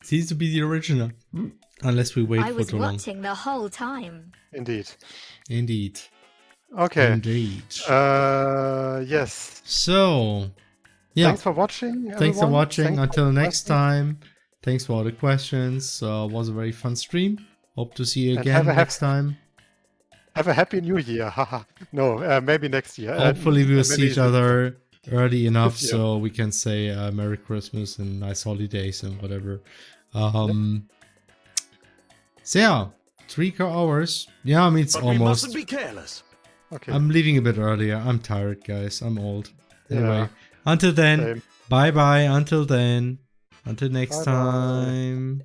Seems to be the original. Unless we wait I for was too long. watching the whole time. Indeed. Indeed. Okay. Indeed. Yes. So, yeah. Thanks for watching, everyone. Thanks for watching. Thanks Until next time. Thanks for all the questions. Was a very fun stream. Hope to see you And again next time. Have a happy new year. Haha. No, maybe next year. Hopefully we'll see each other early enough this year. so we can say Merry Christmas and nice holidays and whatever. So yeah, 3 hours. Yeah, I mean it's But almost. we mustn't be careless. Okay. I'm leaving a bit earlier. I'm tired, guys. I'm old. Anyway, Yeah. until then, Same. bye bye. Until then, until next Bye-bye. time.